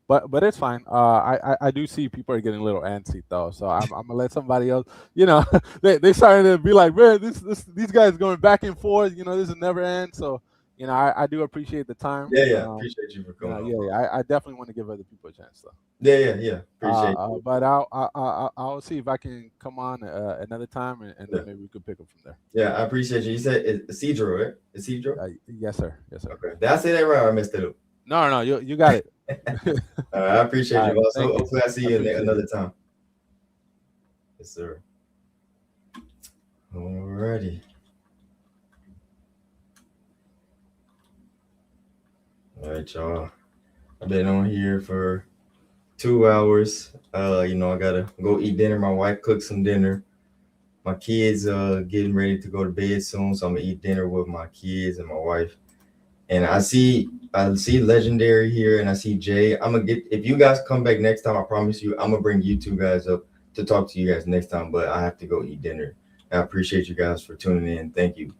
[SPEAKER 3] But it's fine. I do see people are getting a little antsy though, so I'm gonna let somebody else. They starting to be like, man, these guys going back and forth. This will never end. So I do appreciate the time.
[SPEAKER 1] Yeah, appreciate you for coming.
[SPEAKER 3] Yeah, I definitely want to give other people a chance though.
[SPEAKER 1] Yeah, appreciate it.
[SPEAKER 3] But I'll see if I can come on another time, and then maybe we could pick up from there.
[SPEAKER 1] Yeah, I appreciate you. You said Isidro, right? Isidro?
[SPEAKER 3] Yes, sir.
[SPEAKER 1] Okay, did I say that right or I messed it up?
[SPEAKER 3] No, you got it.
[SPEAKER 1] I appreciate you. Also, hopefully I see you another time. Yes, sir. Alrighty. All right, y'all. I've been on here for 2 hours. I gotta go eat dinner. My wife cooked some dinner. My kids getting ready to go to bed soon, so I'm gonna eat dinner with my kids and my wife. And I see Legendary here, and I see Jay. If you guys come back next time, I promise you, I'm gonna bring you two guys up to talk to you guys next time. But I have to go eat dinner. I appreciate you guys for tuning in. Thank you.